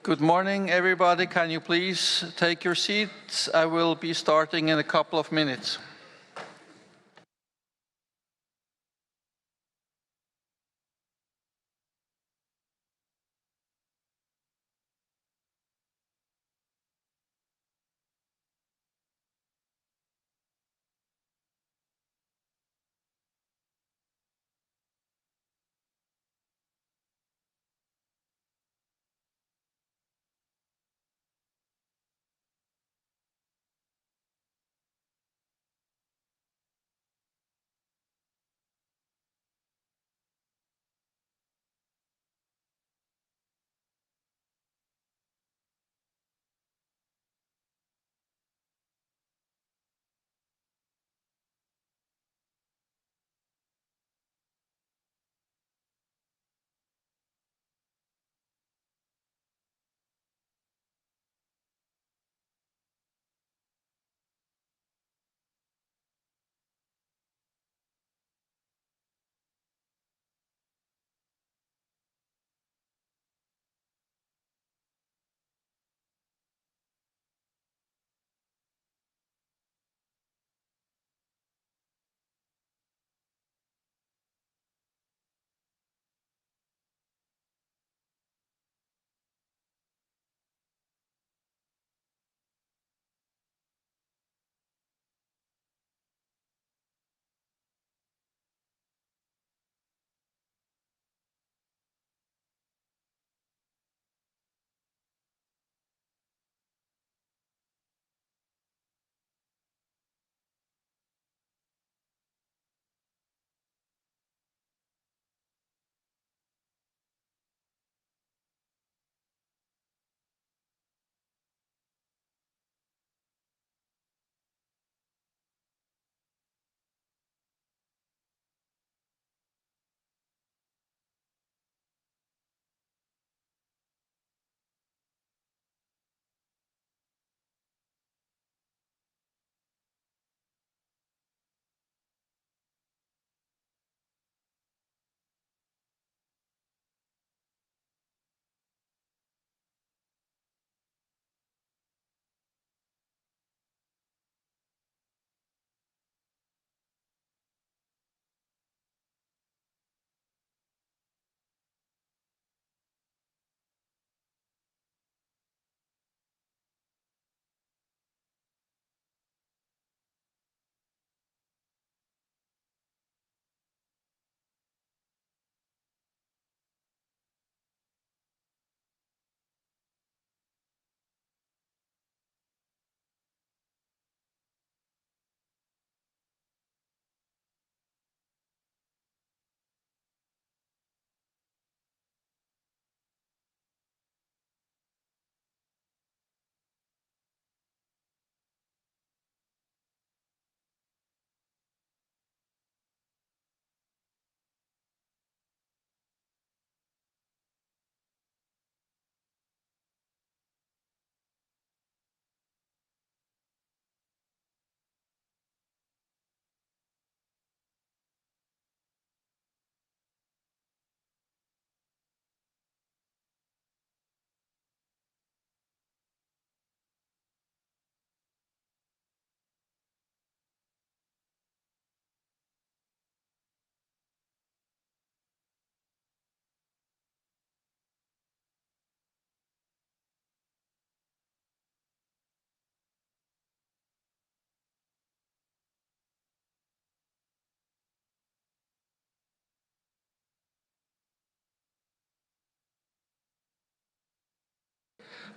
Good morning, everybody. Can you please take your seats? I will be starting in a couple of minutes.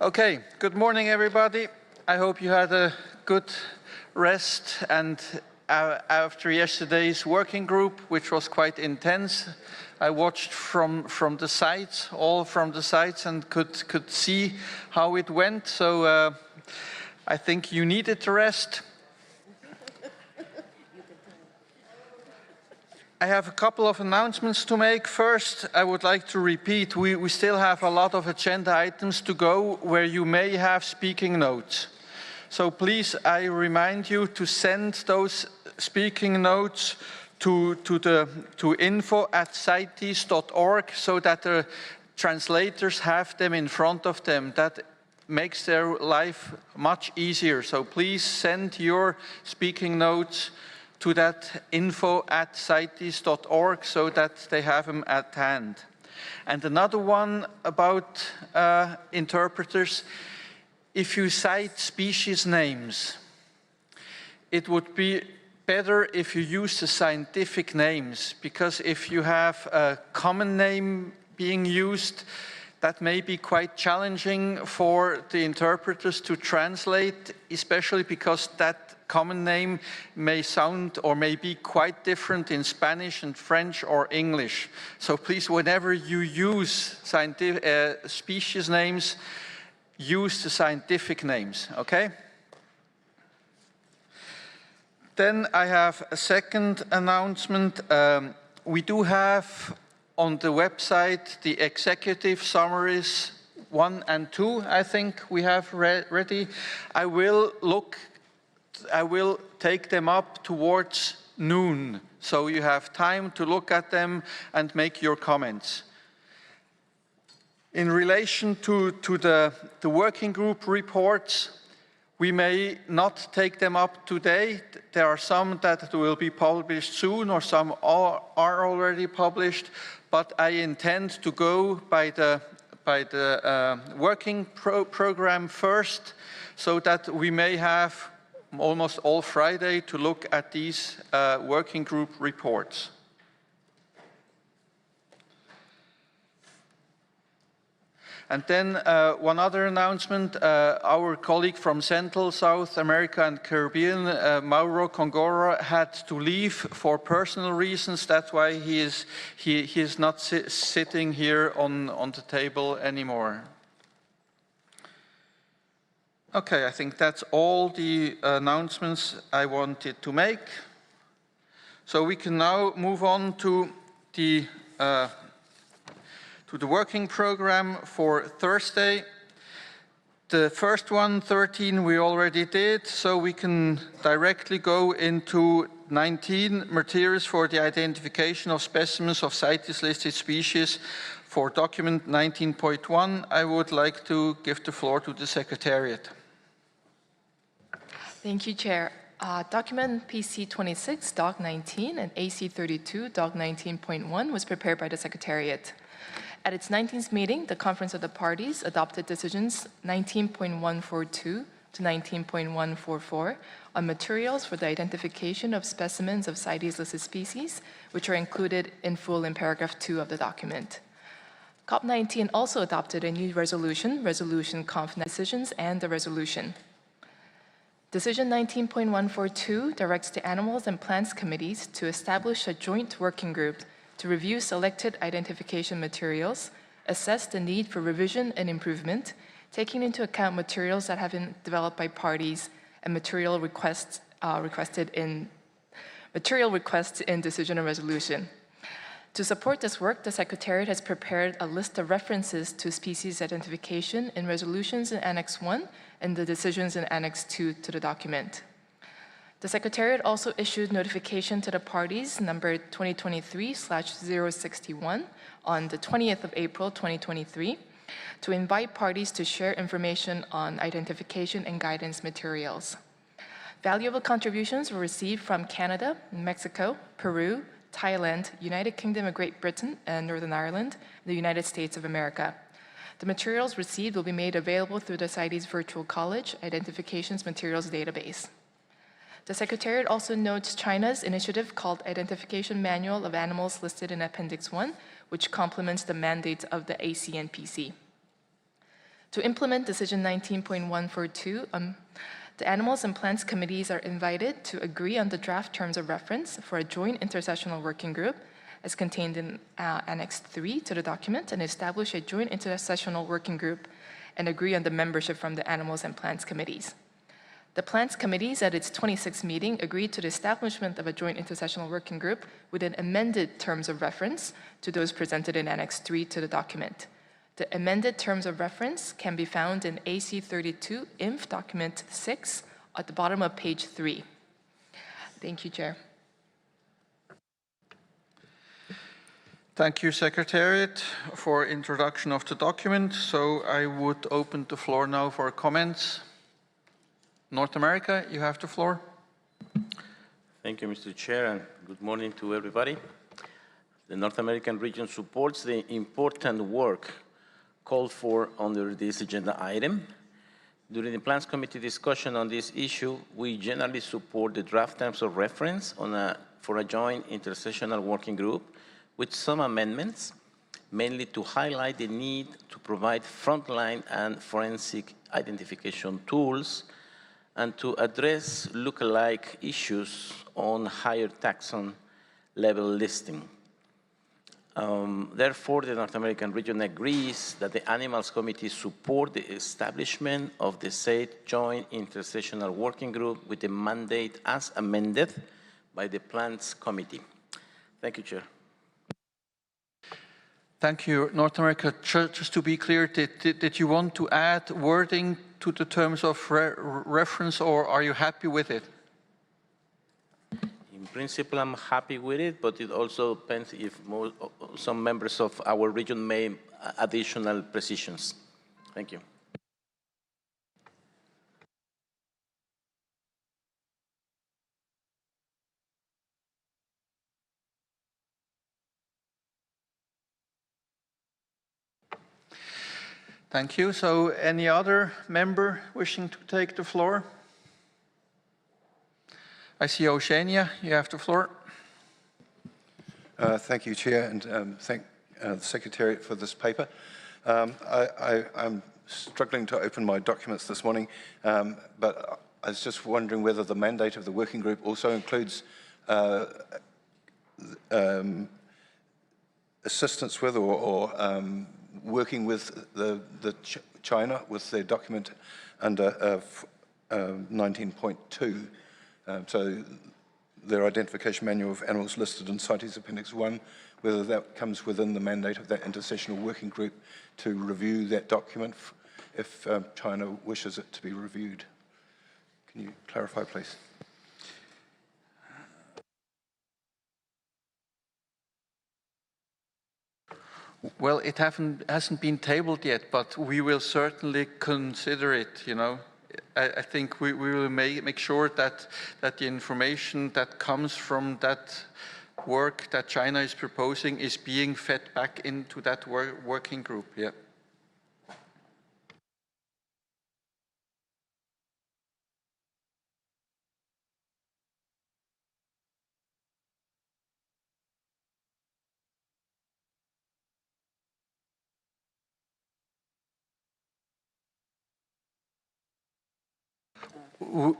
Okay, good morning, everybody. I hope you had a good rest and after yesterday's working group, which was quite intense, I watched from the sites, all from the sites, and could see how it went. So I think you needed to rest. I have a couple of announcements to make. First, I would like to repeat, we still have a lot of agenda items to go where you may have speaking notes. So please, I remind you to send those speaking notes to info@cites.org so that translators have them in front of them. That makes their life much easier. So please send your speaking notes to that info@cites.org so that they have them at hand. And another one about interpreters, if you cite species names, it would be better if you use the scientific names, because if you have a common name being used, that may be quite challenging for the interpreters to translate, especially because that common name may sound or may be quite different in Spanish and French or English. So please, whenever you use species names, use the scientific names, okay? Then I have a second announcement. We do have on the website the executive summaries 1 and 2, I think we have ready. I will take them up towards noon, so you have time to look at them and make your comments. In relation to the working group reports, we may not take them up today. There are some that will be published soon, or some are already published, but I intend to go by the working program first, so that we may have almost all Friday to look at these working group reports. And then one other announcement, our colleague from Central, South America and Caribbean, Mauro Congora, had to leave for personal reasons. That's why he is not sitting here on the table anymore. Okay, I think that's all the announcements I wanted to make. So we can now move on to the working program for Thursday. The first one, 13, we already did, so we can directly go into 19, materials for the identification of specimens of CITES-listed species for document 19.1. I would like to give the floor to the Secretariat. Thank you, Chair. Document PC26, Doc 19, and AC32, Doc 19.1 was prepared by the Secretariat. At its 19th meeting, the Conference of the Parties adopted decisions 19.142 to 19.144 on materials for the identification of specimens of CITES-listed species, which are included in full in paragraph 2 of the document. COP19 also adopted a new resolution, Resolution Conf Decisions, and the resolution. Decision 19.142 directs the Animals and Plants Committees to establish a joint working group to review selected identification materials, assess the need for revision and improvement, taking into account materials that have been developed by parties and material requests in decision and resolution. To support this work, the Secretariat has prepared a list of references to species identification in resolutions in Annex 1 and the decisions in Annex 2 to the document. The Secretariat also issued notification to the parties number 2023/061 on the 20th of April 2023 to invite parties to share information on identification and guidance materials. Valuable contributions were received from Canada, Mexico, Peru, Thailand, United Kingdom of Great Britain and Northern Ireland, and the United States of America. The materials received will be made available through the CITES Virtual College Identifications Materials Database. The Secretariat also notes China's initiative called Identification Manual of Animals listed in Appendix I, which complements the mandate of the ACNPC. To implement Decision 19.142, the Animals and Plants Committees are invited to agree on the draft terms of reference for a joint intersessional working group as contained in Annex 3 to the document, and establish a joint intersessional working group and agree on the membership from the Animals and Plants Committees. The Plants Committees at its 26th meeting agreed to the establishment of a joint intersessional working group with an amended terms of reference to those presented in Annex 3 to the document. The amended terms of reference can be found in AC32 INF document 6 at the bottom of page 3. Thank you, Chair. Thank you, Secretariat, for introduction of the document. So I would open the floor now for comments. North America, you have the floor. Thank you, Mr. Chair, and good morning to everybody. The North American region supports the important work called for under this agenda item. During the Plans Committee discussion on this issue, we generally support the draft terms of reference for a joint intersessional working group with some amendments, mainly to highlight the need to provide frontline and forensic identification tools and to address look-alike issues on higher taxon level listing. Therefore, the North American region agrees that the Animals Committee support the establishment of the said joint intersessional working group with the mandate as amended by the Plans Committee. Thank you, Chair. Thank you, North America. Just to be clear, did you want to add wording to the terms of reference, or are you happy with it? In principle, I'm happy with it, but it also depends if some members of our region may additional precisions. Thank you. Thank you. So any other member wishing to take the floor? I see Oceania, you have the floor. Thank you, Chair, and thank the Secretariat for this paper. I'm struggling to open my documents this morning, but I was just wondering whether the mandate of the working group also includes assistance with or working with China with their document under 19.2. So their identification manual of animals listed in CITES Appendix I, whether that comes within the mandate of that intersessional working group to review that document if China wishes it to be reviewed. Can you clarify, please? Well, it hasn't been tabled yet, but we will certainly consider it, you know. I think we will make sure that the information that comes from that work that China is proposing is being fed back into that working group, yeah.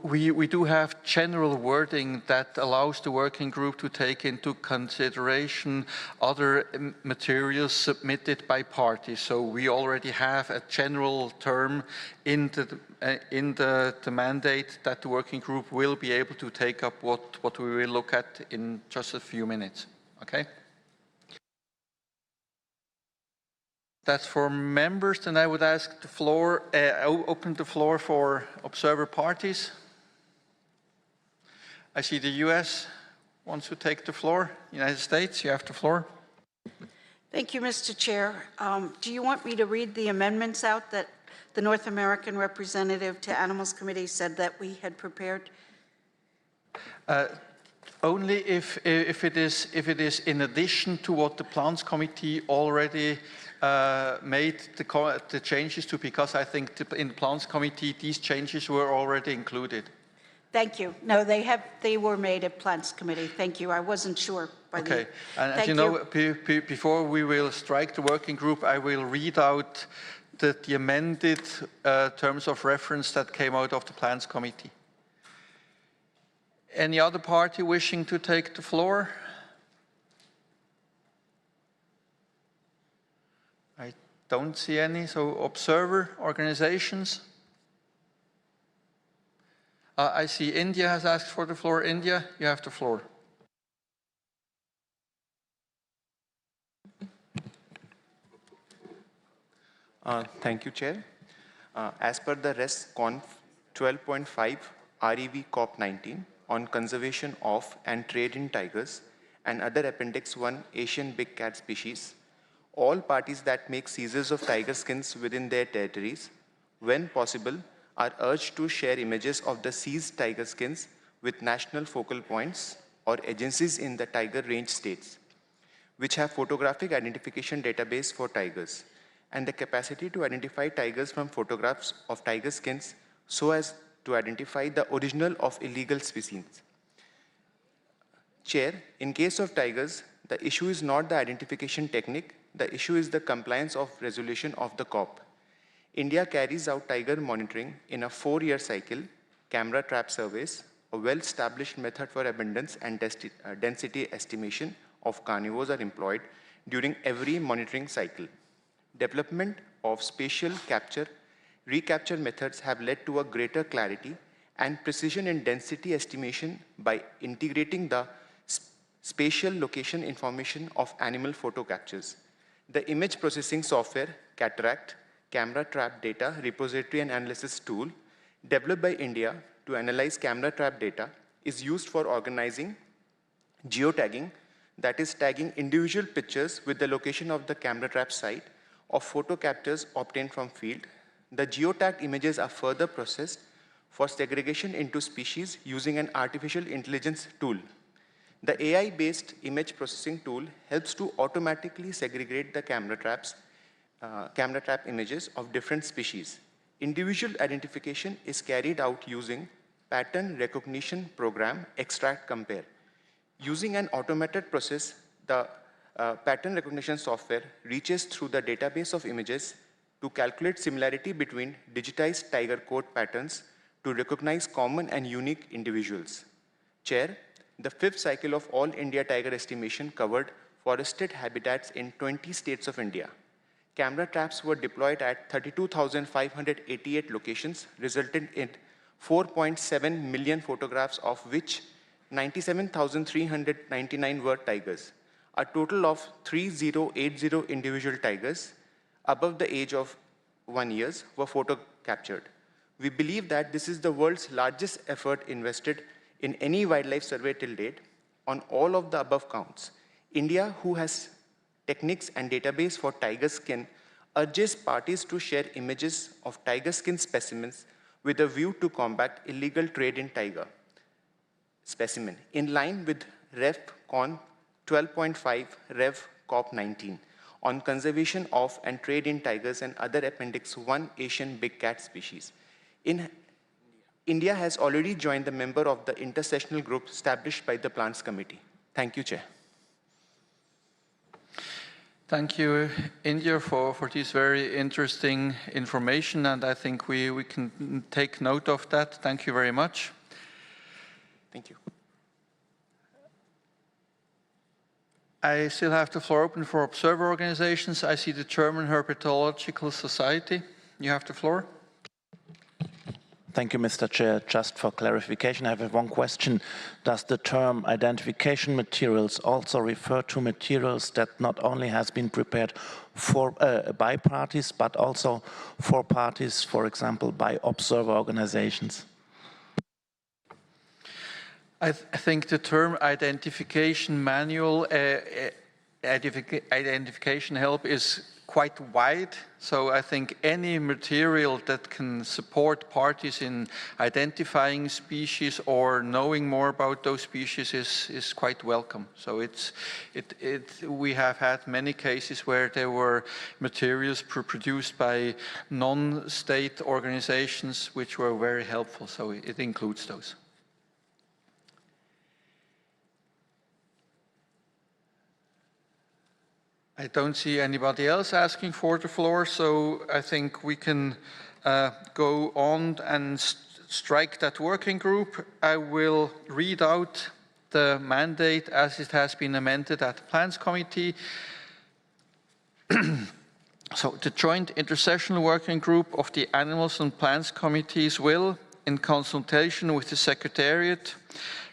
We do have general wording that allows the working group to take into consideration other materials submitted by parties. So we already have a general term in the mandate that the working group will be able to take up what we will look at in just a few minutes. Okay? That's for members. Then I would ask the floor, open the floor for observer parties. I see the US wants to take the floor. United States, you have the floor. Thank you, Mr. Chair. Do you want me to read the amendments out that the North American representative to Animals Committee said that we had prepared? Only if it is in addition to what the Plans Committee already made the changes to, because I think in the Plans Committee these changes were already included. Thank you. No, they were made at Plans Committee. Thank you. I wasn't sure. Okay, and as you know, before we will strike the working group, I will read out the amended terms of reference that came out of the Plans Committee. Any other party wishing to take the floor? I don't see any. So observer organizations. I see India has asked for the floor. India, you have the floor. Thank you, Chair. As per the Res Conf 12.5 REV COP 19 on conservation of and trade in tigers, and other Appendix I Asian big cat species, all parties that make seizures of tiger skins within their territories, when possible, are urged to share images of the seized tiger skins with national focal points or agencies in the tiger range states, which have photographic identification database for tigers, and the capacity to identify tigers from photographs of tiger skins so as to identify the original of illegal species. Chair, in case of tigers, the issue is not the identification technique, the issue is the compliance of resolution of the COP. India carries out tiger monitoring in a 4-year cycle, camera trap surveys, a well-established method for abundance and density estimation of carnivores are employed during every monitoring cycle. Development of spatial capture, recapture methods have led to a greater clarity and precision in density estimation by integrating the spatial location information of animal photo captures. The image processing software, Cataract, Camera Trap Data Repository and Analysis tool, developed by India to analyze camera trap data, is used for organizing geotagging, that is tagging individual pictures with the location of the camera trap site of photo captures obtained from field. The geotagged images are further processed for segregation into species using an artificial intelligence tool. The AI-based image processing tool helps to automatically segregate the camera trap images of different species. Individual identification is carried out using pattern recognition program extract compare. Using an automated process, the pattern recognition software reaches through the database of images to calculate similarity between digitized tiger coat patterns to recognize common and unique individuals. Chair, the 5th cycle of All India Tiger Estimation covered forested habitats in 20 states of India. Camera traps were deployed at 32,588 locations, resulting in 4.7 million photographs, of which 97,399 were tigers. A total of 3080 individual tigers above the age of 1 year were photo captured. We believe that this is the world's largest effort invested in any wildlife survey till date. On all of the above counts, India, who has techniques and database for tiger skin, urges parties to share images of tiger skin specimens with a view to combat illegal trade in tiger specimen, in line with Rev Con 12.5 Rev COP 19 on conservation of and trade in tigers and other Appendix I Asian big cat species. India has already joined the member of the intersessional group established by the Plants Committee. Thank you, Chair. Thank you, India, for this very interesting information, and I think we can take note of that. Thank you very much. Thank you. I still have the floor open for observer organizations. I see the German Herpetological Society. You have the floor. Thank you, Mr. Chair. Just for clarification, I have one question. Does the term identification materials also refer to materials that not only has been prepared for by parties, but also for parties, for example, by observer organizations? I think the term identification manual, identification help is quite wide. So I think any material that can support parties in identifying species or knowing more about those species is quite welcome. So we have had many cases where there were materials produced by non-state organizations which were very helpful. So it includes those. I don't see anybody else asking for the floor, so I think we can go on and strike that working group. I will read out the mandate as it has been amended at the Plans Committee. So the Joint Intersessional Working Group of the Animals and Plants Committees will, in consultation with the Secretariat,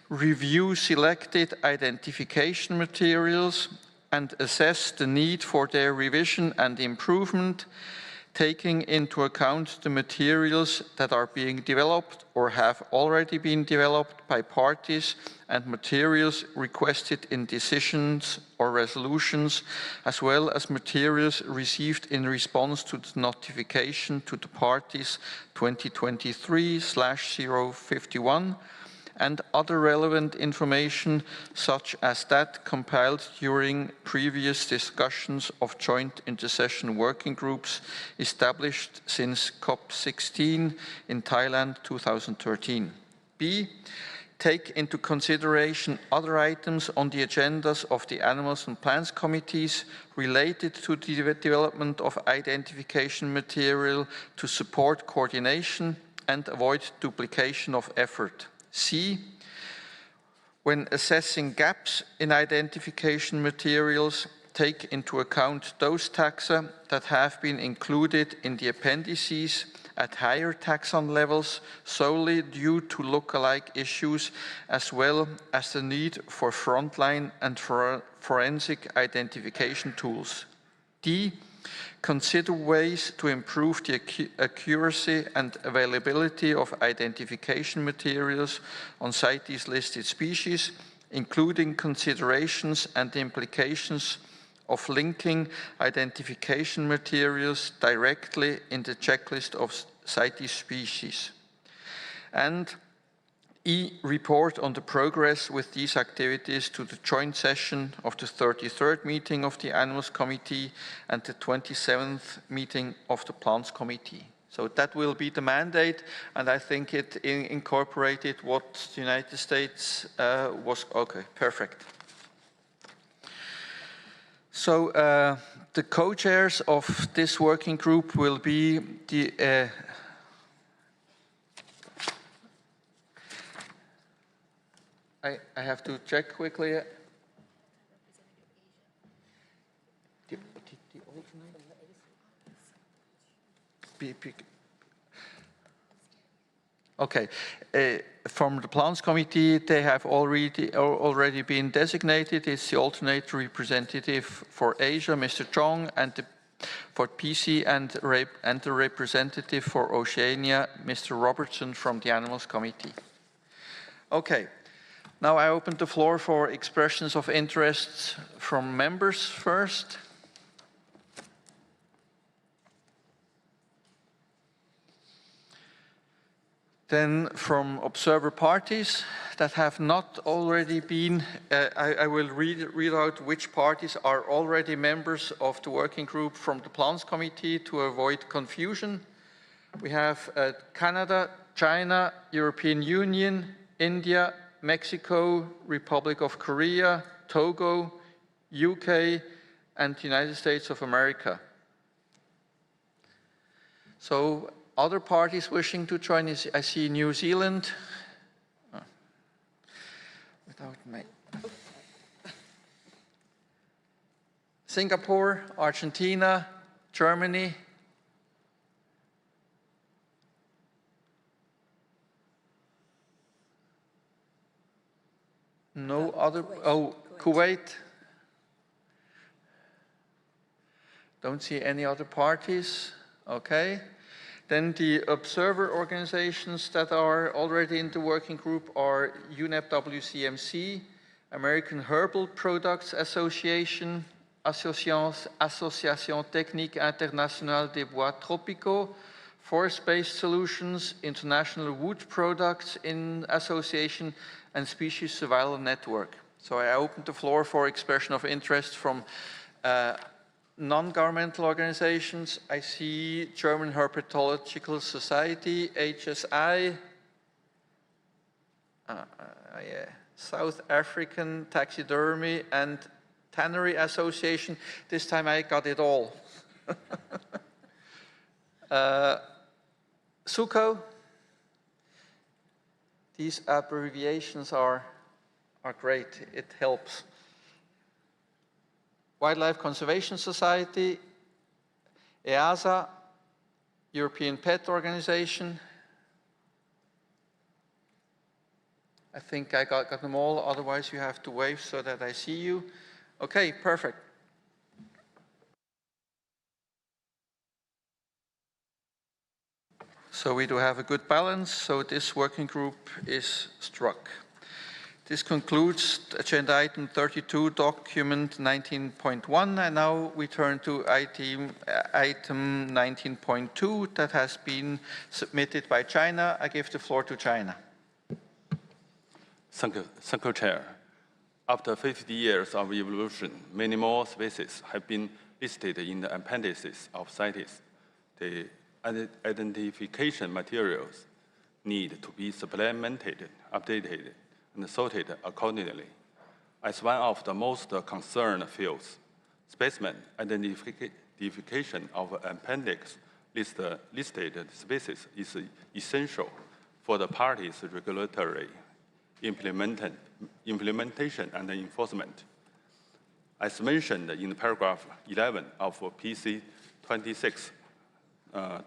review selected identification materials and assess the need for their revision and improvement, taking into account the materials that are being developed or have already been developed by parties and materials requested in decisions or resolutions, as well as materials received in response to the notification to the parties 2023/051, and other relevant information such as that compiled during previous discussions of joint intersession working groups established since COP16 in Thailand 2013. B, take into consideration other items on the agendas of the Animals and Plants committees related to the development of identification material to support coordination and avoid duplication of effort. C, when assessing gaps in identification materials, take into account those taxa that have been included in the appendices at higher taxon levels solely due to lookalike issues, as well as the need for frontline and forensic identification tools. D, consider ways to improve the accuracy and availability of identification materials on CITES listed species, including considerations and implications of linking identification materials directly in the checklist of CITES species. And E, report on the progress with these activities to the joint session of the 33rd meeting of the Animals Committee and the 27th meeting of the Plants Committee. So that will be the mandate, and I think it incorporated what the United States was. Okay, perfect. So the co-chairs of this working group will be the I have to check quickly. Okay, from the Plants Committee, they have already been designated. It's the alternate representative for Asia, Mr. Chong, and for PC and the representative for Oceania, Mr. Robertson from the Animals Committee. Okay. Now I open the floor for expressions of interest from members first. Then from observer parties that have not already been, I will read out which parties are already members of the working group from the Plants Committee to avoid confusion. We have Canada, China, European Union, India, Mexico, Republic of Korea, Togo, UK, and the United States of America. So other parties wishing to join is, I see New Zealand. Oh. Without my... Singapore, Argentina, Germany, no other, oh, Kuwait. Don't see any other parties, okay. Then the observer organizations that are already in the working group are UNEP WCMC, American Herbal Products Association, Association Technique Internationale des Bois Tropicaux, Forest-Based Solutions, International Wood Products in Association, and Species Survival Network. So I open the floor for expression of interest from non-governmental organizations. I see German Herpetological Society, HSI, yeah. South African Taxidermy and Tannery Association. This time I got it all. SUCO. These abbreviations are great, it helps. Wildlife Conservation Society, EASA, European Pet Organization. I think I got them all, otherwise you have to wave so that I see you. Okay, perfect. So we do have a good balance, so this working group is struck. This concludes agenda item 32, document 19.1, and now we turn to item 19.2 that has been submitted by China. I give the floor to China. Thank you, Chair. After 50 years of evolution, many more species have been listed in the appendices of CITES. The identification materials need to be supplemented, updated, and sorted accordingly. As one of the most concerned fields, specimen identification of appendix listed species is essential for the parties' regulatory implementation and enforcement. As mentioned in paragraph 11 of PC 26,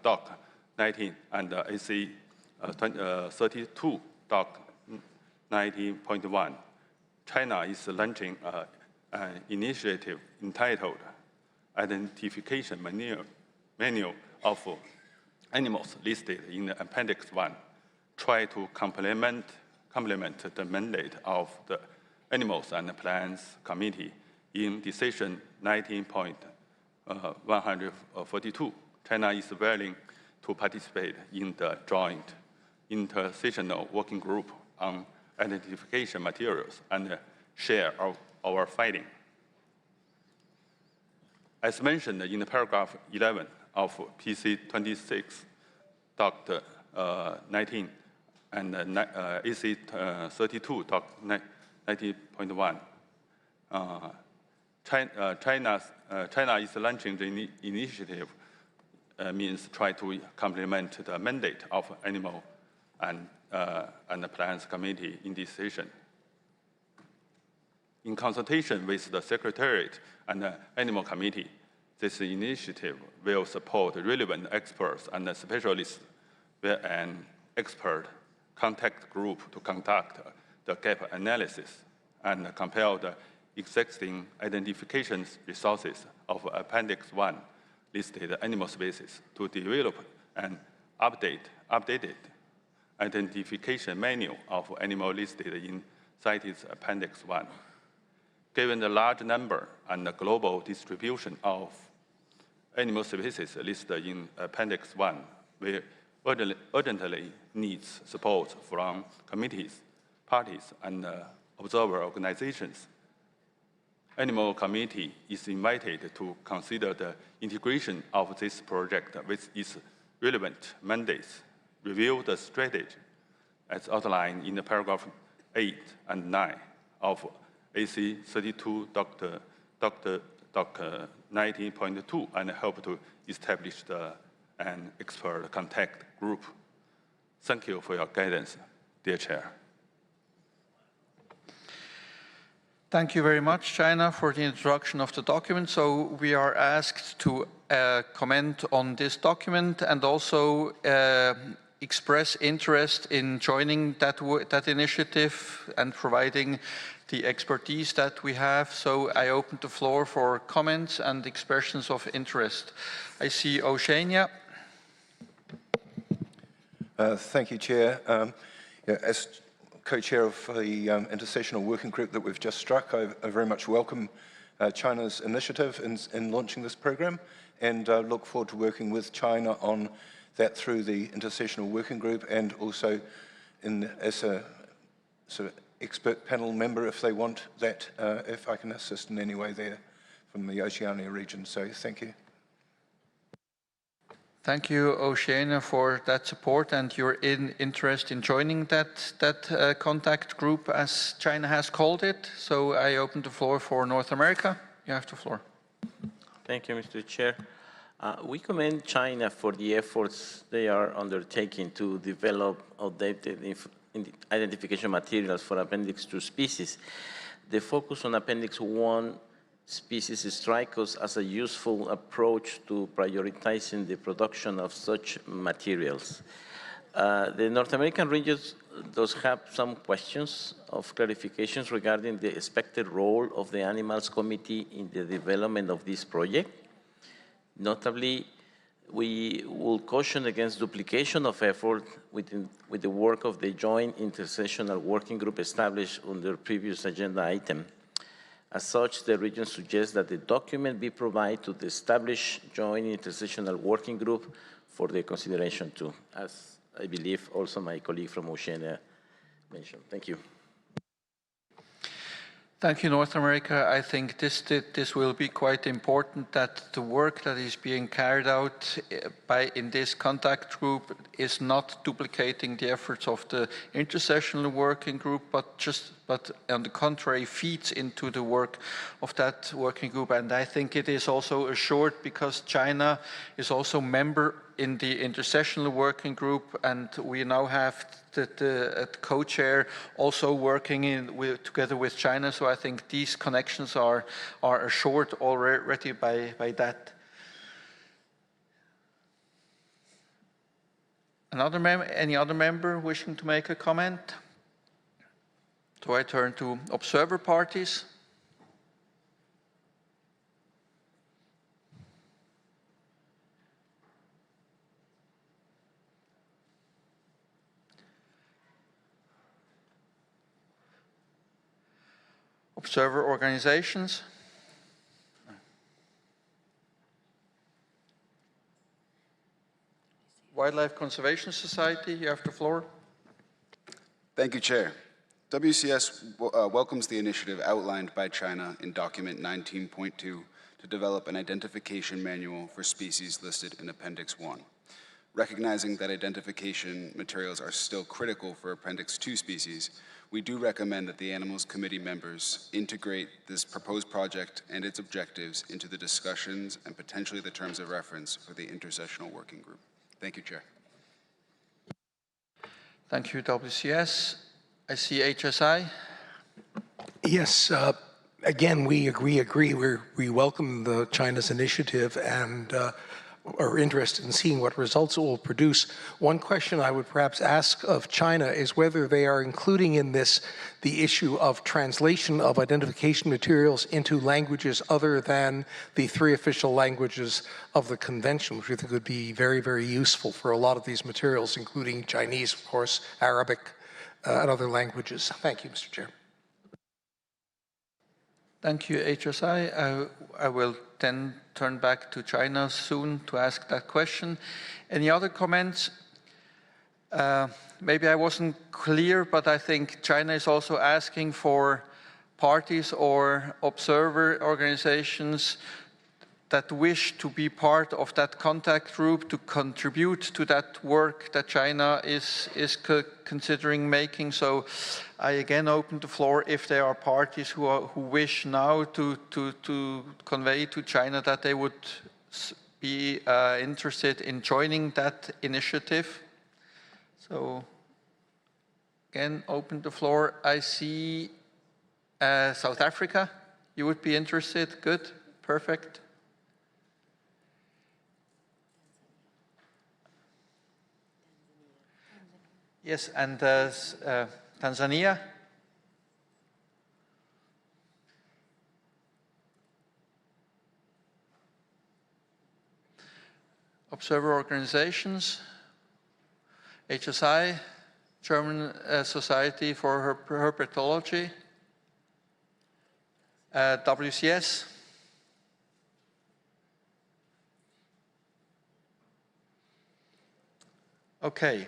Doc 19 and AC 32, Doc 19.1, China is launching an initiative entitled Identification Manual of Animals listed in Appendix I, try to complement the mandate of the Animals and Plants Committee in Decision 19.142. China is willing to participate in the joint intersessional working group on identification materials and share our finding. As mentioned in paragraph 11 of PC 26, Doc 19, and AC 32, Doc 90.1, China is launching the initiative, means try to complement the mandate of Animal and the Plants Committee in this session. In consultation with the Secretariat and the Animal Committee, this initiative will support relevant experts and specialists with an expert contact group to conduct the gap analysis and compare the existing identification resources of Appendix I listed animal species to develop an updated identification manual of animal listed in CITES Appendix I. Given the large number and the global distribution of animal species listed in Appendix I, we urgently need support from committees, parties, and observer organizations. Animal Committee is invited to consider the integration of this project with its relevant mandates, review the strategy as outlined in the paragraph 8 and 9 of AC 32 Doc 19.2 and help to establish an expert contact group. Thank you for your guidance, dear Chair. Thank you very much, China, for the introduction of the document. So we are asked to comment on this document and also express interest in joining that initiative and providing the expertise that we have. So I open the floor for comments and expressions of interest. I see Oceania. Thank you, Chair. As co-chair of the intersessional working group that we've just struck, I very much welcome China's initiative in launching this program and look forward to working with China on that through the intersessional working group and also as a sort of expert panel member if they want that, if I can assist in any way there from the Oceania region. So thank you. Thank you, Oceania, for that support and your interest in joining that contact group, as China has called it. So I open the floor for North America. You have the floor. Thank you, Mr. Chair. We commend China for the efforts they are undertaking to develop updated identification materials for Appendix II species. The focus on Appendix I species strike us as a useful approach to prioritizing the production of such materials. The North American region does have some questions of clarifications regarding the expected role of the Animals Committee in the development of this project. Notably, We will caution against duplication of effort with the work of the joint intersessional working group established under previous agenda item. As such, the region suggests that the document be provided to the established joint intersessional working group for their consideration too, as I believe also my colleague from Oceania mentioned. Thank you. Thank you, North America. I think this will be quite important, that the work that is being carried out in this contact group is not duplicating the efforts of the intersessional working group, but on the contrary, feeds into the work of that working group. And I think it is also assured because China is also member in the intersessional working group, and we now have the co-chair also working together with China. So I think these connections are assured already by that. Any other member wishing to make a comment? So I turn to observer parties. Observer organizations. Wildlife Conservation Society, you have the floor. Thank you, Chair. WCS welcomes the initiative outlined by China in document 19.2 to develop an identification manual for species listed in Appendix I. Recognizing that identification materials are still critical for Appendix II species, we do recommend that the Animals Committee members integrate this proposed project and its objectives into the discussions and potentially the terms of reference for the intersessional working group. Thank you, Chair. Thank you, WCS. I see HSI. Yes, again, we agree. We welcome China's initiative and are interested in seeing what results it will produce. One question I would perhaps ask of China is whether they are including in this the issue of translation of identification materials into languages other than the 3 official languages of the convention, which we think would be very, very useful for a lot of these materials, including Chinese, of course, Arabic, and other languages. Thank you, Mr. Chair. Thank you, HSI. I will then turn back to China soon to ask that question. Any other comments? Maybe I wasn't clear, but I think China is also asking for parties or observer organizations that wish to be part of that contact group to contribute to that work that China is considering making. So I again open the floor if there are parties who wish now to convey to China that they would be interested in joining that initiative. So again, open the floor. I see South Africa. You would be interested? Good, perfect. Yes, and Tanzania. Observer organizations, HSI, German Society for Herpetology, WCS. Okay.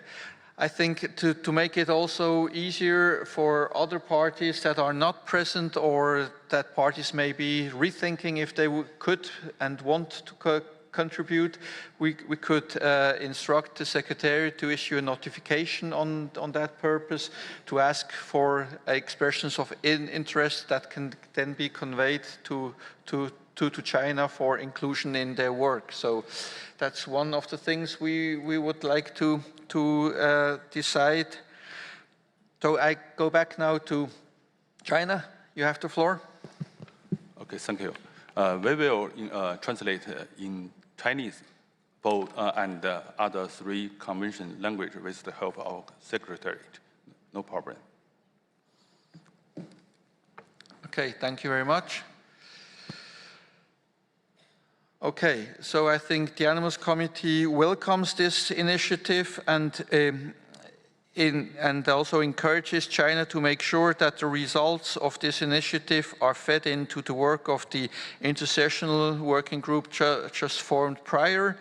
I think to make it also easier for other parties that are not present or that parties may be rethinking if they could and want to contribute, we could instruct the Secretary to issue a notification on that purpose, to ask for expressions of interest that can then be conveyed to China for inclusion in their work. So that's one of the things we would like to decide. So I go back now to China. You have the floor. Okay, thank you. We will translate in Chinese both and other 3 convention languages with the help of our secretariat. No problem. Okay, thank you very much. Okay, so I think the Animals Committee welcomes this initiative and also encourages China to make sure that the results of this initiative are fed into the work of the intersessional working group just formed prior,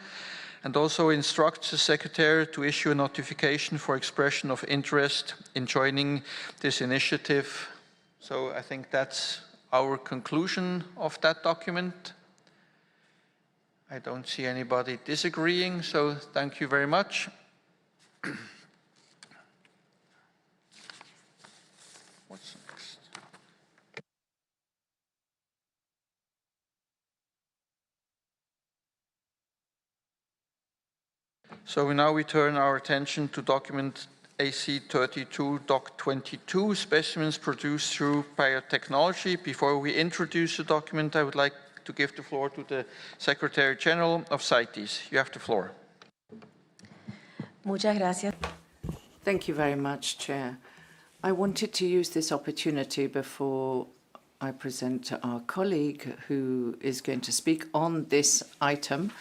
and also instructs the Secretary to issue a notification for expression of interest in joining this initiative. So I think that's our conclusion of that document. I don't see anybody disagreeing, so thank you very much. What's next? So now we turn our attention to document AC32 Doc 22, specimens produced through biotechnology. Before we introduce the document, I would like to give the floor to the Secretary General of CITES. You have the floor. Muchas gracias. Thank you very much, Chair. I wanted to use this opportunity before I present our colleague who is going to speak on this item.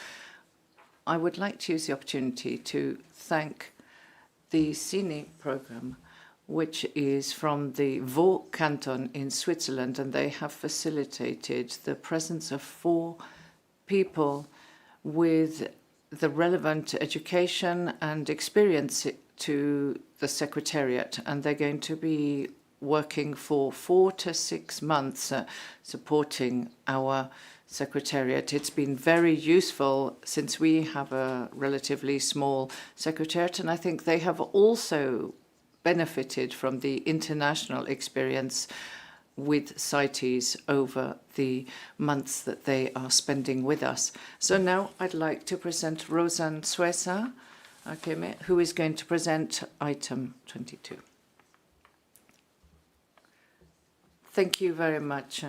I would like to use the opportunity to thank the CINE program, which is from the Vaud canton in Switzerland, and they have facilitated the presence of 4 people with the relevant education and experience to the Secretariat, and they're going to be working for 4 to 6 months supporting our Secretariat. It's been very useful since we have a relatively small Secretariat, and I think they have also benefited from the international experience with CITES over the months that they are spending with us. So now I'd like to present Rosanne Suessa, who is going to present item 22. Thank you very much,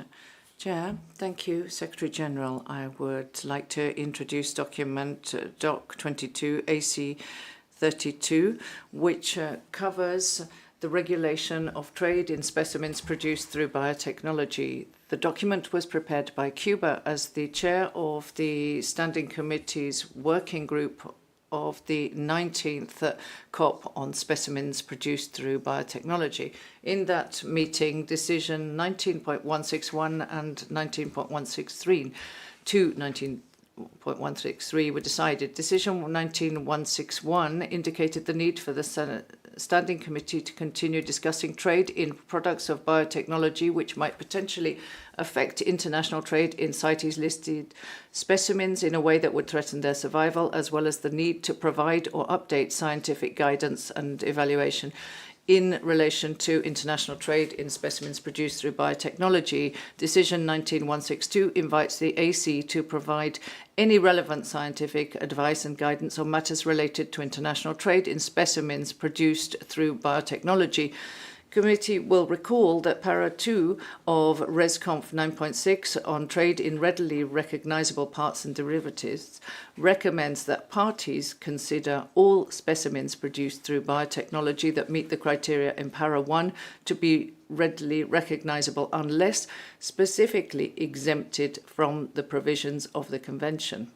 Chair. Thank you, Secretary General. I would like to introduce document Doc 22 AC 32, which covers the regulation of trade in specimens produced through biotechnology. The document was prepared by Cuba as the chair of the Standing Committee's working group of the 19th COP on specimens produced through biotechnology. In that meeting, decision 19.161 and 19.163 to 19.163 were decided. Decision 19161 indicated the need for the Standing Committee to continue discussing trade in products of biotechnology which might potentially affect international trade in CITES-listed specimens in a way that would threaten their survival, as well as the need to provide or update scientific guidance and evaluation in relation to international trade in specimens produced through biotechnology. Decision 19162 invites the AC to provide any relevant scientific advice and guidance on matters related to international trade in specimens produced through biotechnology. Committee will recall that Para 2 of ResConf 9.6 on trade in readily recognizable parts and derivatives recommends that parties consider all specimens produced through biotechnology that meet the criteria in Para 1 to be readily recognizable unless specifically exempted from the provisions of the Convention.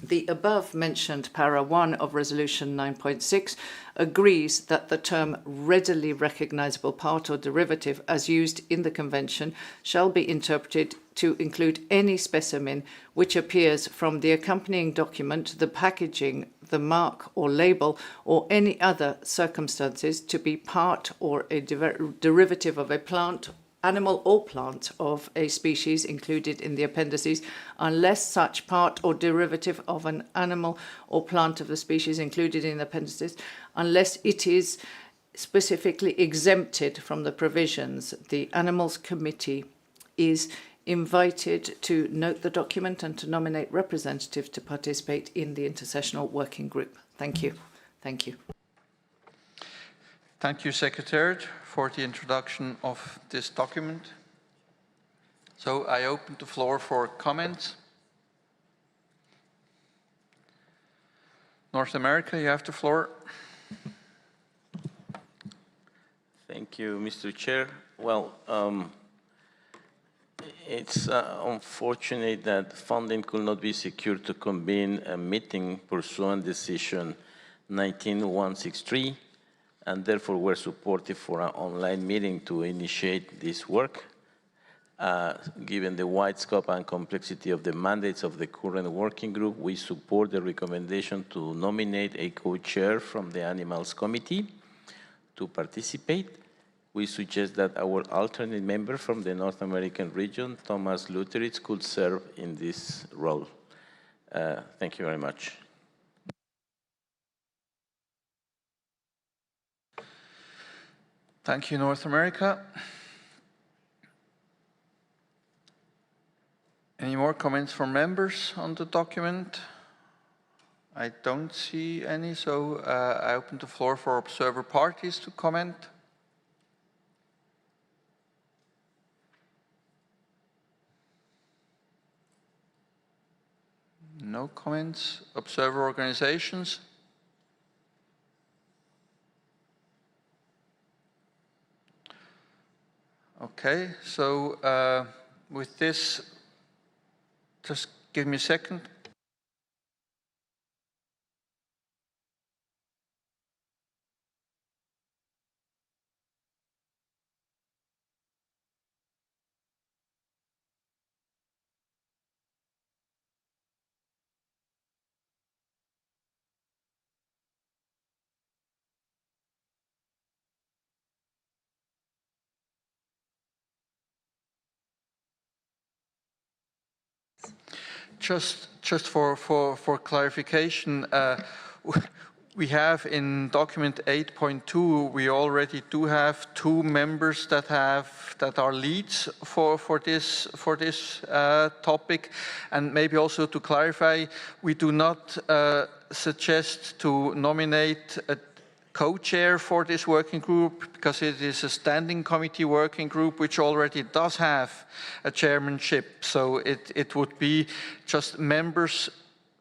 The above-mentioned Para 1 of Resolution 9.6 agrees that the term readily recognizable part or derivative as used in the Convention shall be interpreted to include any specimen which appears from the accompanying document, the packaging, the mark or label, or any other circumstances to be part or a derivative of a plant, animal or plant of a species included in the appendices, unless such part or derivative of an animal or plant of the species included in the appendices, unless it is specifically exempted from the provisions. The Animals Committee is invited to note the document and to nominate representatives to participate in the intersessional working group. Thank you. Thank you. Thank you, Secretariat, for the introduction of this document. So I open the floor for comments. North America, you have the floor. Thank you, Mr. Chair. Well, It's unfortunate that funding could not be secured to convene a meeting pursuant decision 19163, and therefore we're supportive for an online meeting to initiate this work. Given the wide scope and complexity of the mandates of the current working group, we support the recommendation to nominate a co-chair from the Animals Committee to participate. We suggest that our alternate member from the North American region, Thomas Luteritz, could serve in this role. Thank you very much. Thank you, North America. Any more comments from members on the document? I don't see any, so I open the floor for observer parties to comment. No comments. Observer organizations? Okay, so with this, just give me a second. Just for clarification, we have in document 8.2, we already do have 2 members that are leads for this topic, and maybe also to clarify, we do not suggest to nominate a co-chair for this working group, because it is a standing committee working group which already does have a chairmanship. So it would be just members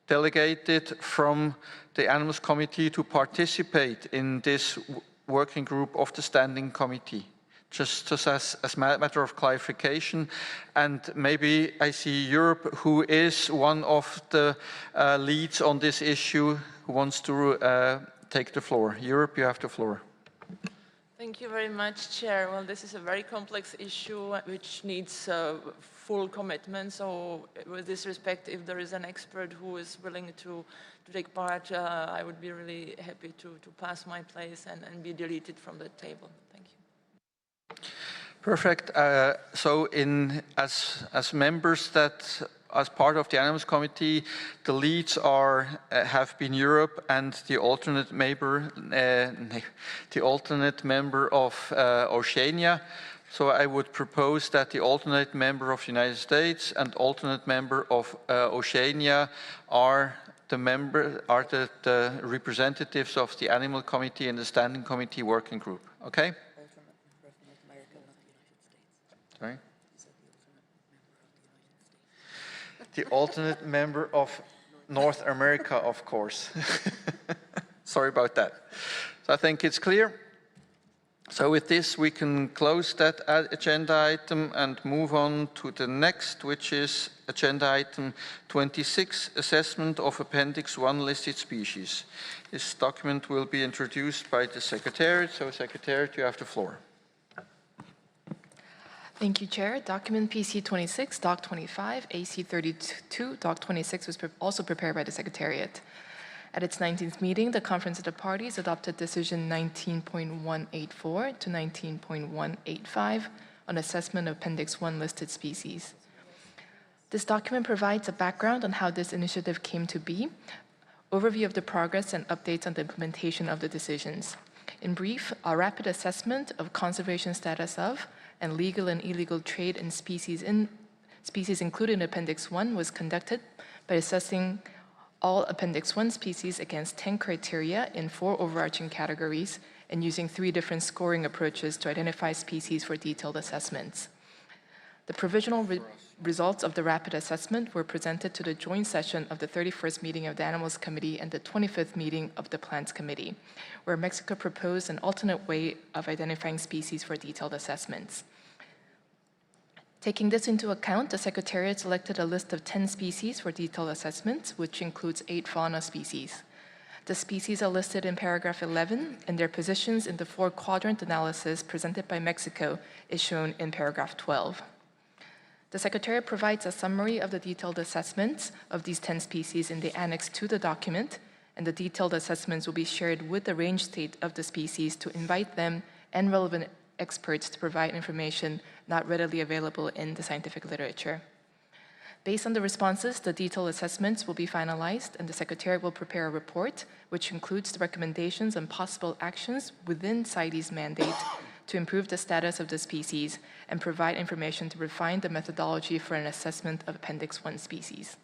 delegated from the Animals Committee to participate in this working group of the standing committee. Just as a matter of clarification. And maybe I see Europe, who is one of the leads on this issue, who wants to take the floor. Europe, you have the floor. Thank you very much, Chair. Well, this is a very complex issue which needs full commitment. So with this respect, if there is an expert who is willing to take part, I would be really happy to pass my place and be deleted from the table. Thank you. Perfect. So as members that, as part of the Animals Committee, the leads have been Europe, and the alternate member of Oceania. So I would propose that the alternate member of the United States and alternate member of Oceania are the representatives of the Animal Committee and the Standing Committee working group. Okay? Sorry? The alternate member of North America, of course. Sorry about that. So I think it's clear. So with this, we can close that agenda item and move on to the next, which is agenda item 26, assessment of Appendix I listed species. This document will be introduced by the Secretariat. So Secretariat, you have the floor. Thank you, Chair. Document PC 26, Doc 25, AC 32, Doc 26 was also prepared by the Secretariat. At its 19th meeting, the Conference of the Parties adopted Decision 19.184 to 19.185 on assessment of Appendix I listed species. This document provides a background on how this initiative came to be, overview of the progress and updates on the implementation of the decisions. In brief, a rapid assessment of conservation status of and legal and illegal trade in species included in Appendix I was conducted by assessing all Appendix I species against 10 criteria in 4 overarching categories and using 3 different scoring approaches to identify species for detailed assessments. The provisional results of the rapid assessment were presented to the joint session of the 31st meeting of the Animals Committee and the 25th meeting of the Plants Committee, where Mexico proposed an alternate way of identifying species for detailed assessments. Taking this into account, the Secretariat selected a list of 10 species for detailed assessments, which includes 8 fauna species. The species are listed in paragraph 11, and their positions in the 4-quadrant analysis presented by Mexico is shown in paragraph 12. The Secretariat provides a summary of the detailed assessments of these 10 species in the annex to the document, and the detailed assessments will be shared with the range state of the species to invite them and relevant experts to provide information not readily available in the scientific literature. Based on the responses, the detailed assessments will be finalized, and the Secretariat will prepare a report which includes the recommendations and possible actions within CITES mandate to improve the status of the species and provide information to refine the methodology for an assessment of Appendix I species.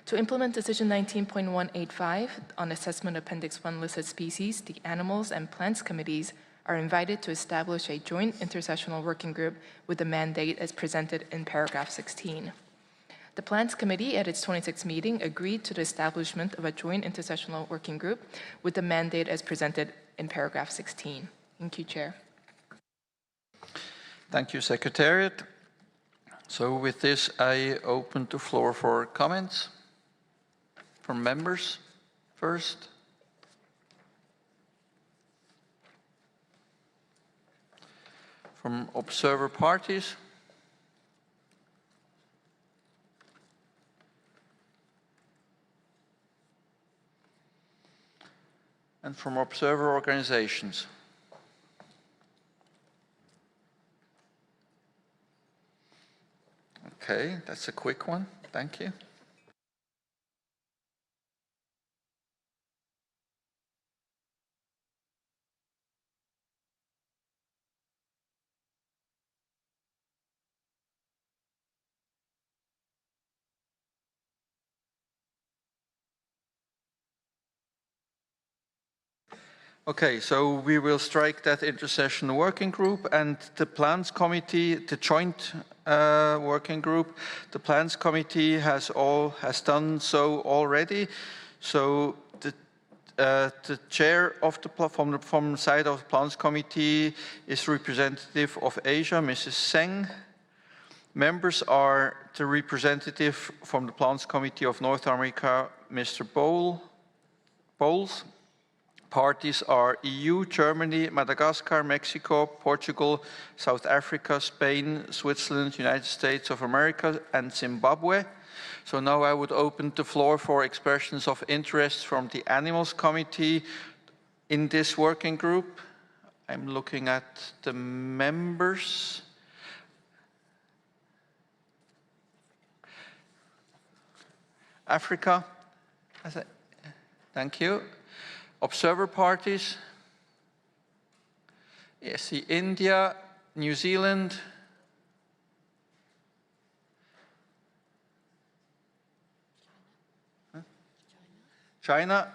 To implement Decision 19.185 on assessment of Appendix I listed species, the Animals and Plants Committees are invited to establish a joint intersessional working group with the mandate as presented in paragraph 16. The Plants Committee at its 26th meeting agreed to the establishment of a joint intersessional working group with the mandate as presented in paragraph 16. Thank you, Chair. Thank you, Secretariat. So with this, I open the floor for comments from members first. From observer parties. And from observer organizations. Okay, that's a quick one. Thank you. Okay, so we will strike that intersessional working group, and the plans committee, the joint working group, the plans committee has done so already. So the chair of the from the side of the plans committee is representative of Asia, Mrs. Seng. Members are the representative from the plans committee of North America, Mr. Bowles. Parties are EU, Germany, Madagascar, Mexico, Portugal, South Africa, Spain, Switzerland, United States of America, and Zimbabwe. So now I would open the floor for expressions of interest from the Animals Committee in this working group. I'm looking at the members. Africa. Thank you. Observer parties. Yes, India, New Zealand. China.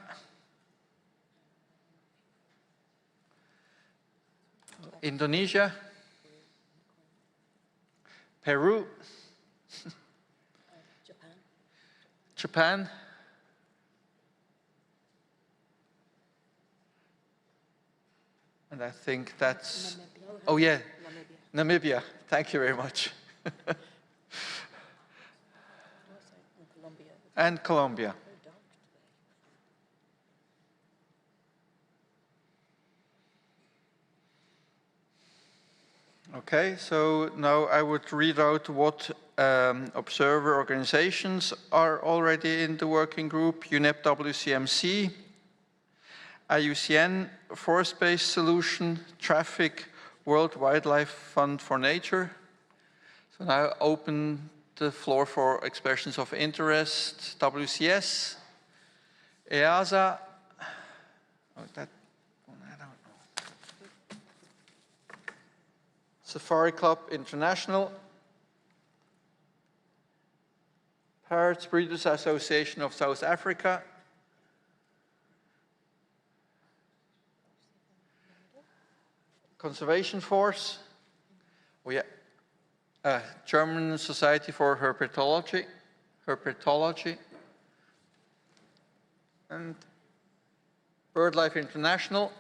Indonesia. Peru. Japan. And I think that's, oh yeah, Namibia. Thank you very much. And Colombia. Okay, so now I would read out what observer organizations are already in the working group. UNEP WCMC, IUCN, Forest-Based Solution, Traffic, World Wildlife Fund for Nature. So now I open the floor for expressions of interest. WCS, EASA, oh, that one I don't know. Safari Club International, Parrots Breeders Association of South Africa, Conservation Force, oh yeah, German Society for Herpetology, and BirdLife International,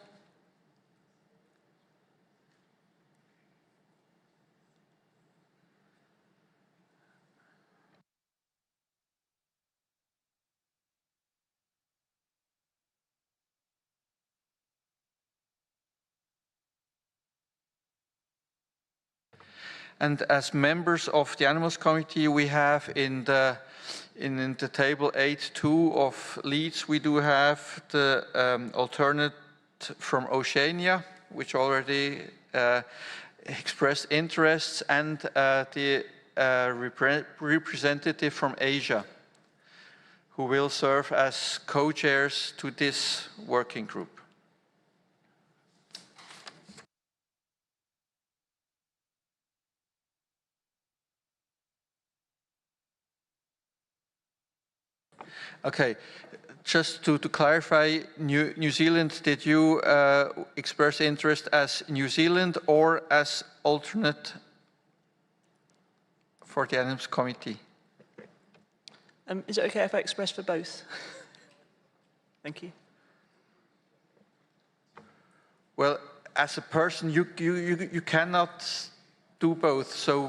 And as members of the Animals Committee, we have in the table 8.2 of leads, we do have the alternate from Oceania, which already expressed interests, and the representative from Asia, who will serve as co-chairs to this working group. Okay, just to clarify, New Zealand, did you express interest as New Zealand or as alternate for the Animals Committee? Is it okay if I express for both? Thank you. Well, as a person, you cannot do both. So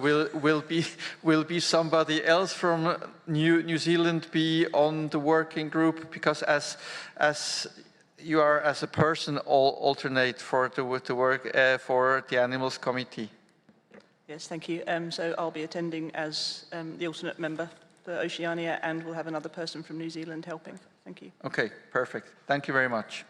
will be somebody else from New Zealand be on the working group, because as you are as a person alternate for the work for the Animals Committee. Yes, thank you. So I'll be attending as the alternate member for Oceania, and we'll have another person from New Zealand helping. Thank you. Okay, perfect. Thank you very much.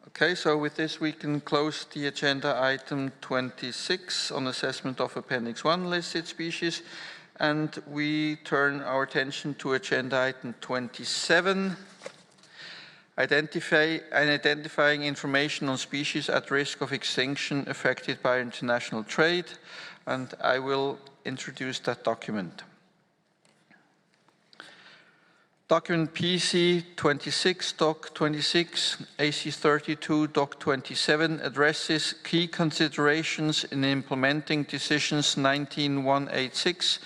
Okay, so with this we can close the agenda item 26 on assessment of Appendix I listed species, and we turn our attention to agenda item 27, identifying information on species at risk of extinction affected by international trade, and I will introduce that document. Document PC 26, Doc 26, AC 32, Doc 27 addresses key considerations in implementing decisions 19186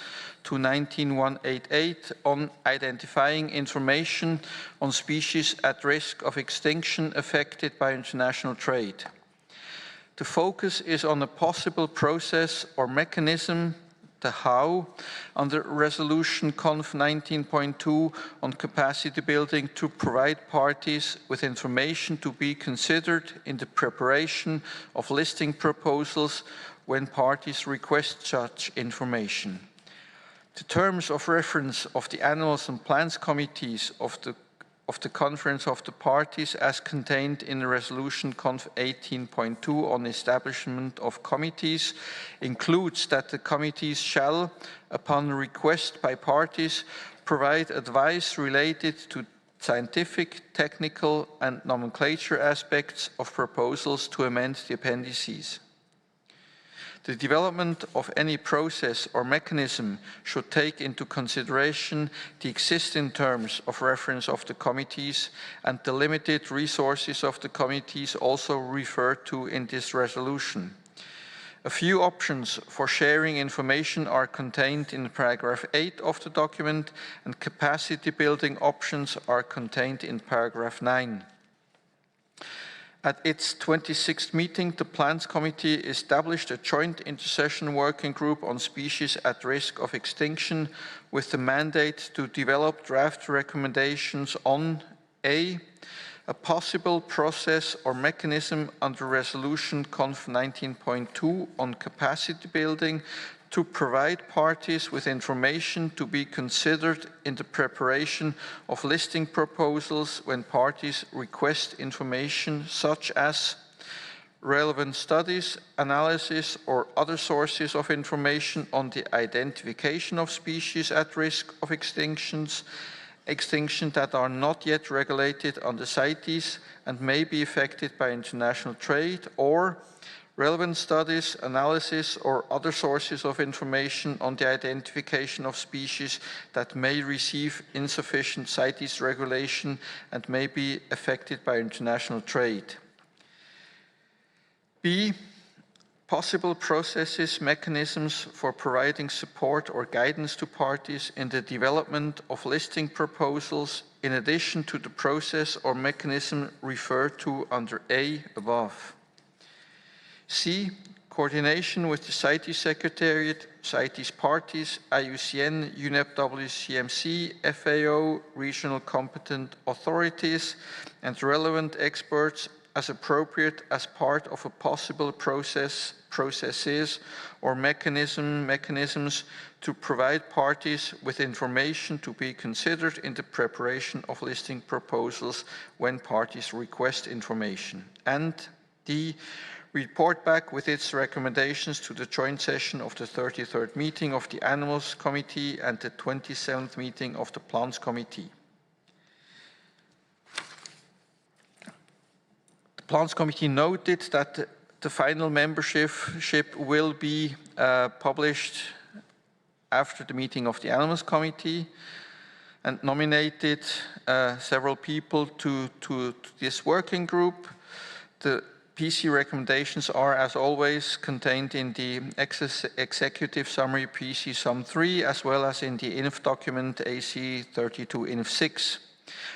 to 19188 on identifying information on species at risk of extinction affected by international trade. The focus is on a possible process or mechanism, the how, under Resolution Conf 19.2 on capacity building to provide parties with information to be considered in the preparation of listing proposals when parties request such information. The terms of reference of the Animals and Plants Committees of the Conference of the Parties as contained in Resolution Conf 18.2 on establishment of committees includes that the committees shall, upon request by parties, provide advice related to scientific, technical and nomenclature aspects of proposals to amend the appendices. The development of any process or mechanism should take into consideration the existing terms of reference of the committees and the limited resources of the committees also referred to in this resolution. A few options for sharing information are contained in paragraph 8 of the document, and capacity building options are contained in paragraph 9. At its 26th meeting, the Plants Committee established a joint intersession working group on species at risk of extinction with the mandate to develop draft recommendations on a possible process or mechanism under Resolution Conf 19.2 on capacity building to provide parties with information to be considered in the preparation of listing proposals when parties request information such as relevant studies, analysis, or other sources of information on the identification of species at risk of extinction that are not yet regulated under CITES and may be affected by international trade, or relevant studies, analysis, or other sources of information on the identification of species that may receive insufficient CITES regulation and may be affected by international trade. B, possible processes, mechanisms for providing support or guidance to parties in the development of listing proposals in addition to the process or mechanism referred to under A above. C, coordination with the CITES Secretariat, CITES parties, IUCN, UNEP WCMC, FAO, regional competent authorities, and relevant experts as appropriate as part of a possible processes or mechanisms to provide parties with information to be considered in the preparation of listing proposals when parties request information. And D, report back with its recommendations to the joint session of the 33rd meeting of the Animals Committee and the 27th meeting of the Plants Committee. The Plants Committee noted that the final membership will be published after the meeting of the Animals Committee and nominated several people to this working group. The PC recommendations are, as always, contained in the Executive Summary PC Sum 3, as well as in the INF document AC 32 INF 6.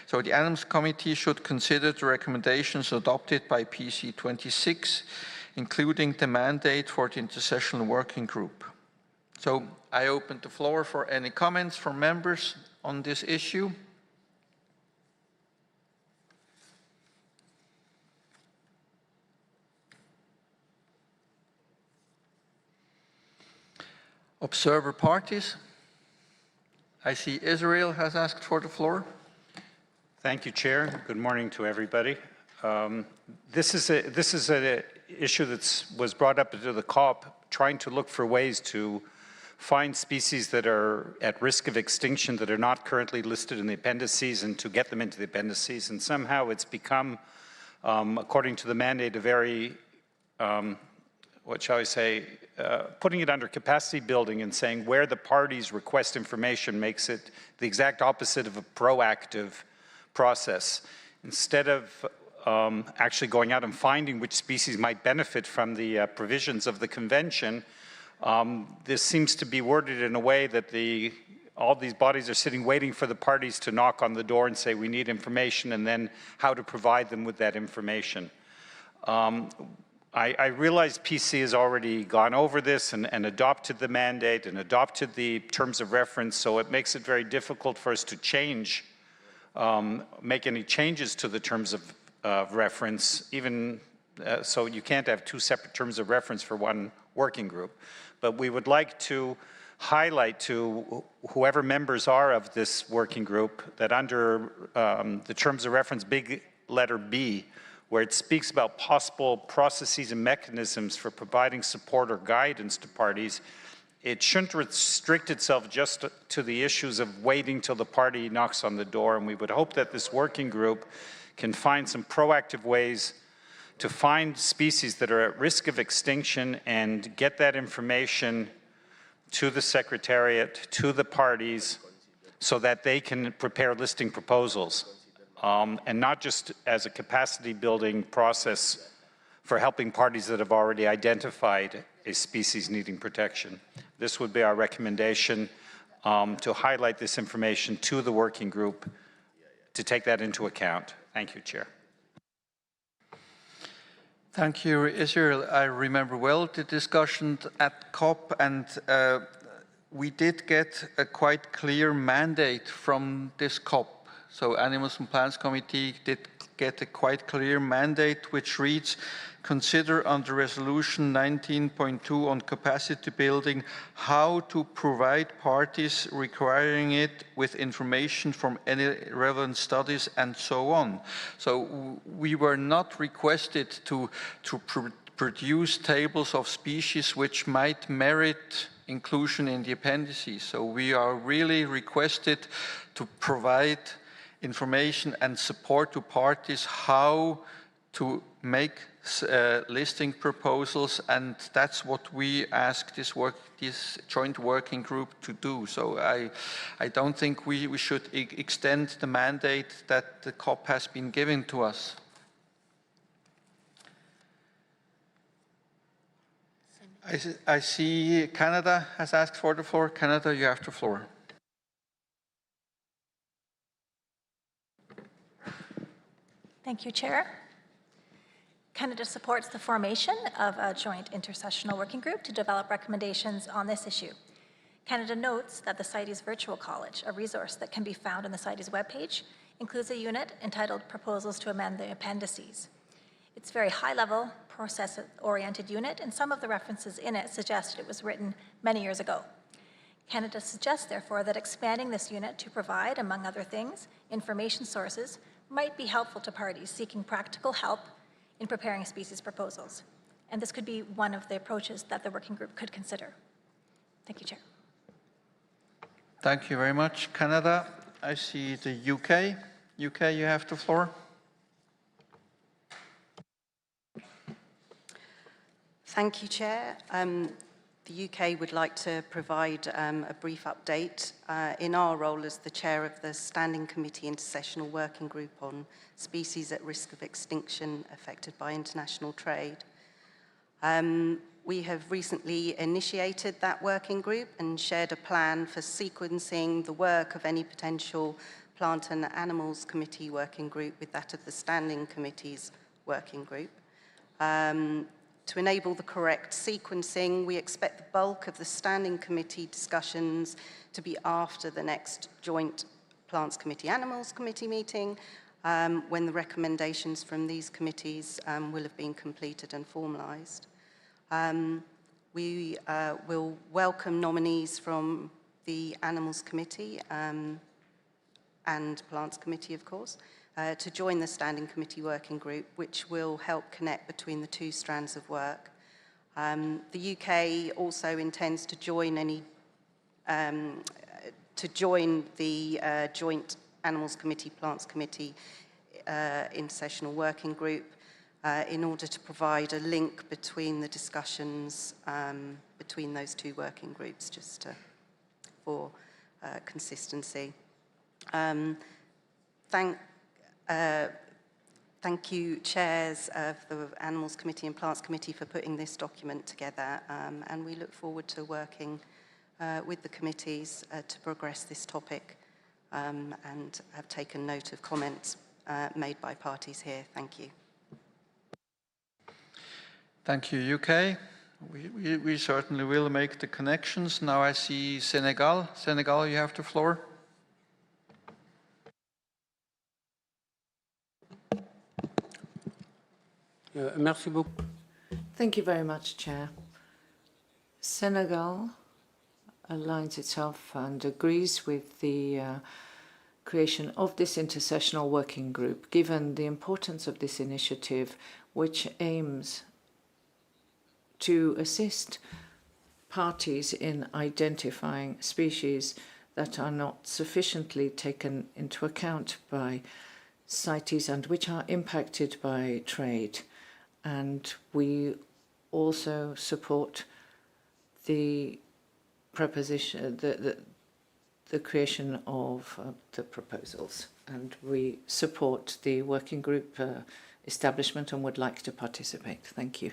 So the Animals Committee should consider the recommendations adopted by PC 26, including the mandate for the intersessional working group. So I open the floor for any comments from members on this issue. Observer parties. I see Israel has asked for the floor. Thank you, Chair. Good morning to everybody. This is an issue that was brought up into the COP, trying to look for ways to find species that are at risk of extinction that are not currently listed in the appendices and to get them into the appendices. And somehow it's become, according to the mandate, a very, what shall I say, putting it under capacity building and saying where the parties request information makes it the exact opposite of a proactive process. Instead of actually going out and finding which species might benefit from the provisions of the convention, this seems to be worded in a way that all these bodies are sitting waiting for the parties to knock on the door and say we need information and then how to provide them with that information. I realize PC has already gone over this and adopted the mandate and adopted the terms of reference, so it makes it very difficult for us to change, make any changes to the terms of reference, even so you can't have two separate terms of reference for one working group. But we would like to highlight to whoever members are of this working group that under the terms of reference, big letter B, where it speaks about possible processes and mechanisms for providing support or guidance to parties, it shouldn't restrict itself just to the issues of waiting till the party knocks on the door. And we would hope that this working group can find some proactive ways to find species that are at risk of extinction and get that information to the Secretariat, to the parties, so that they can prepare listing proposals. And not just as a capacity building process for helping parties that have already identified a species needing protection. This would be our recommendation, to highlight this information to the working group to take that into account. Thank you, Chair. Thank you, Israel. I remember well the discussion at COP, and we did get a quite clear mandate from this COP. So Animals and Plants Committee did get a quite clear mandate which reads, consider under Resolution 19.2 on capacity building how to provide parties requiring it with information from any relevant studies and so on. So we were not requested to produce tables of species which might merit inclusion in the appendices. So we are really requested to provide information and support to parties how to make listing proposals, and that's what we ask this joint working group to do. So I don't think we should extend the mandate that the COP has been given to us. I see Canada has asked for the floor. Canada, you have the floor. Thank you, Chair. Canada supports the formation of a joint intersessional working group to develop recommendations on this issue. Canada notes that the CITES Virtual College, a resource that can be found on the CITES webpage, includes a unit entitled Proposals to Amend the Appendices. It's a very high-level, process-oriented unit, and some of the references in it suggest it was written many years ago. Canada suggests, therefore, that expanding this unit to provide, among other things, information sources might be helpful to parties seeking practical help in preparing species proposals. And this could be one of the approaches that the working group could consider. Thank you, Chair. Thank you very much, Canada. I see the UK. UK, you have the floor. Thank you, Chair. The UK would like to provide a brief update in our role as the chair of the Standing Committee Intersessional Working Group on Species at Risk of Extinction Affected by International Trade. We have recently initiated that working group and shared a plan for sequencing the work of any potential Plant and Animals Committee working group with that of the Standing Committee's working group. To enable the correct sequencing, we expect the bulk of the Standing Committee discussions to be after the next joint Plants Committee, Animals Committee meeting, when the recommendations from these committees will have been completed and formalised. We will welcome nominees from the Animals Committee and Plants Committee, of course, to join the Standing Committee working group, which will help connect between the two strands of work. The UK also intends to join the joint Animals Committee, Plants Committee intersessional working group in order to provide a link between the discussions between those two working groups, just for consistency. Thank you, chairs of the Animals Committee and Plants Committee, for putting this document together, and we look forward to working with the committees to progress this topic, and have taken note of comments made by parties here. Thank you. Thank you, UK. We certainly will make the connections. Now I see Senegal. Senegal, you have the floor. Merci beaucoup. Thank you very much, Chair. Senegal aligns itself and agrees with the creation of this intersessional working group, given the importance of this initiative, which aims to assist parties in identifying species that are not sufficiently taken into account by CITES and which are impacted by trade. And we also support the proposition, the creation of the proposals. And we support the working group establishment and would like to participate. Thank you.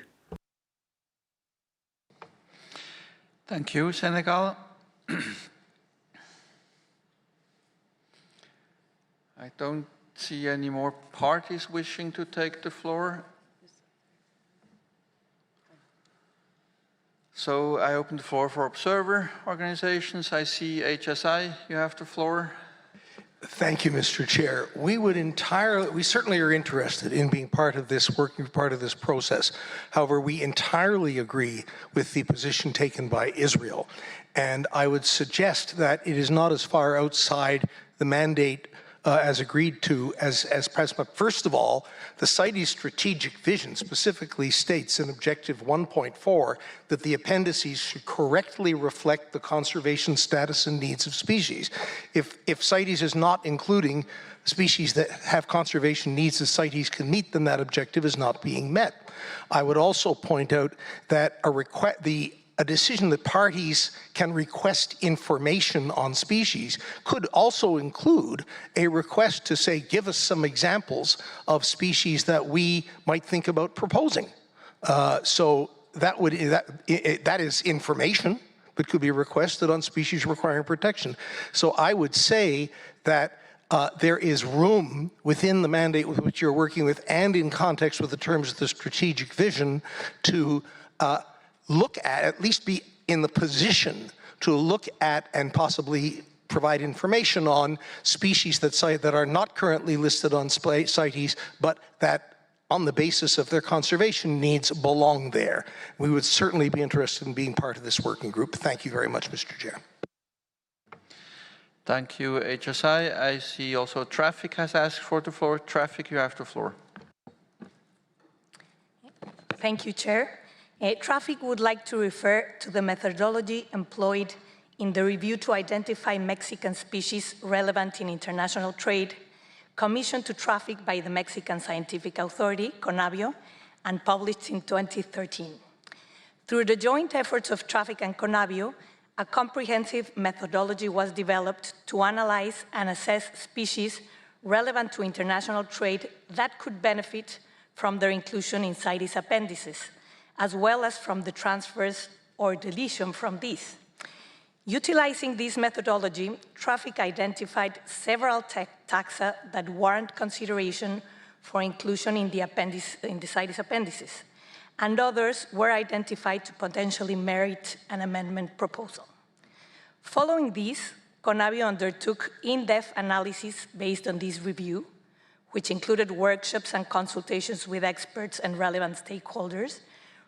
Thank you, Senegal. I don't see any more parties wishing to take the floor. So I open the floor for observer organizations. I see HSI, you have the floor. Thank you, Mr. Chair. We certainly are interested in being part of this, working part of this process. However, we entirely agree with the position taken by Israel. And I would suggest that it is not as far outside the mandate as agreed to as President. First of all, the CITES strategic vision specifically states in Objective 1.4 that the appendices should correctly reflect the conservation status and needs of species. If CITES is not including species that have conservation needs that CITES can meet, then that objective is not being met. I would also point out that a decision that parties can request information on species could also include a request to say, give us some examples of species that we might think about proposing. So that is information that could be requested on species requiring protection. So I would say that there is room within the mandate with which you're working with and in context with the terms of the strategic vision to look at least be in the position to look at and possibly provide information on species that are not currently listed on CITES, but that on the basis of their conservation needs belong there. We would certainly be interested in being part of this working group. Thank you very much, Mr. Chair. Thank you, HSI. I see also Traffic has asked for the floor. Traffic, you have the floor. Thank you, Chair. Traffic would like to refer to the methodology employed in the review to identify Mexican species relevant in international trade, commissioned to Traffic by the Mexican Scientific Authority, CONABIO, and published in 2013. Through the joint efforts of Traffic and CONABIO, a comprehensive methodology was developed to analyze and assess species relevant to international trade that could benefit from their inclusion in CITES appendices, as well as from the transfers or deletion from these. Utilizing this methodology, Traffic identified several taxa that warrant consideration for inclusion in the CITES appendices, and others were identified to potentially merit an amendment proposal. Following this, CONABIO undertook in-depth analysis based on this review, which included workshops and consultations with experts and relevant stakeholders,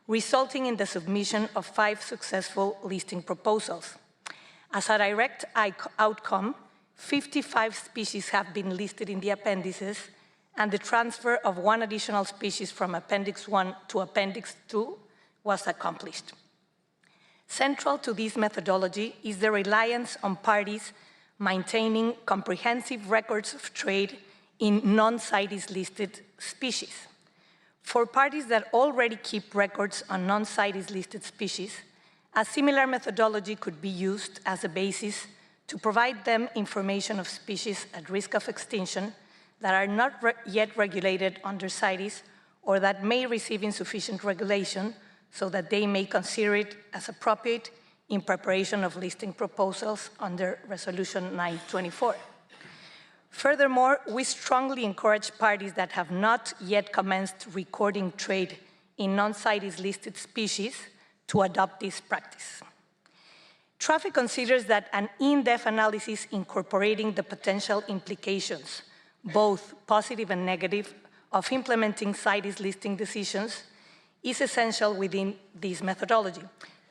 resulting in the submission of 5 successful listing proposals. As a direct outcome, 55 species have been listed in the appendices, and the transfer of 1 additional species from Appendix I to Appendix II was accomplished. Central to this methodology is the reliance on parties maintaining comprehensive records of trade in non-CITES listed species. For parties that already keep records on non-CITES listed species, a similar methodology could be used as a basis to provide them information of species at risk of extinction that are not yet regulated under CITES or that may receive insufficient regulation so that they may consider it as appropriate in preparation of listing proposals under Resolution 924. Furthermore, we strongly encourage parties that have not yet commenced recording trade in non-CITES listed species to adopt this practice. Traffic considers that an in-depth analysis incorporating the potential implications, both positive and negative, of implementing CITES listing decisions is essential within this methodology.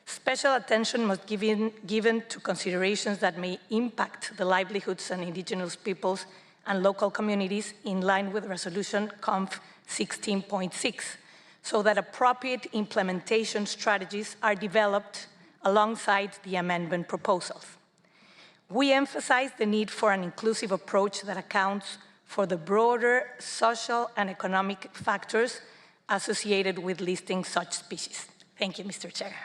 Special attention must be given to considerations that may impact the livelihoods and indigenous peoples and local communities in line with Resolution Conf 16.6, so that appropriate implementation strategies are developed alongside the amendment proposals. We emphasize the need for an inclusive approach that accounts for the broader social and economic factors associated with listing such species. Thank you, Mr. Chair.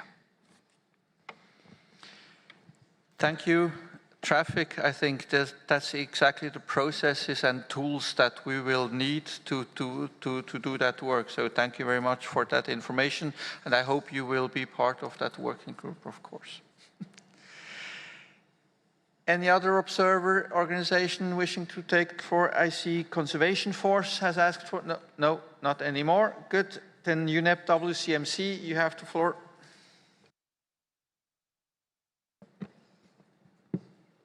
Thank you. Traffic, I think that's exactly the processes and tools that we will need to do that work. So thank you very much for that information, and I hope you will be part of that working group, of course. Any other observer organization wishing to take the floor? I see Conservation Force has asked for, no, not anymore. Good, then UNEP WCMC, you have the floor.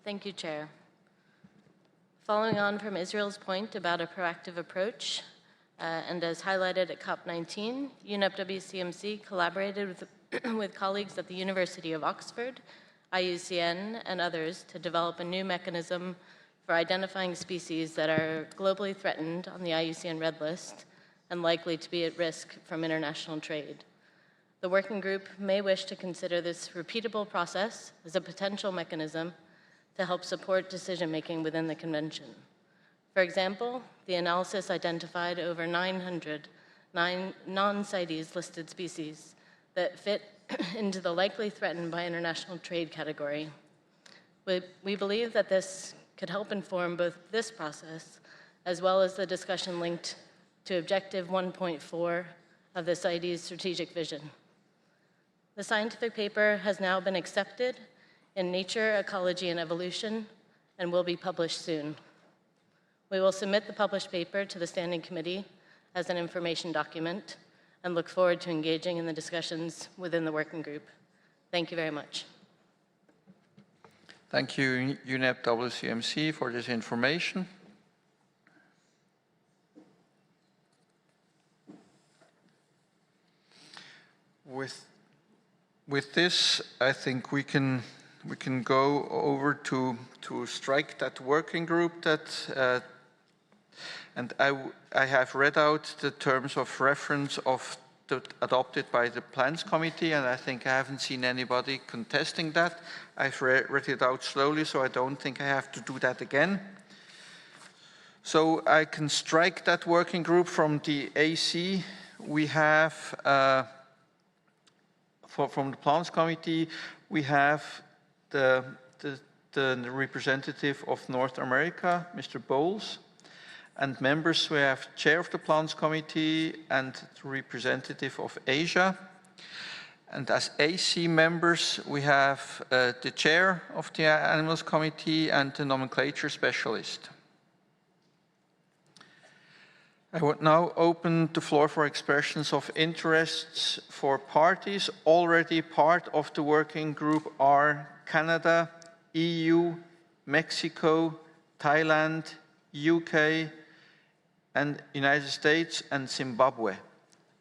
Thank you, Chair. Following on from Israel's point about a proactive approach, and as highlighted at COP19, UNEP WCMC collaborated with colleagues at the University of Oxford, IUCN, and others to develop a new mechanism for identifying species that are globally threatened on the IUCN Red List and likely to be at risk from international trade. The working group may wish to consider this repeatable process as a potential mechanism to help support decision-making within the convention. For example, the analysis identified over 900 non-CITES listed species that fit into the likely threatened by international trade category. We believe that this could help inform both this process as well as the discussion linked to Objective 1.4 of the CITES strategic vision. The scientific paper has now been accepted in Nature, Ecology, and Evolution, and will be published soon. We will submit the published paper to the Standing Committee as an information document and look forward to engaging in the discussions within the working group. Thank you very much. Thank you, UNEP WCMC, for this information. With this, I think we can go over to strike that working group that and I have read out the terms of reference adopted by the Plans Committee, and I think I haven't seen anybody contesting that. I've read it out slowly, so I don't think I have to do that again. So I can strike that working group from the AC. We have, from the Plans Committee, we have the representative of North America, Mr. Bowles. And members, we have chair of the Plans Committee and the representative of Asia. And as AC members, we have the chair of the Animals Committee and the nomenclature specialist. I would now open the floor for expressions of interests for parties. Already part of the working group are Canada, EU, Mexico, Thailand, UK, and United States and Zimbabwe.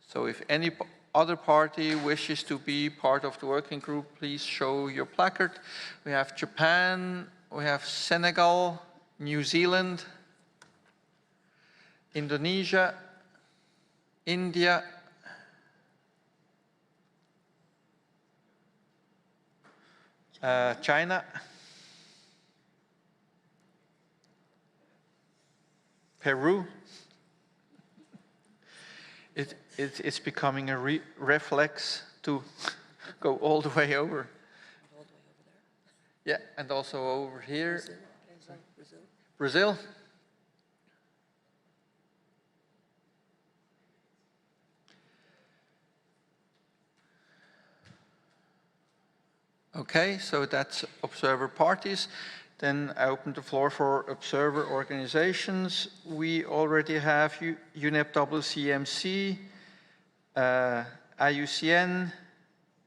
So if any other party wishes to be part of the working group, please show your placard. We have Japan, we have Senegal, New Zealand, Indonesia, India, China, Peru. It's becoming a reflex to go all the way over. Yeah, and also over here. Brazil. Okay, so that's observer parties. Then I open the floor for observer organizations. We already have UNEP WCMC, IUCN,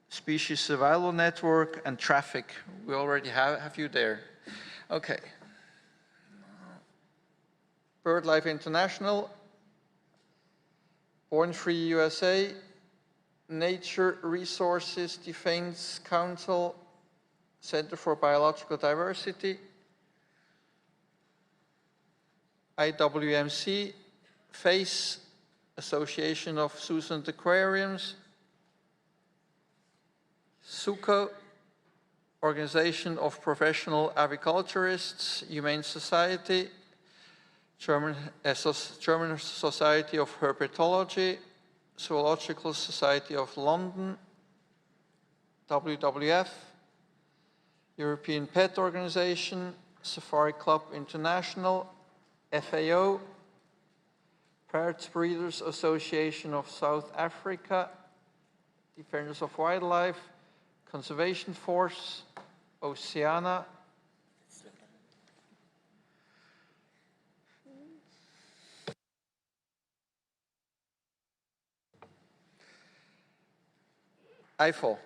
Species Survival Network, and Traffic. We already have you there. Okay. BirdLife International, Born Free USA, Nature Resources Defense Council, Center for Biological Diversity, IWMC, FACE, Association of Zoos and Aquariums, SUCO, Organization of Professional Aviculturists, Humane Society, German Society of Herpetology, Zoological Society of London, WWF, European Pet Organization, Safari Club International, FAO, Parrot Breeders Association of South Africa, Defenders of Wildlife, Conservation Force, Oceana, Eiffel.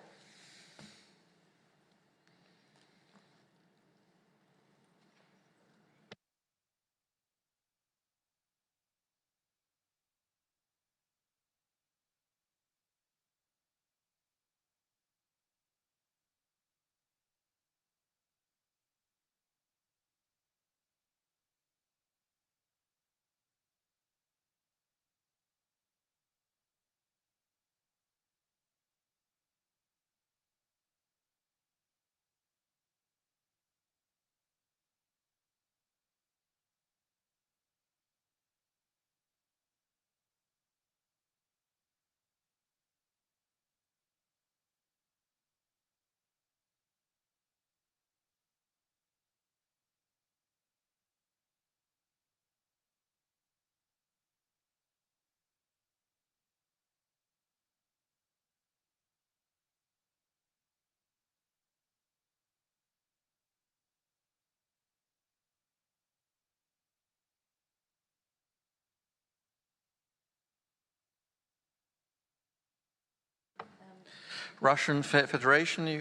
Russian Federation, you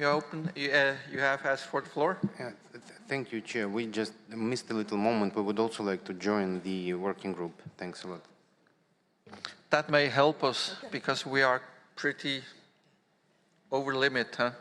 have asked for the floor. Yeah, thank you, Chair. We just missed a little moment. We would also like to join the working group. Thanks a lot. That may help us because we are pretty over limit, huh?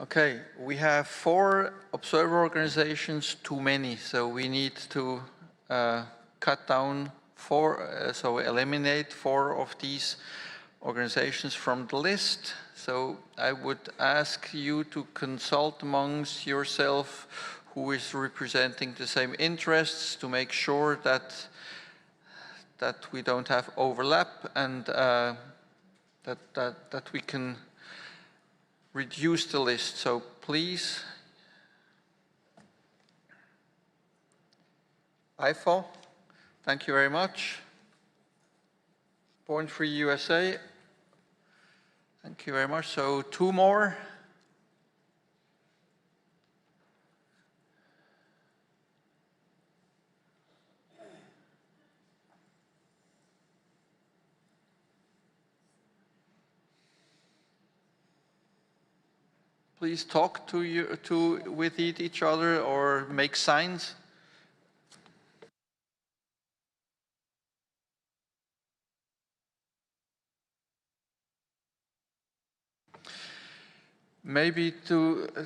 Okay, we have 4 observer organizations, too many, so we need to cut down 4, so eliminate 4 of these organizations from the list. So I would ask you to consult amongst yourself who is representing the same interests to make sure that we don't have overlap and that we can reduce the list. So please, IFO, thank you very much. Born Free USA, thank you very much. So 2 more. Please talk with each other or make signs. Maybe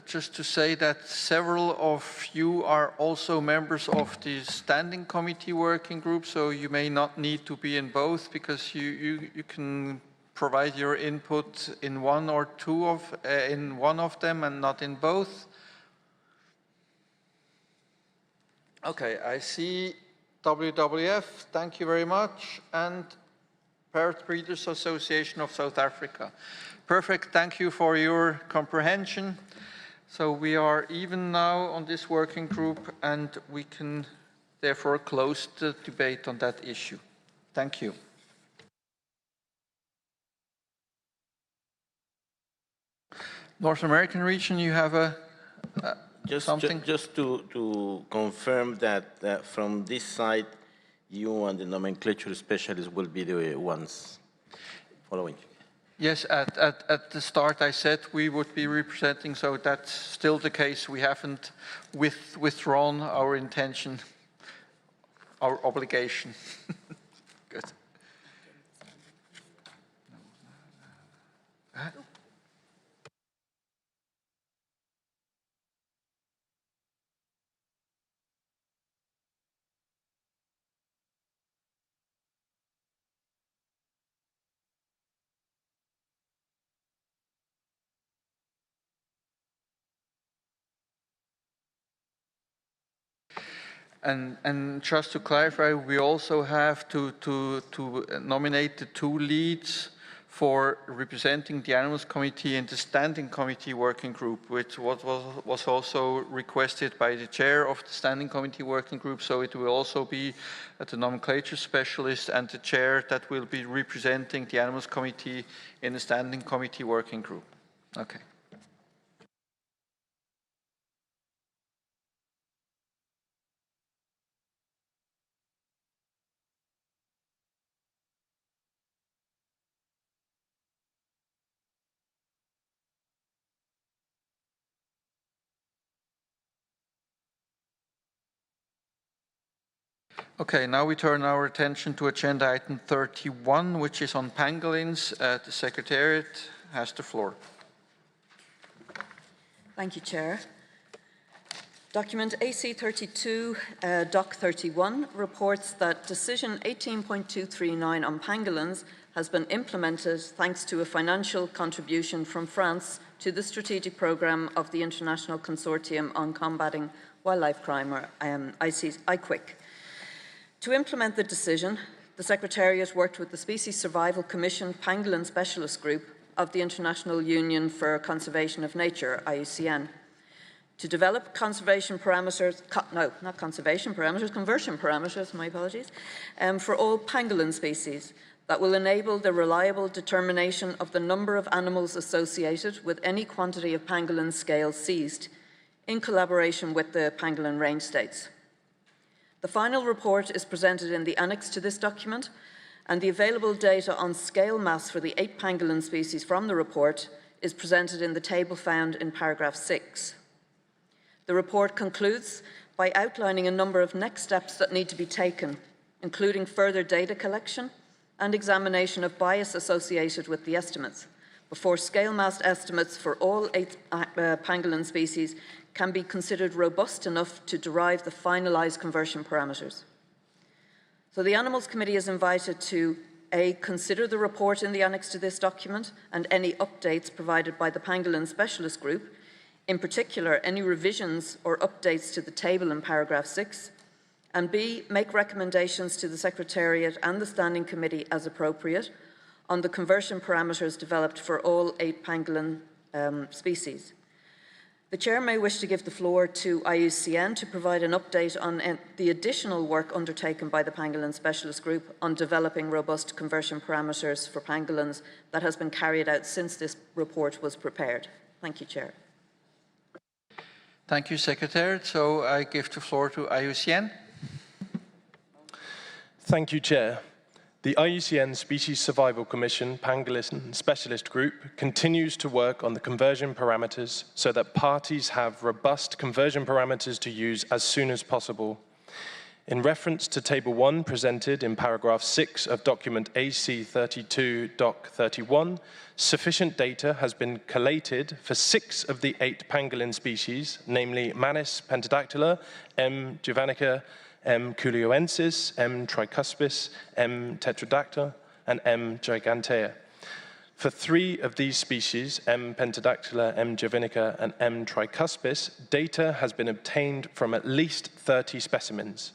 just to say that several of you are also members of the standing committee working group, so you may not need to be in both because you can provide your input in one or two in one of them and not in both. Okay, I see WWF, thank you very much, and Parrot Breeders Association of South Africa. Perfect, thank you for your comprehension. So we are even now on this working group and we can therefore close the debate on that issue. Thank you. North American region, you have something? Just to confirm that from this side, you and the nomenclature specialists will be the ones following. Yes, at the start I said we would be representing, so that's still the case. We haven't withdrawn our intention, our obligation. Good. And just to clarify, we also have to nominate the 2 leads for representing the Animals Committee and the Standing Committee Working Group, which was also requested by the chair of the Standing Committee Working Group. So it will also be the nomenclature specialist and the chair that will be representing the Animals Committee in the Standing Committee Working Group. Okay. Okay, now we turn our attention to agenda item 31, which is on pangolins. The Secretariat has the floor. Thank you, Chair. Document AC32, Doc 31, reports that Decision 18.239 on pangolins has been implemented thanks to a financial contribution from France to the strategic programme of the International Consortium on Combating Wildlife Crime, or IQWiC. To implement the decision, the Secretariat worked with the Species Survival Commission Pangolin Specialist Group of the International Union for Conservation of Nature, IUCN, to develop conservation parameters, conversion parameters, my apologies, for all pangolin species that will enable the reliable determination of the number of animals associated with any quantity of pangolin scales seized, in collaboration with the pangolin range states. The final report is presented in the annex to this document, and the available data on scale mass for the 8 pangolin species from the report is presented in the table found in paragraph 6. The report concludes by outlining a number of next steps that need to be taken, including further data collection and examination of bias associated with the estimates, before scale mass estimates for all 8 pangolin species can be considered robust enough to derive the finalised conversion parameters. So the Animals Committee is invited to A, consider the report in the annex to this document and any updates provided by the Pangolin Specialist Group, in particular any revisions or updates to the table in paragraph 6, and B, make recommendations to the Secretariat and the Standing Committee as appropriate on the conversion parameters developed for all 8 pangolin species. The Chair may wish to give the floor to IUCN to provide an update on the additional work undertaken by the Pangolin Specialist Group on developing robust conversion parameters for pangolins that has been carried out since this report was prepared. Thank you, Chair. Thank you, Secretariat. So I give the floor to IUCN. Thank you, Chair. The IUCN Species Survival Commission Pangolin Specialist Group continues to work on the conversion parameters so that parties have robust conversion parameters to use as soon as possible. In reference to Table 1 presented in paragraph 6 of document AC32 Doc 31, sufficient data has been collated for 6 of the 8 pangolin species, namely Manis pentadactyla, M. javanica, M. culioensis, M. tricuspis, M. tetradactyla, and M. gigantea. For 3 of these species, M. pentadactyla, M. javanica, and M. tricuspis, data has been obtained from at least 30 specimens.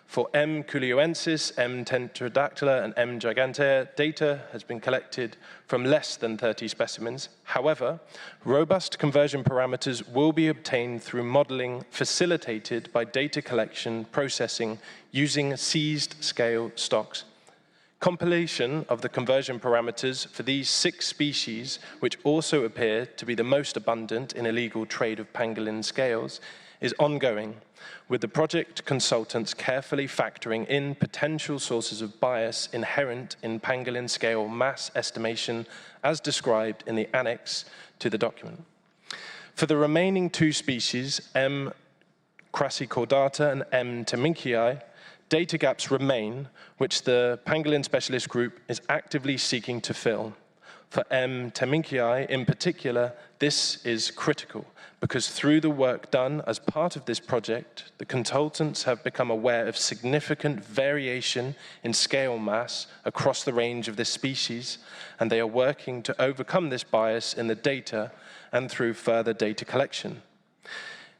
For M. culioensis, M. tetradactyla, and M. gigantea, data has been collected from less than 30 specimens. However, robust conversion parameters will be obtained through modeling facilitated by data collection processing using seized scale stocks. Compilation of the conversion parameters for these 6 species, which also appear to be the most abundant in illegal trade of pangolin scales, is ongoing, with the project consultants carefully factoring in potential sources of bias inherent in pangolin scale mass estimation as described in the annex to the document. For the remaining 2 species, M. crassicordata and M. teminkii, data gaps remain, which the Pangolin Specialist Group is actively seeking to fill. For M. teminkii in particular, this is critical, because through the work done as part of this project, the consultants have become aware of significant variation in scale mass across the range of this species, and they are working to overcome this bias in the data and through further data collection.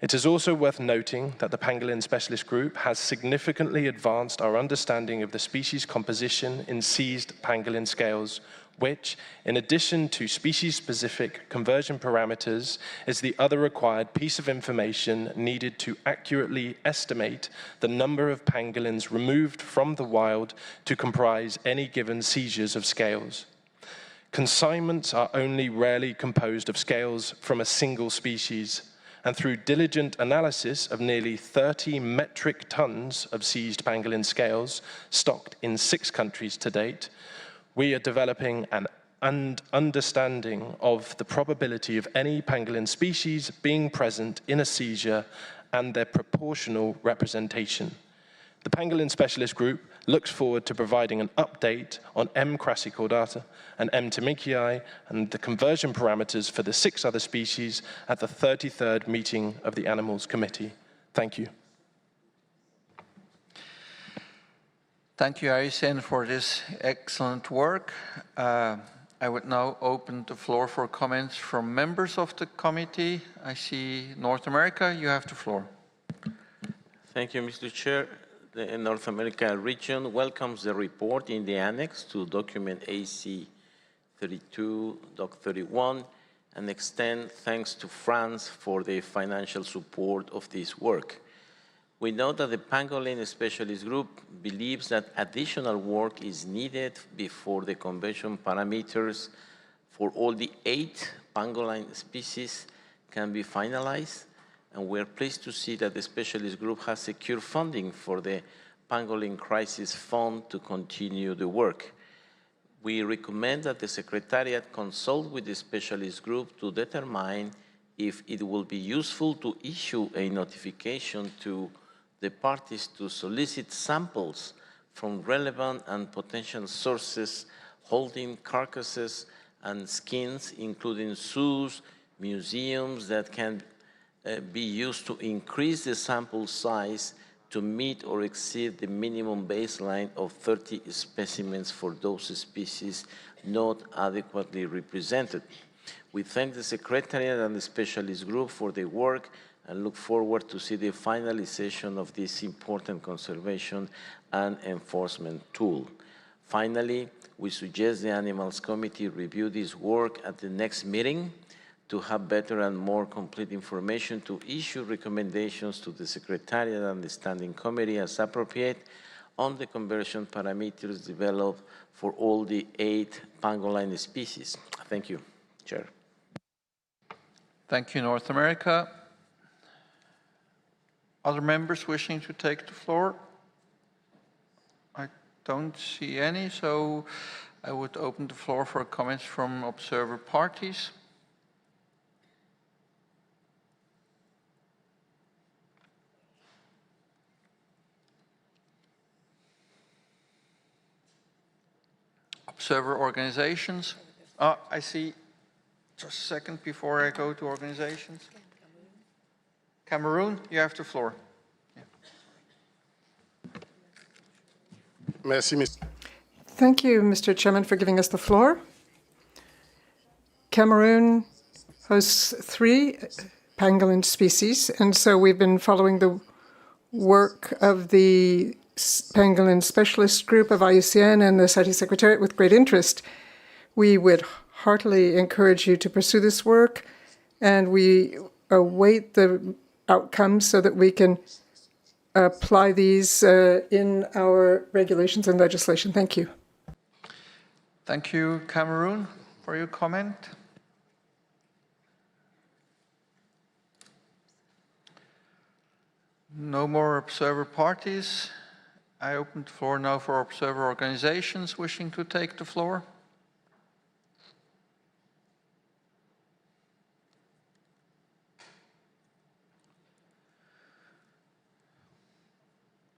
It is also worth noting that the Pangolin Specialist Group has significantly advanced our understanding of the species composition in seized pangolin scales, which, in addition to species-specific conversion parameters, is the other required piece of information needed to accurately estimate the number of pangolins removed from the wild to comprise any given seizures of scales. Consignments are only rarely composed of scales from a single species, and through diligent analysis of nearly 30 metric tons of seized pangolin scales stocked in 6 countries to date, we are developing an understanding of the probability of any pangolin species being present in a seizure and their proportional representation. The Pangolin Specialist Group looks forward to providing an update on M. crassicordata and M. teminkii and the conversion parameters for the 6 other species at the 33rd meeting of the Animals Committee. Thank you. Thank you, IUCN, for this excellent work. I would now open the floor for comments from members of the committee. I see North America, you have the floor. Thank you, Mr. Chair. The North America region welcomes the report in the annex to document AC 32, Doc 31, and extend thanks to France for the financial support of this work. We know that the Pangolin Specialist Group believes that additional work is needed before the conversion parameters for all the 8 pangolin species can be finalized, and we're pleased to see that the Specialist Group has secured funding for the Pangolin Crisis Fund to continue the work. We recommend that the Secretariat consult with the Specialist Group to determine if it will be useful to issue a notification to the parties to solicit samples from relevant and potential sources holding carcasses and skins, including zoos, museums that can be used to increase the sample size to meet or exceed the minimum baseline of 30 specimens for those species not adequately represented. We thank the Secretariat and the Specialist Group for their work and look forward to see the finalization of this important conservation and enforcement tool. Finally, we suggest the Animals Committee review this work at the next meeting to have better and more complete information to issue recommendations to the Secretariat and the Standing Committee as appropriate on the conversion parameters developed for all the 8 pangolin species. Thank you, Chair. Thank you, North America. Other members wishing to take the floor? I don't see any, so I would open the floor for comments from observer parties. Observer organizations. I see, just a second before I go to organizations. Cameroon, you have the floor. Thank you, Mr. Chairman, for giving us the floor. Cameroon hosts 3 pangolin species, and so we've been following the work of the Pangolin Specialist Group of IUCN and the CITES Secretariat with great interest. We would heartily encourage you to pursue this work, and we await the outcomes so that we can apply these in our regulations and legislation. Thank you. Thank you, Cameroon, for your comment. No more observer parties. I open the floor now for observer organizations wishing to take the floor.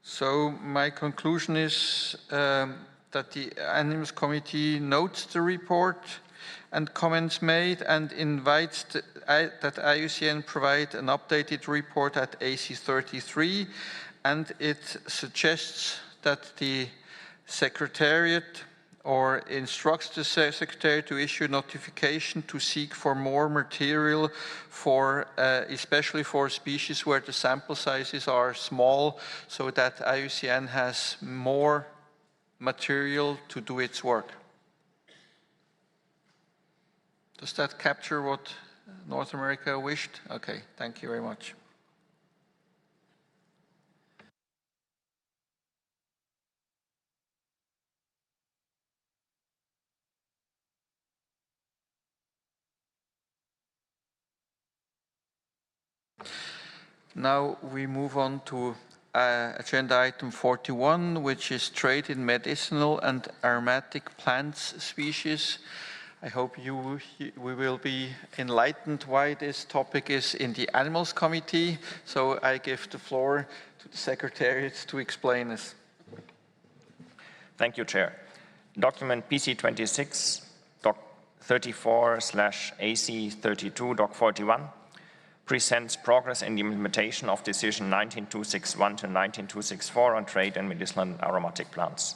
So my conclusion is that the Animals Committee notes the report and comments made and invites that IUCN provide an updated report at AC 33, and it suggests that the Secretariat or instructs the Secretary to issue notification to seek for more material for, especially for species where the sample sizes are small, so that IUCN has more material to do its work. Does that capture what North America wished? Okay, thank you very much. Now we move on to agenda item 41, which is trade in medicinal and aromatic plants species. I hope we will be enlightened why this topic is in the Animals Committee. So I give the floor to the Secretariat to explain this. Thank you, Chair. Document PC26, Doc 34/AC32, Doc 41, presents progress in the implementation of Decision 19261 to 19264 on trade in medicinal and aromatic plants.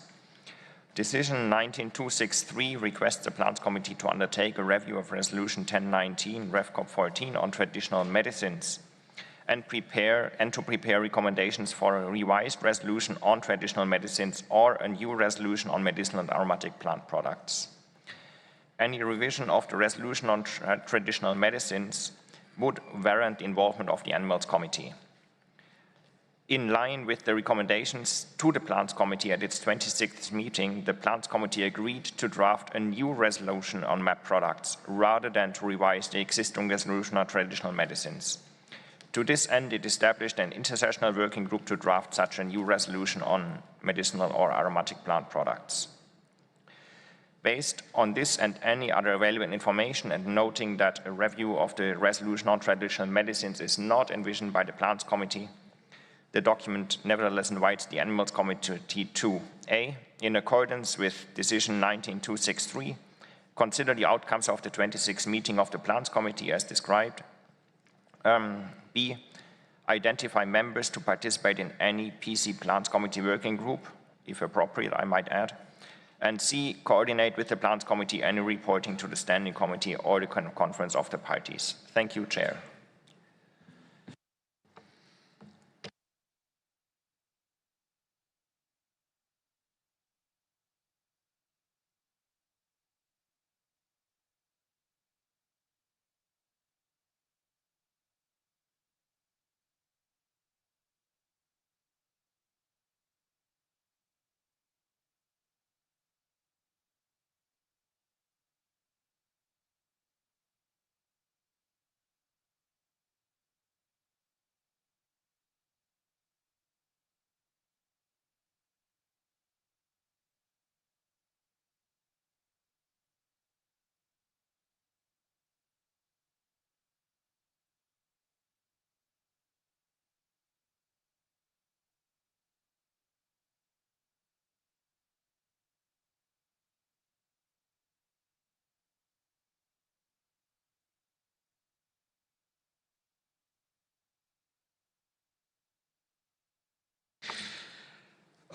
Decision 19263 requests the Plants Committee to undertake a review of Resolution 1019, RevCop 14 on traditional medicines and to prepare recommendations for a revised resolution on traditional medicines or a new resolution on medicinal and aromatic plant products. Any revision of the resolution on traditional medicines would warrant the involvement of the Animals Committee. In line with the recommendations to the Plants Committee at its 26th meeting, the Plants Committee agreed to draft a new resolution on MAP products rather than to revise the existing resolution on traditional medicines. To this end, it established an intersessional working group to draft such a new resolution on medicinal or aromatic plant products. Based on this and any other relevant information, and noting that a review of the resolution on traditional medicines is not envisioned by the Plants Committee, the document nevertheless invites the Animals Committee to A, in accordance with Decision 19263, consider the outcomes of the 26th meeting of the Plants Committee as described. B, identify members to participate in any PC Plants Committee working group, if appropriate, I might add. And C, coordinate with the Plants Committee any reporting to the Standing Committee or the Conference of the Parties. Thank you, Chair.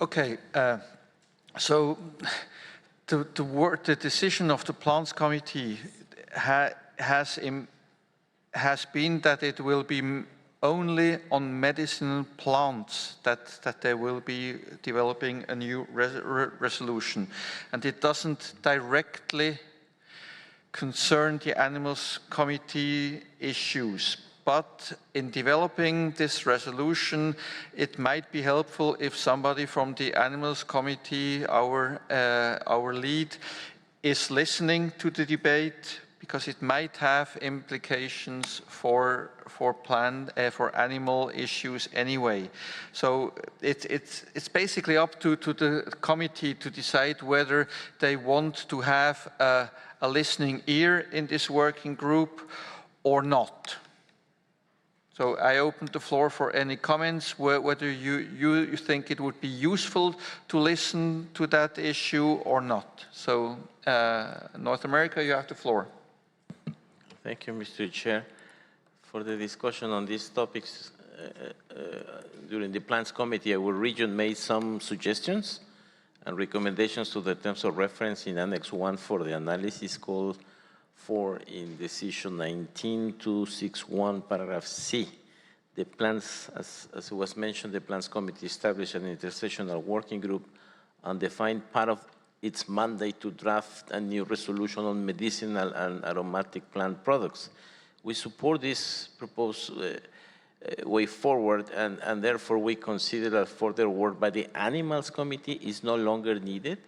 Okay, so the decision of the Plants Committee has been that it will be only on medicinal plants that they will be developing a new resolution, and it doesn't directly concern the Animals Committee issues. But in developing this resolution, it might be helpful if somebody from the Animals Committee, our lead, is listening to the debate, because it might have implications for animal issues anyway. So it's basically up to the committee to decide whether they want to have a listening ear in this working group or not. So I open the floor for any comments, whether you think it would be useful to listen to that issue or not. So North America, you have the floor. Thank you, Mr. Chair. For the discussion on these topics during the Plants Committee, our region made some suggestions and recommendations to the terms of reference in Annex 1 for the analysis called for in Decision 19261, paragraph C. The plans, as was mentioned, the Plans Committee established an intersessional working group and defined part of its mandate to draft a new resolution on medicinal and aromatic plant products. We support this proposed way forward, and therefore we consider that further work by the Animals Committee is no longer needed,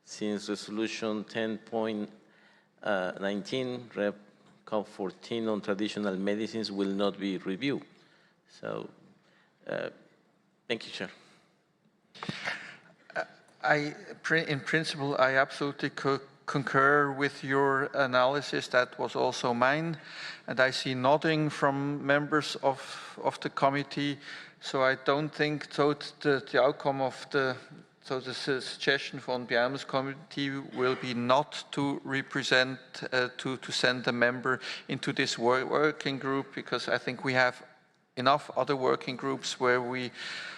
since Resolution 10.19, Rep. Cop 14 on traditional medicines will not be reviewed. So, thank you, Chair. In principle, I absolutely concur with your analysis. That was also mine. And I see nodding from members of the committee. So I don't think the outcome of the suggestion from the Animals Committee will be not to represent, to send a member into this working group, because I think we have enough other working groups where we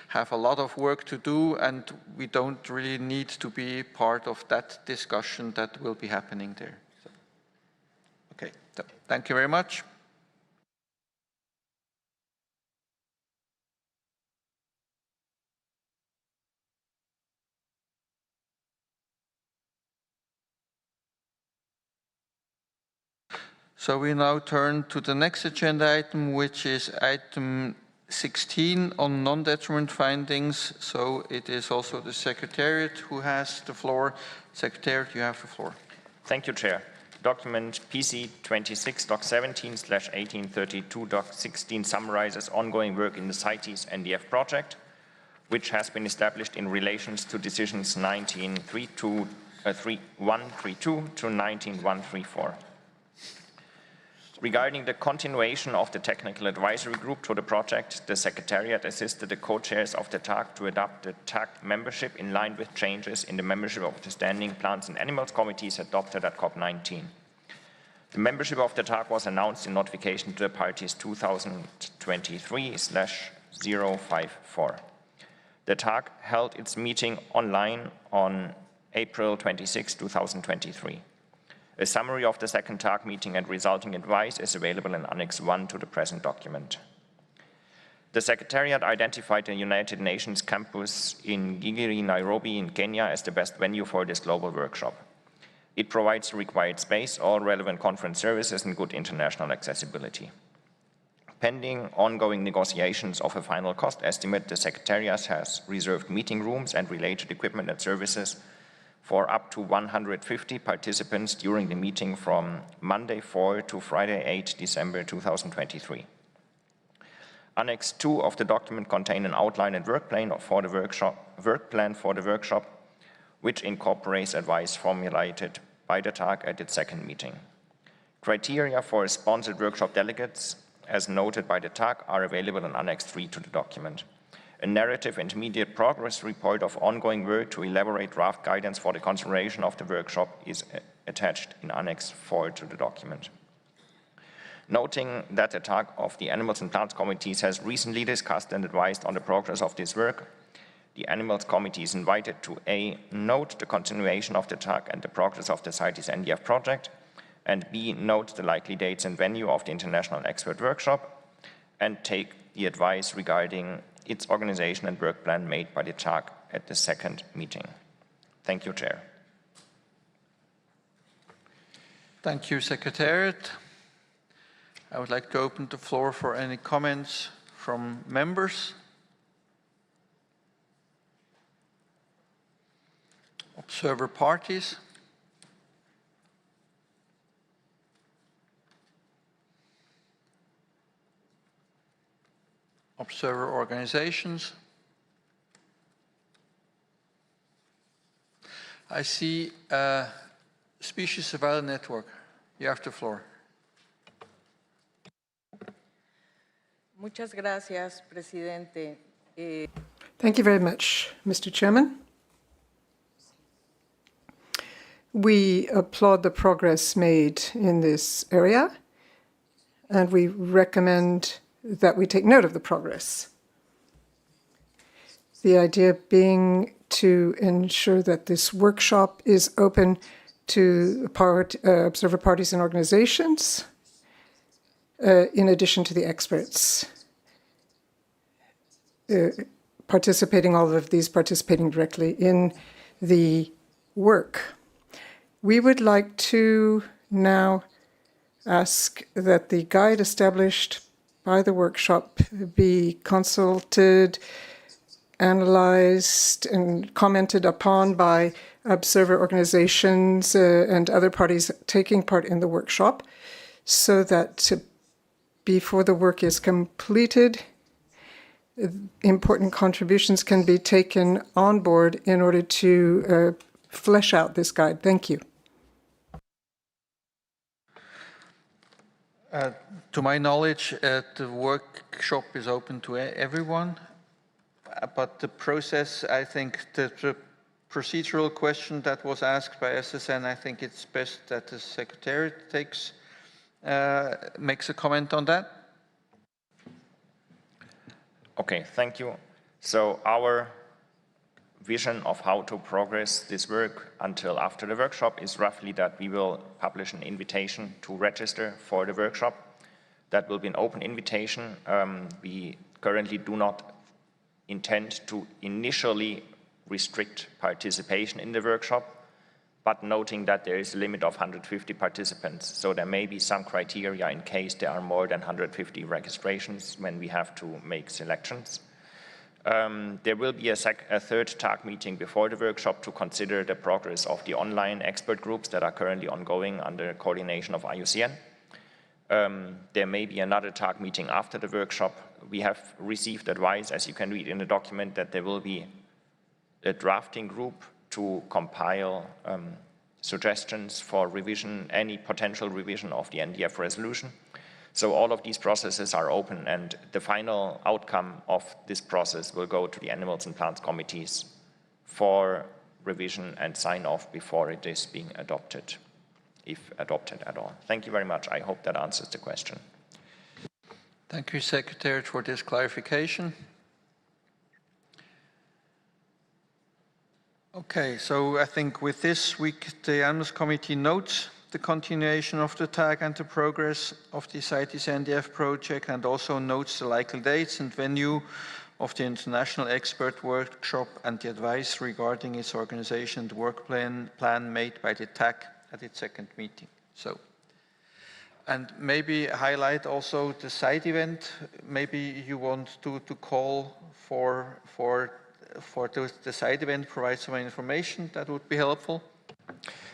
have a lot of work to do, and we don't really need to be part of that discussion that will be happening there. So, okay, so thank you very much. So we now turn to the next agenda item, which is item 16 on non-detriment findings. So it is also the Secretariat who has the floor. Secretariat, you have the floor. Thank you, Chair. Document PC 26.17/1832.16 summarizes ongoing work in the CITES NDF project, which has been established in relation to decisions 19.132 to 19.134. Regarding the continuation of the technical advisory group to the project, the Secretariat assisted the co-chairs of the TAG to adopt the TAG membership in line with changes in the membership of the Standing Plants and Animals Committees adopted at COP19. The membership of the TAG was announced in notification to the parties 2023/054. The TAG held its meeting online on April 26, 2023. A summary of the second TAG meeting and resulting advice is available in Annex 1 to the present document. The Secretariat identified the United Nations campus in Gigiri, Nairobi in Kenya as the best venue for this global workshop. It provides the required space, all relevant conference services and good international accessibility. Pending ongoing negotiations of a final cost estimate, the Secretariat has reserved meeting rooms and related equipment and services for up to 150 participants during the meeting from Monday 4 to Friday 8 December 2023. Annex 2 of the document contains an outline and work plan for the workshop, which incorporates advice formulated by the TAG at its second meeting. Criteria for sponsored workshop delegates, as noted by the TAG, are available in Annex 3 to the document. A narrative intermediate progress report of ongoing work to elaborate draft guidance for the consideration of the workshop is attached in Annex 4 to the document. Noting that the TAG of the Animals and Plants Committees has recently discussed and advised on the progress of this work, the Animals Committee is invited to A, note the continuation of the TAG and the progress of the CITES NDF project, and B, note the likely dates and venue of the International Expert Workshop, and take the advice regarding its organization and work plan made by the TAG at the second meeting. Thank you, Chair. Thank you, Secretariat. I would like to open the floor for any comments from members. Observer parties. Observer organizations. I see Species Survival Network. You have the floor. Muchas gracias, Presidente. Thank you very much, Mr. Chairman. We applaud the progress made in this area, and we recommend that we take note of the progress. The idea being to ensure that this workshop is open to observer parties and organizations, in addition to the experts all of these participating directly in the work. We would like to now ask that the guide established by the workshop be consulted, analyzed, and commented upon by observer organizations and other parties taking part in the workshop, so that before the work is completed, important contributions can be taken on board in order to flesh out this guide. Thank you. To my knowledge, the workshop is open to everyone, but the process, I think the procedural question that was asked by SSN, I think it's best that the Secretariat makes a comment on that. Okay, thank you. So our vision of how to progress this work until after the workshop is roughly that we will publish an invitation to register for the workshop. That will be an open invitation. We currently do not intend to initially restrict participation in the workshop, but noting that there is a limit of 150 participants. So there may be some criteria in case there are more than 150 registrations when we have to make selections. There will be a third TAG meeting before the workshop to consider the progress of the online expert groups that are currently ongoing under coordination of IUCN. There may be another TAG meeting after the workshop. We have received advice, as you can read in the document, that there will be a drafting group to compile suggestions for revision, any potential revision of the NDF resolution. So all of these processes are open, and the final outcome of this process will go to the Animals and Plants committees for revision and sign-off before it is being adopted, if adopted at all. Thank you very much. I hope that answers the question. Thank you, Secretary, for this clarification. Okay, so I think with this, the Animals Committee notes the continuation of the TAG and the progress of the CITES NDF project, and also notes the likely dates and venue of the International Expert Workshop and the advice regarding its organization and work plan made by the TAG at its second meeting. So, and maybe highlight also the side event. Maybe you want to call for the side event, provide some information that would be helpful.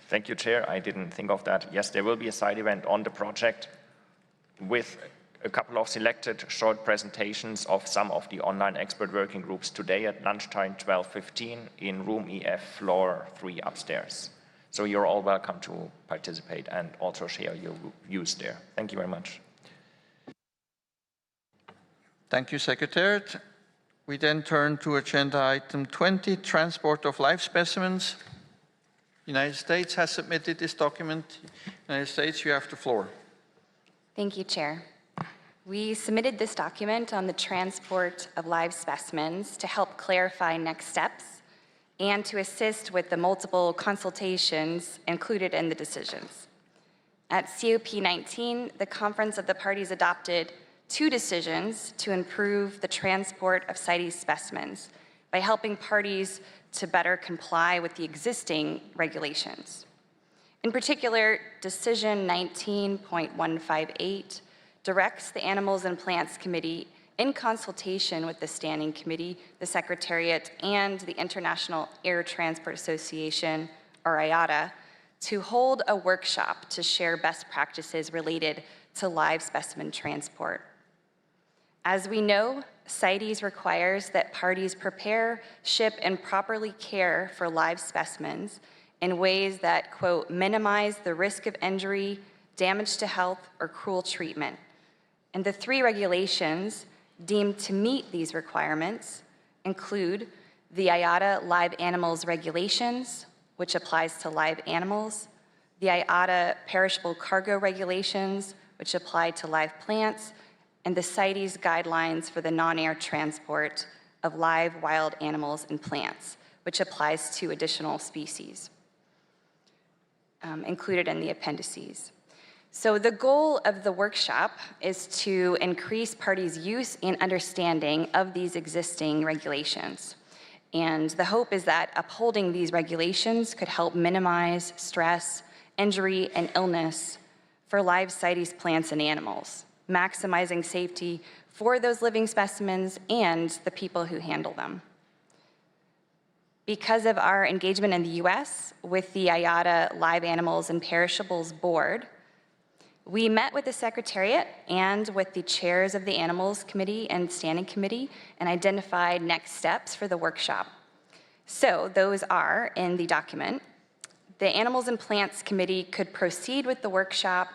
Thank you, Chair. I didn't think of that. Yes, there will be a side event on the project with a couple of selected short presentations of some of the online expert working groups today at lunchtime, 12:15, in room EF, floor 3 upstairs. So you're all welcome to participate and also share your views there. Thank you very much. Thank you, Secretariat. We then turn to agenda item 20, transport of live specimens. United States has submitted this document. United States, you have the floor. Thank you, Chair. We submitted this document on the transport of live specimens to help clarify next steps and to assist with the multiple consultations included in the decisions. At COP19, the Conference of the Parties adopted 2 decisions to improve the transport of CITES specimens by helping parties to better comply with the existing regulations. In particular, Decision 19.158 directs the Animals and Plants Committee, in consultation with the Standing Committee, the Secretariat, and the International Air Transport Association, or IATA, to hold a workshop to share best practices related to live specimen transport. As we know, CITES requires that parties prepare, ship, and properly care for live specimens in ways that, quote, minimize the risk of injury, damage to health, or cruel treatment. And the 3 regulations deemed to meet these requirements include the IATA Live Animals Regulations, which applies to live animals, the IATA Perishable Cargo Regulations, which apply to live plants, and the CITES guidelines for the non-air transport of live wild animals and plants, which applies to additional species included in the appendices. So the goal of the workshop is to increase parties' use and understanding of these existing regulations. And the hope is that upholding these regulations could help minimize stress, injury, and illness for live CITES plants and animals, maximizing safety for those living specimens and the people who handle them. Because of our engagement in the US with the IATA Live Animals and Perishables Board, we met with the Secretariat and with the chairs of the Animals Committee and Standing Committee and identified next steps for the workshop. So those are in the document. The Animals and Plants Committee could proceed with the workshop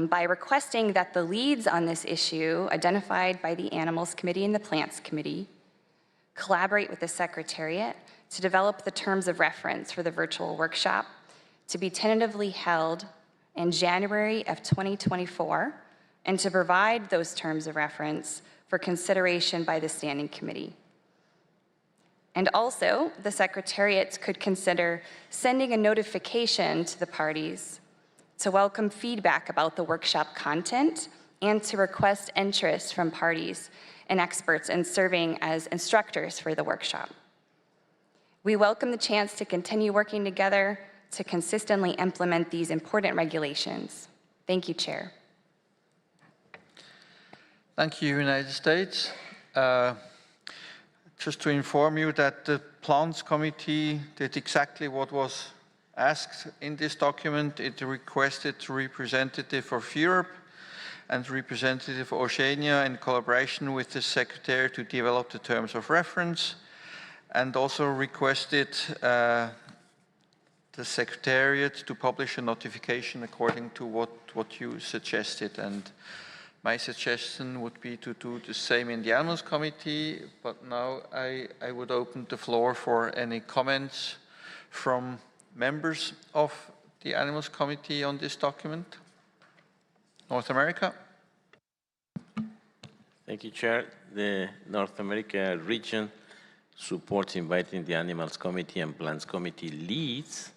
by requesting that the leads on this issue identified by the Animals Committee and the Plants Committee collaborate with the Secretariat to develop the terms of reference for the virtual workshop to be tentatively held in January of 2024, and to provide those terms of reference for consideration by the Standing Committee. And also, the Secretariat could consider sending a notification to the parties to welcome feedback about the workshop content and to request interest from parties and experts in serving as instructors for the workshop. We welcome the chance to continue working together to consistently implement these important regulations. Thank you, Chair. Thank you, United States. Just to inform you that the Plants Committee did exactly what was asked in this document. It requested representative of Europe and representative of Oceania in collaboration with the Secretary to develop the terms of reference, and also requested the Secretariat to publish a notification according to what you suggested. And my suggestion would be to do the same in the Animals Committee, but now I would open the floor for any comments from members of the Animals Committee on this document. North America. Thank you, Chair. The North America region supports inviting the Animals Committee and Plants Committee leads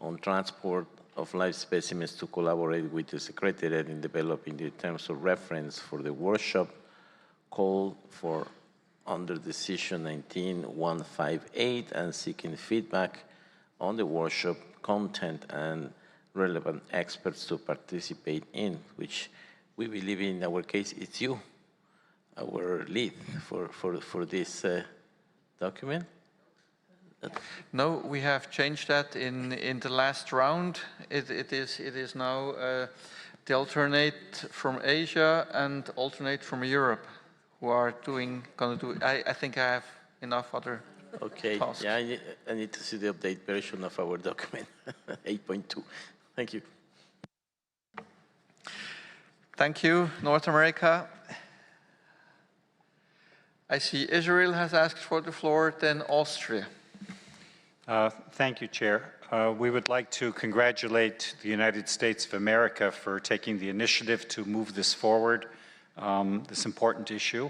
on transport of live specimens to collaborate with the Secretariat in developing the terms of reference for the workshop called for under Decision 19158 and seeking feedback on the workshop content and relevant experts to participate in, which we believe in our case it's you, our lead for this document. No, we have changed that in the last round. It is now the alternate from Asia and alternate from Europe who are going to do. I think I have enough other tasks. Yeah, I need to see the update version of our document 8.2. Thank you. Thank you, North America. I see Israel has asked for the floor, then Austria. Thank you, Chair. We would like to congratulate the United States of America for taking the initiative to move this forward, this important issue.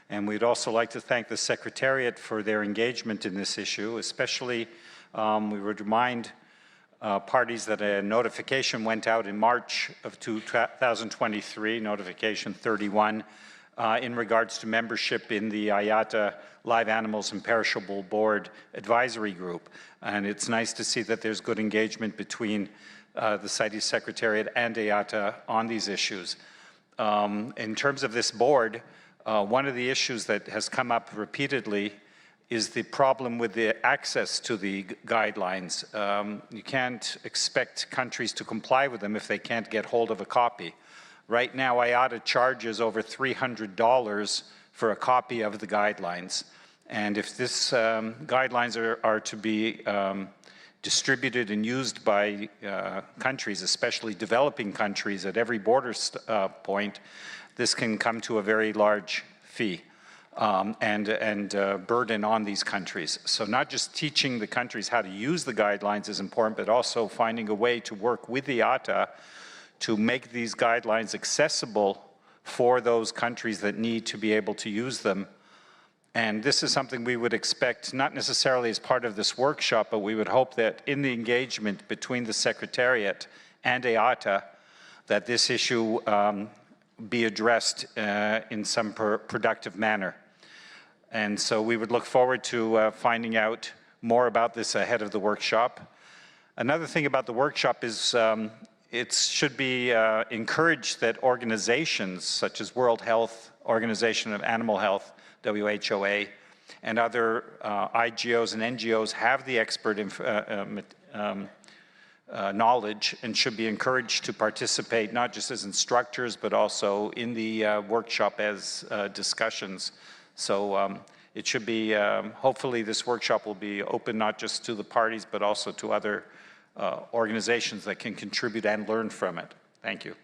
And we'd also like to thank the Secretariat for their engagement in this issue, especially we would remind parties that a notification went out in March of 2023, notification 31, in regards to membership in the IATA Live Animals and Perishable Board Advisory Group. And it's nice to see that there's good engagement between the CITES Secretariat and IATA on these issues. In terms of this board, one of the issues that has come up repeatedly is the problem with the access to the guidelines. You can't expect countries to comply with them if they can't get hold of a copy. Right now, IATA charges over $300 for a copy of the guidelines. And if this guidelines are to be distributed and used by countries, especially developing countries at every border point, this can come to a very large fee and burden on these countries. So not just teaching the countries how to use the guidelines is important, but also finding a way to work with the IATA to make these guidelines accessible for those countries that need to be able to use them. And this is something we would expect, not necessarily as part of this workshop, but we would hope that in the engagement between the Secretariat and IATA, that this issue be addressed in some productive manner. And so we would look forward to finding out more about this ahead of the workshop. Another thing about the workshop is it should be encouraged that organizations such as World Health Organization of Animal Health, WHOA, and other IGOs and NGOs have the expert knowledge and should be encouraged to participate not just as instructors but also in the workshop as discussions. So it should be, hopefully this workshop will be open not just to the parties but also to other organizations that can contribute and learn from it. Thank you.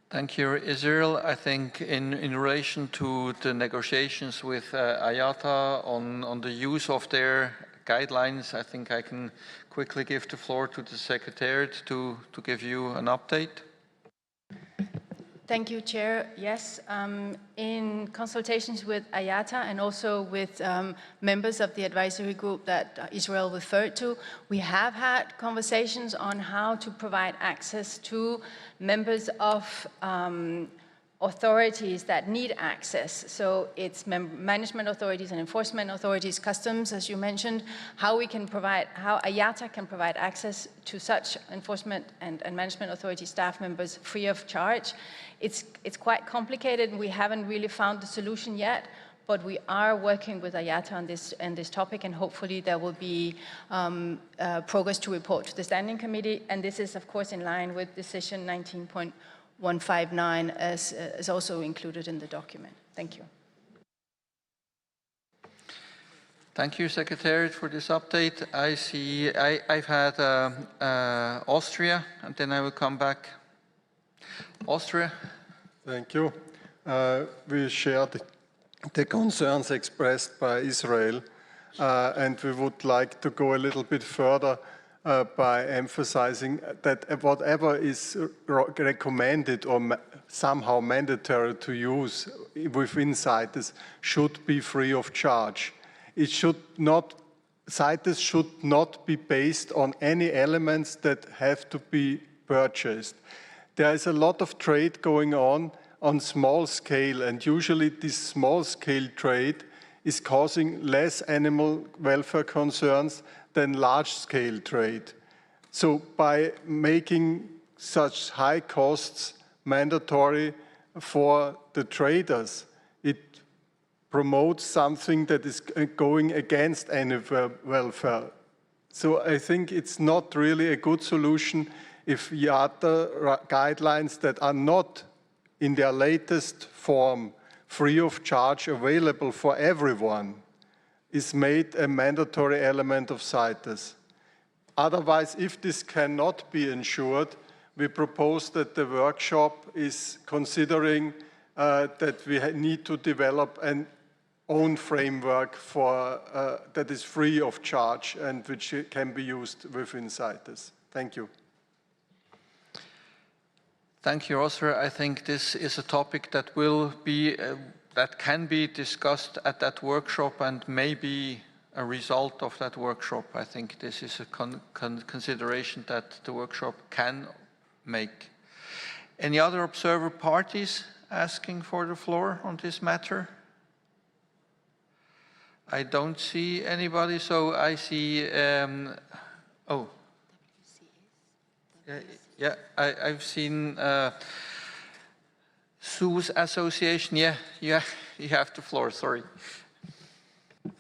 Thank you, Israel. I think in relation to the negotiations with IATA on the use of their guidelines, I think I can quickly give the floor to the Secretariat to give you an update. Thank you, Chair. Yes, in consultations with IATA and also with members of the advisory group that Israel referred to, we have had conversations on how to provide access to members of authorities that need access. So it's management authorities and enforcement authorities, customs, as you mentioned, how IATA can provide access to such enforcement and management authority staff members free of charge. It's quite complicated, and we haven't really found the solution yet, but we are working with IATA on this topic, and hopefully there will be progress to report to the Standing Committee, and this is, of course, in line with Decision 19.159 as is also included in the document. Thank you. Thank you, Secretariat, for this update. I've had Austria, and then I will come back. Austria. Thank you. We share the concerns expressed by Israel, and we would like to go a little bit further by emphasizing that whatever is recommended or somehow mandatory to use within CITES should be free of charge. It should not, CITES should not be based on any elements that have to be purchased. There is a lot of trade going on small scale, and usually this small scale trade is causing less animal welfare concerns than large-scale trade. So by making such high costs mandatory for the traders, it promotes something that is going against animal welfare. So I think it's not really a good solution if IATA guidelines that are not in their latest form free of charge available for everyone is made a mandatory element of CITES. Otherwise, if this cannot be ensured, we propose that the workshop is considering that we need to develop an own framework for that is free of charge and which can be used within CITES. Thank you. Thank you, Oscar. I think this is a topic that will be that can be discussed at that workshop and maybe a result of that workshop. I think this is a consideration that the workshop can make. Any other observer parties asking for the floor on this matter? I don't see anybody, so I see, yeah, I've seen Sue's association. Yeah, you have the floor, sorry.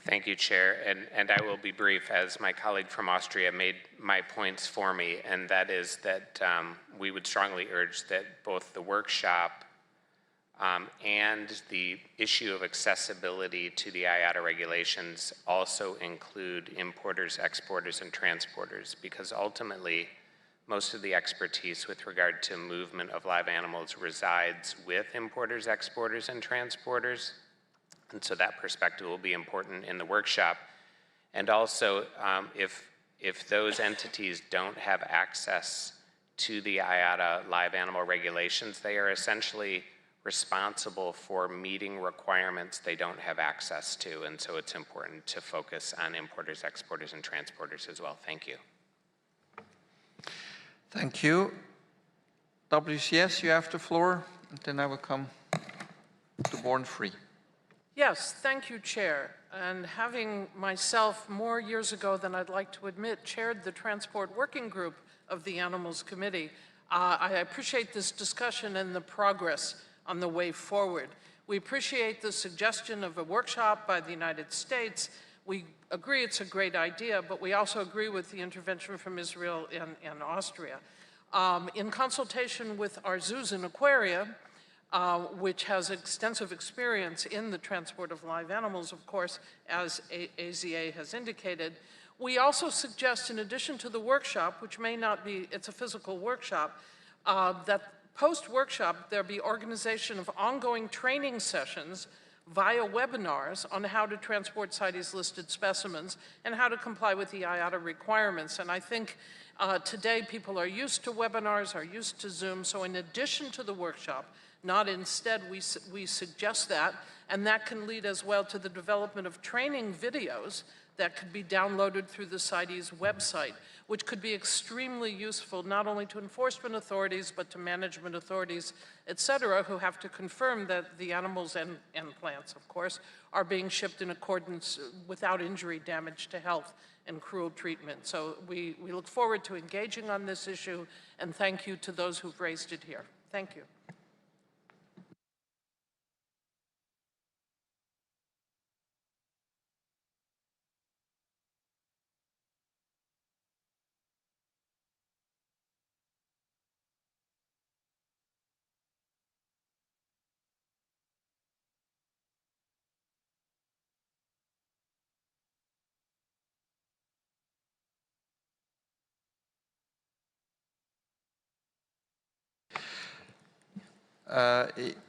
Thank you, Chair, and I will be brief as my colleague from Austria made my points for me, and that is that we would strongly urge that both the workshop and the issue of accessibility to the IATA regulations also include importers, exporters, and transporters, because ultimately most of the expertise with regard to movement of live animals resides with importers, exporters, and transporters. And so that perspective will be important in the workshop. And also, if those entities don't have access to the IATA live animal regulations, they are essentially responsible for meeting requirements they don't have access to. And so it's important to focus on importers, exporters, and transporters as well. Thank you. Thank you. WCS, you have the floor, and then I will come to Born Free. Yes, thank you, Chair. And having myself, more years ago than I'd like to admit, chaired the Transport Working Group of the Animals Committee, I appreciate this discussion and the progress on the way forward. We appreciate the suggestion of a workshop by the United States. We agree it's a great idea, but we also agree with the intervention from Israel and Austria. In consultation with our zoos and aquaria, which has extensive experience in the transport of live animals, of course, as AZA has indicated, we also suggest, in addition to the workshop, which may not be, it's a physical workshop, that post-workshop there be organization of ongoing training sessions via webinars on how to transport CITES listed specimens and how to comply with the IATA requirements. And I think today people are used to webinars, are used to Zoom, so in addition to the workshop, not instead. We suggest that, and that can lead as well to the development of training videos that could be downloaded through the CITES website, which could be extremely useful not only to enforcement authorities, but to management authorities, et cetera, who have to confirm that the animals and plants, of course, are being shipped in accordance without injury, damage to health, and cruel treatment. So we look forward to engaging on this issue, and thank you to those who've raised it here. Thank you.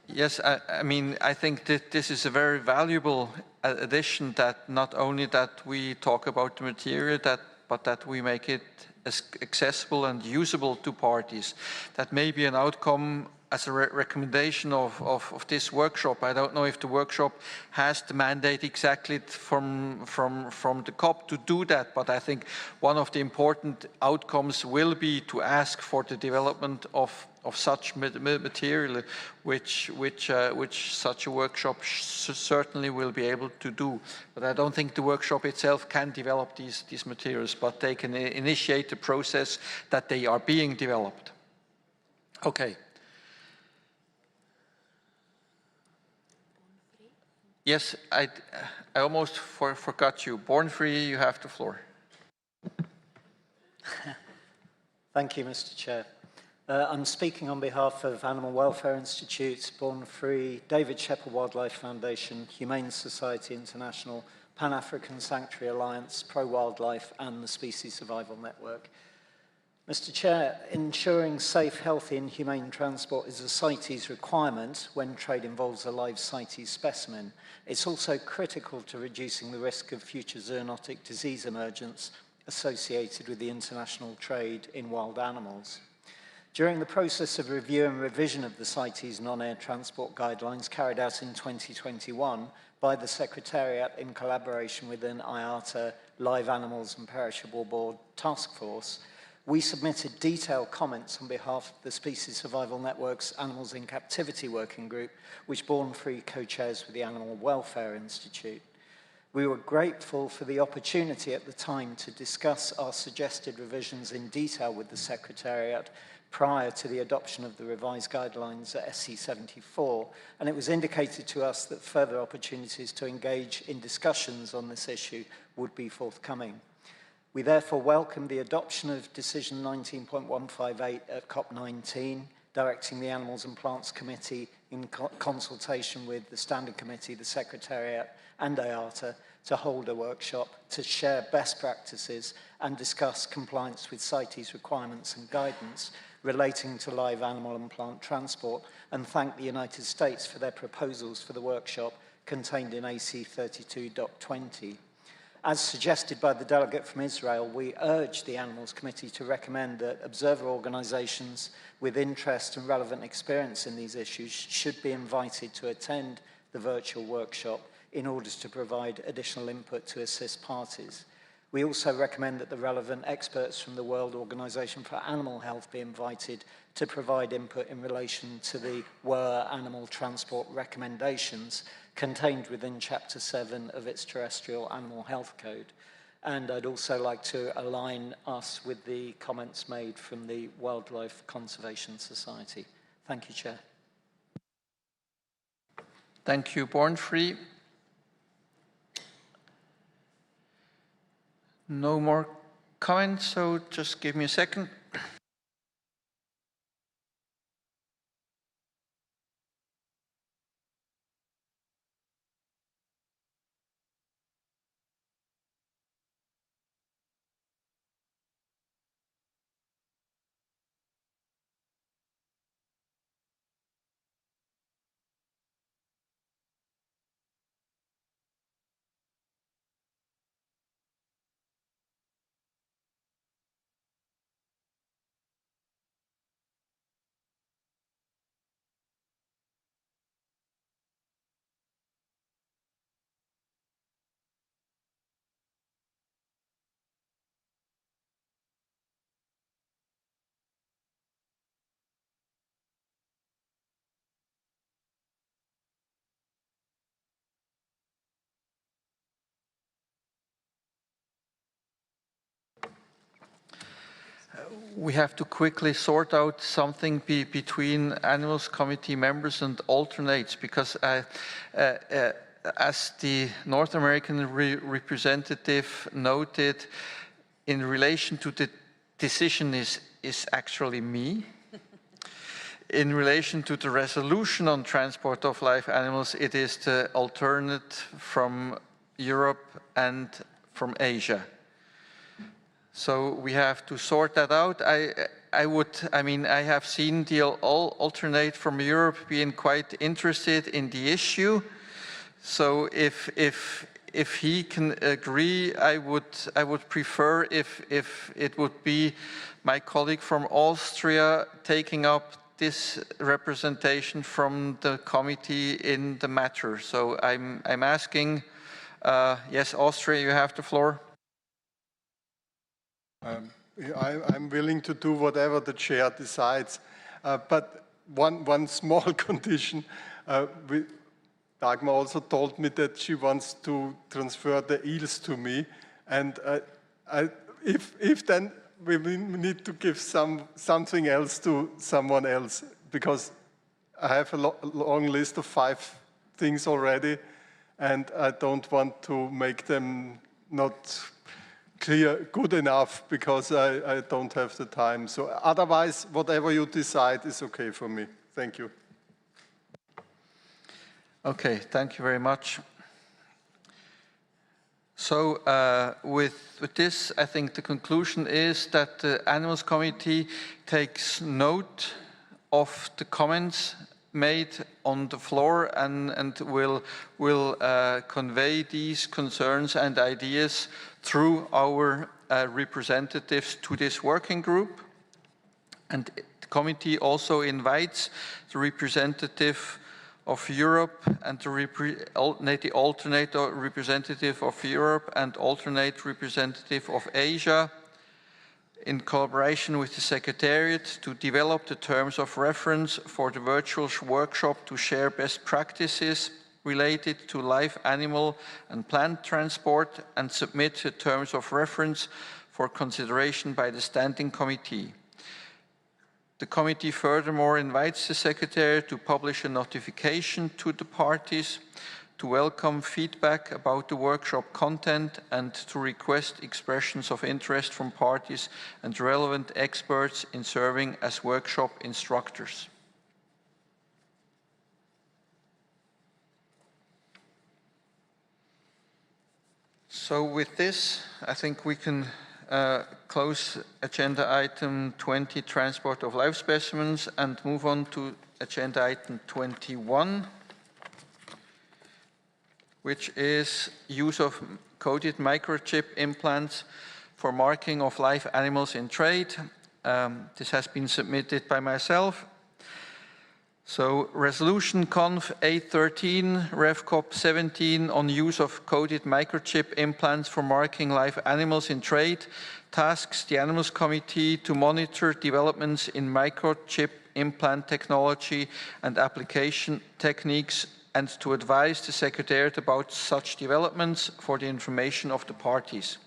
Yes, I mean, I think that this is a very valuable addition, that not only that we talk about the material, but that we make it as accessible and usable to parties. That may be an outcome as a recommendation of this workshop. I don't know if the workshop has the mandate exactly from the COP to do that, but I think one of the important outcomes will be to ask for the development of such material, which such a workshop certainly will be able to do. But I don't think the workshop itself can develop these materials, but they can initiate the process that they are being developed. Okay. Yes, I almost forgot you. Born Free, you have the floor. Thank you, Mr. Chair. I'm speaking on behalf of Animal Welfare Institute, Born Free, David Shepherd Wildlife Foundation, Humane Society International, Pan-African Sanctuary Alliance, Pro-Wildlife, and the Species Survival Network. Mr. Chair, ensuring safe, healthy and humane transport is a CITES requirement when trade involves a live CITES specimen. It's also critical to reducing the risk of future zoonotic disease emergence associated with the international trade in wild animals. During the process of review and revision of the CITES non-air transport guidelines carried out in 2021 by the Secretariat in collaboration with an IATA Live Animals and Perishable Board Task Force, we submitted detailed comments on behalf of the Species Survival Network's Animals in Captivity Working Group, which Born Free co-chairs with the Animal Welfare Institute. We were grateful for the opportunity at the time to discuss our suggested revisions in detail with the Secretariat prior to the adoption of the revised guidelines at SC 74, and it was indicated to us that further opportunities to engage in discussions on this issue would be forthcoming. We therefore welcome the adoption of Decision 19.158 at COP19, directing the Animals and Plants Committee in consultation with the Standing Committee, the Secretariat and IATA to hold a workshop to share best practices and discuss compliance with CITES requirements and guidance relating to live animal and plant transport, and thank the United States for their proposals for the workshop contained in AC 32.20. As suggested by the delegate from Israel, we urge the Animals Committee to recommend that observer organisations with interest and relevant experience in these issues should be invited to attend the virtual workshop in order to provide additional input to assist parties. We also recommend that the relevant experts from the World Organization for Animal Health be invited to provide input in relation to the WER animal transport recommendations contained within Chapter 7 of its Terrestrial Animal Health Code. And I'd also like to align us with the comments made from the Wildlife Conservation Society. Thank you, Chair. Thank you, Born Free. No more comments, so just give me a second. we have to quickly sort out something between animals committee members and alternates, because as the North American representative noted, in relation to the decision is actually me. In relation to the resolution on transport of live animals, it is the alternate from Europe and from Asia. So we have to sort that out. I have seen the alternate from Europe being quite interested in the issue. So if he can agree, I would prefer if it would be my colleague from Austria taking up this representation from the committee in the matter. So I'm asking, yes, Austria, you have the floor. I'm willing to do whatever the chair decides, but one small condition. Dagmar also told me that she wants to transfer the eels to me, and if then we need to give something else to someone else, because I have a long list of 5 things already, and I don't want to make them not clear good enough, because I don't have the time. So otherwise, whatever you decide is okay for me. Thank you. Okay, thank you very much. So with this, I think the conclusion is that the Animals Committee takes note of the comments made on the floor and will convey these concerns and ideas through our representatives to this working group. And the committee also invites the representative of Europe and the alternate representative of Europe and alternate representative of Asia, in collaboration with the Secretariat, to develop the terms of reference for the virtual workshop to share best practices related to live animal and plant transport and submit the terms of reference for consideration by the Standing Committee. The committee furthermore invites the Secretariat to publish a notification to the parties, to welcome feedback about the workshop content, and to request expressions of interest from parties and relevant experts in serving as workshop instructors. So with this, I think we can close agenda item 20, transport of live specimens, and move on to agenda item 21, which is use of coded microchip implants for marking of live animals in trade. This has been submitted by myself. So Resolution Conf 813, RevCop 17 on use of coded microchip implants for marking live animals in trade tasks the Animals Committee to monitor developments in microchip implant technology and application techniques and to advise the Secretariat about such developments for the information of the parties.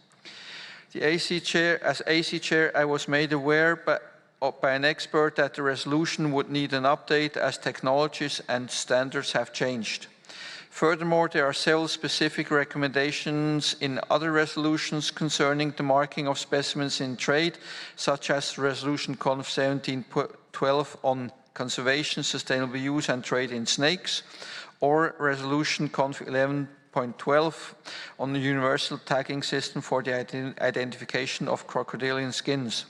As AC Chair, I was made aware by an expert that the resolution would need an update as technologies and standards have changed. Furthermore, there are several specific recommendations in other resolutions concerning the marking of specimens in trade, such as Resolution Conf 1712 on conservation, sustainable use and trade in snakes, or Resolution Conf 11.12 on the universal tagging system for the identification of crocodilian skins.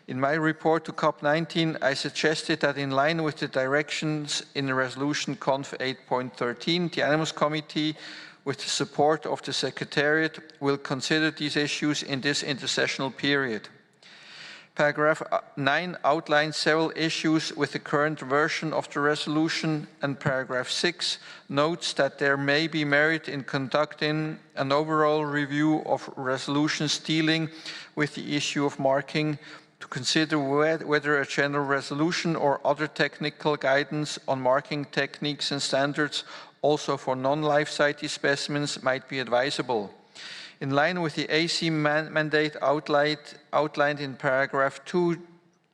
In my report to COP19, I suggested that in line with the directions in the Resolution Conf 8.13, the Animals Committee, with the support of the Secretariat, will consider these issues in this intersessional period. Paragraph 9 outlines several issues with the current version of the resolution, and paragraph 6 notes that there may be merit in conducting an overall review of resolutions dealing with the issue of marking, to consider whether a general resolution or other technical guidance on marking techniques and standards also for non-life CITES specimens might be advisable. In line with the AC mandate outlined in paragraph 2,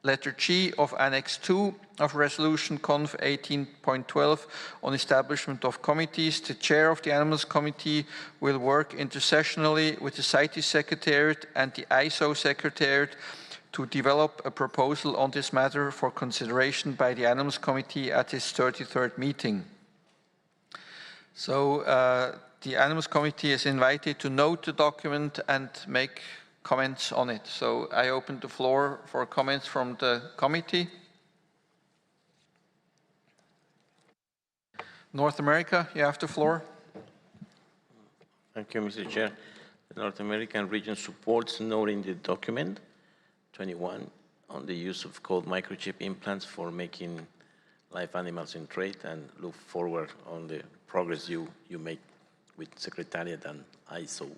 letter G of Annex 2 of Resolution Conf 18.12 on establishment of committees, the chair of the Animals Committee will work intersessionally with the CITES Secretariat and the ISO Secretariat to develop a proposal on this matter for consideration by the Animals Committee at its 33rd meeting. So the Animals Committee is invited to note the document and make comments on it. So I open the floor for comments from the committee. North America, you have the floor. Thank you, Mr. Chair. The North American region supports noting the document 21 on the use of cold microchip implants for making live animals in trade, and look forward on the progress you make with Secretariat and ISO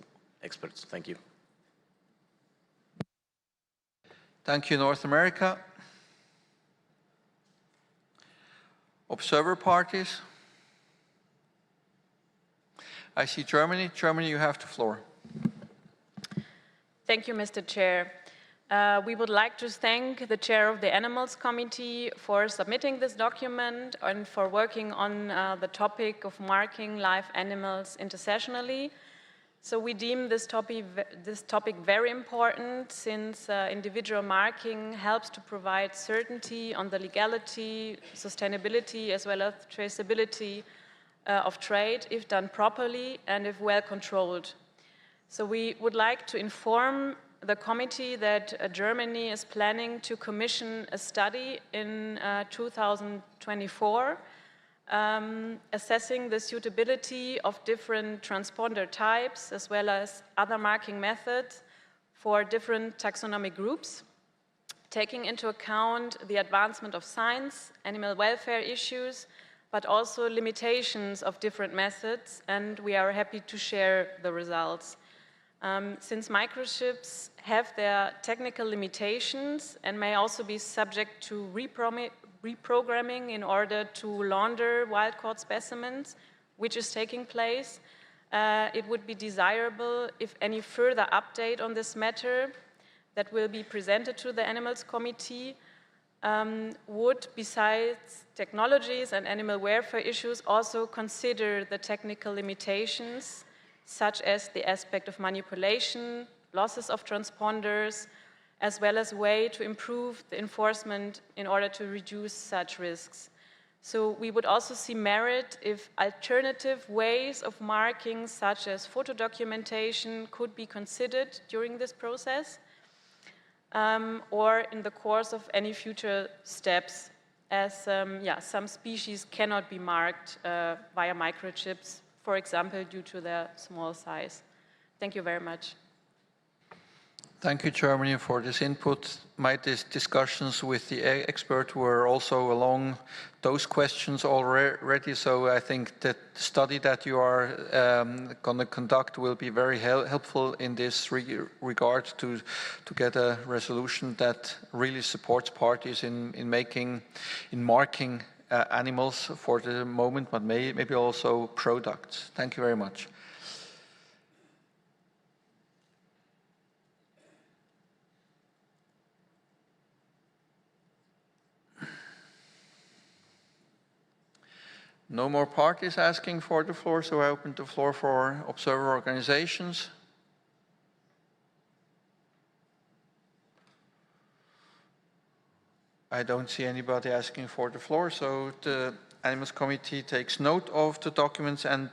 experts. Thank you. Thank you, North America. Observer parties. I see Germany. Germany, you have the floor. Thank you, Mr. Chair. We would like to thank the chair of the Animals Committee for submitting this document and for working on the topic of marking live animals intersessionally. So we deem this topic very important, since individual marking helps to provide certainty on the legality, sustainability, as well as traceability of trade if done properly and if well controlled. So we would like to inform the committee that Germany is planning to commission a study in 2024 assessing the suitability of different transponder types as well as other marking methods for different taxonomic groups, taking into account the advancement of science, animal welfare issues, but also limitations of different methods, and we are happy to share the results. Since microchips have their technical limitations and may also be subject to reprogramming in order to launder wild-caught specimens, which is taking place, it would be desirable if any further update on this matter that will be presented to the Animals Committee would, besides technologies and animal welfare issues, also consider the technical limitations, such as the aspect of manipulation, losses of transponders, as well as way to improve the enforcement in order to reduce such risks. So we would also see merit if alternative ways of marking, such as photo documentation, could be considered during this process, or in the course of any future steps, as some species cannot be marked via microchips, for example, due to their small size. Thank you very much. Thank you, Germany, for this input. My discussions with the expert were also along those questions already, so I think that the study that you are going to conduct will be very helpful in this regard to get a resolution that really supports parties in marking animals for the moment, but maybe also products. Thank you very much. No more parties asking for the floor, so I open the floor for observer organizations. I don't see anybody asking for the floor, so the Animals Committee takes note of the documents and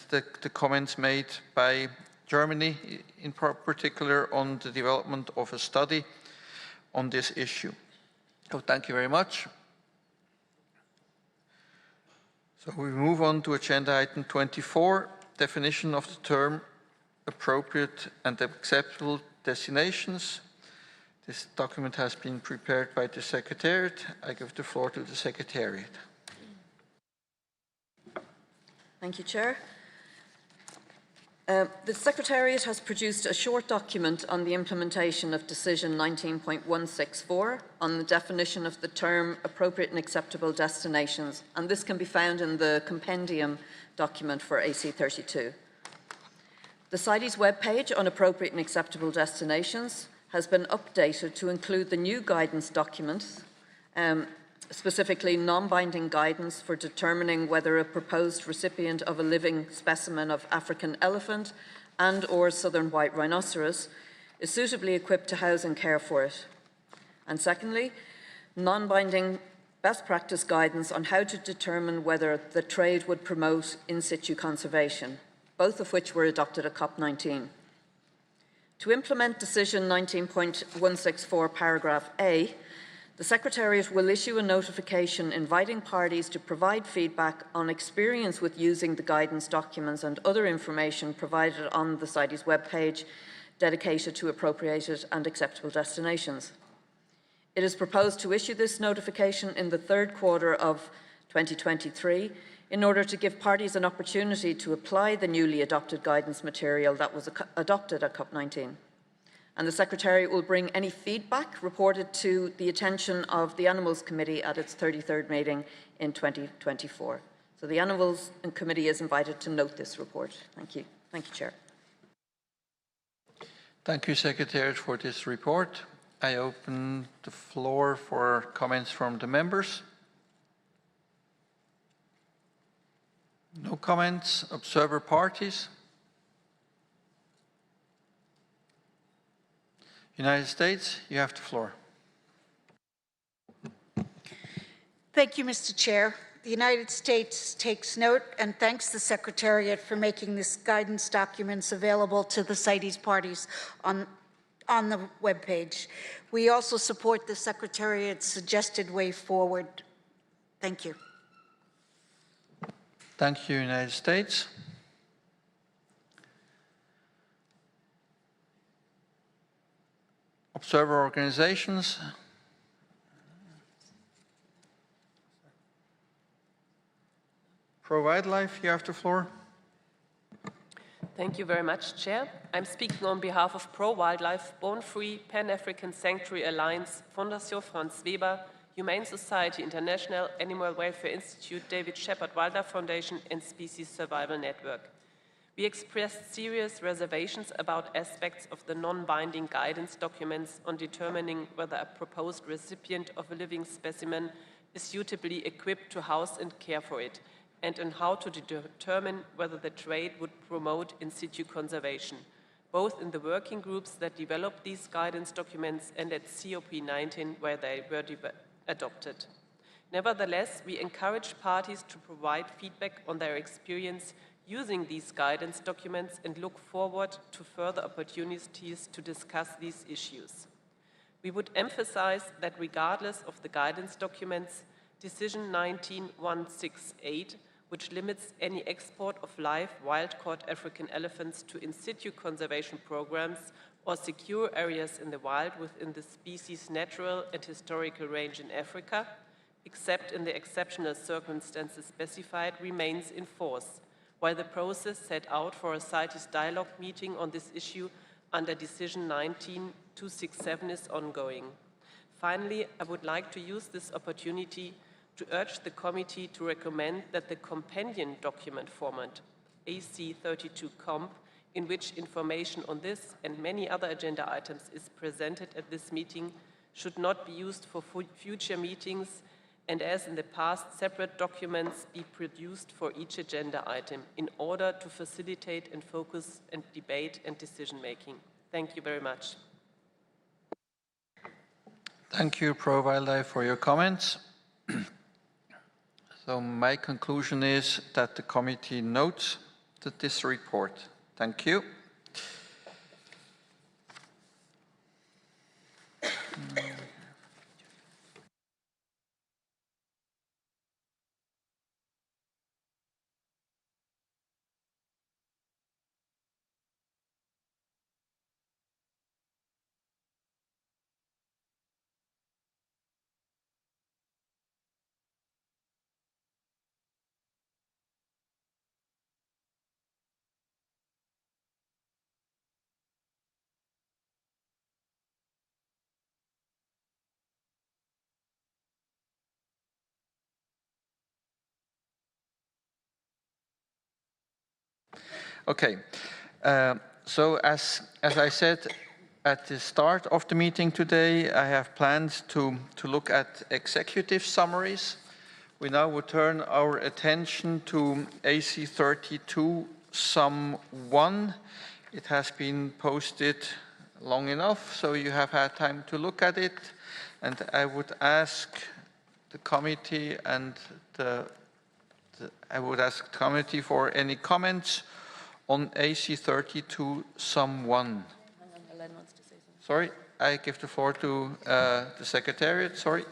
the comments made by Germany, in particular on the development of a study on this issue. So thank you very much. So we move on to agenda item 24, definition of the term appropriate and acceptable destinations. This document has been prepared by the Secretariat. I give the floor to the Secretariat. Thank you, Chair. The Secretariat has produced a short document on the implementation of Decision 19.164 on the definition of the term appropriate and acceptable destinations, and this can be found in the compendium document for AC32. The CITES webpage on appropriate and acceptable destinations has been updated to include the new guidance documents, specifically non-binding guidance for determining whether a proposed recipient of a living specimen of African elephant and/or southern white rhinoceros is suitably equipped to house and care for it. And secondly, non-binding best practice guidance on how to determine whether the trade would promote in situ conservation, both of which were adopted at COP19. To implement Decision 19.164 paragraph A, the Secretariat will issue a notification inviting parties to provide feedback on experience with using the guidance documents and other information provided on the CITES webpage dedicated to appropriated and acceptable destinations. It is proposed to issue this notification in the third quarter of 2023 in order to give parties an opportunity to apply the newly adopted guidance material that was adopted at COP19. And the Secretariat will bring any feedback reported to the attention of the Animals Committee at its 33rd meeting in 2024. So the Animals Committee is invited to note this report. Thank you. Thank you, Chair. Thank you, Secretariat, for this report. I open the floor for comments from the members. No comments. Observer parties. United States, you have the floor. Thank you, Mr. Chair. The United States takes note and thanks the Secretariat for making this guidance documents available to the CITES parties on the webpage. We also support the Secretariat's suggested way forward. Thank you. Thank you, United States. Observer organizations. Pro-wildlife, you have the floor. Thank you very much, Chair. I'm speaking on behalf of Pro-Wildlife, Born Free, Pan-African Sanctuary Alliance, Fondation Franz Weber, Humane Society International, Animal Welfare Institute, David Shepard Wildlife Foundation, and Species Survival Network. We expressed serious reservations about aspects of the non-binding guidance documents on determining whether a proposed recipient of a living specimen is suitably equipped to house and care for it, and on how to determine whether the trade would promote in situ conservation, both in the working groups that developed these guidance documents and at COP19 where they were adopted. Nevertheless, we encourage parties to provide feedback on their experience using these guidance documents and look forward to further opportunities to discuss these issues. We would emphasize that regardless of the guidance documents, Decision 19.168, which limits any export of live wild-caught African elephants to in-situ conservation programs or secure areas in the wild within the species' natural and historical range in Africa, except in the exceptional circumstances specified, remains in force, while the process set out for a CITES dialogue meeting on this issue under Decision 19.267 is ongoing. Finally, I would like to use this opportunity to urge the committee to recommend that the companion document format, AC32 Comp, in which information on this and many other agenda items is presented at this meeting, should not be used for future meetings, and as in the past, separate documents be produced for each agenda item in order to facilitate and focus and debate and decision-making. Thank you very much. Thank you, Pro-Wildlife, for your comments. So my conclusion is that the committee notes this report. Thank you. Okay, So as I said at the start of the meeting today, I have planned to look at executive summaries. We now will turn our attention to AC 32 Sum 1. It has been posted long enough, so you have had time to look at it. And I would ask the committee and I would ask the committee for any comments on AC 32 Sum 1. Sorry, I give the floor to the Secretariat, sorry.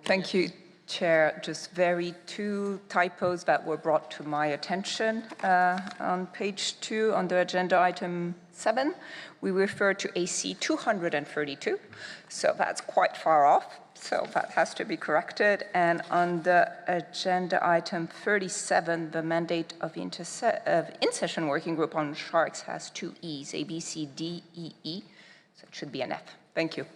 Thank you, Chair. Just two typos that were brought to my attention. On page 2, under agenda item 7, we refer to AC 232, so that's quite far off, so that has to be corrected. And under agenda item 37, the mandate of in-session working group on sharks has 2 E's, A, B, C, D, E, E, so it should be an F. Thank you.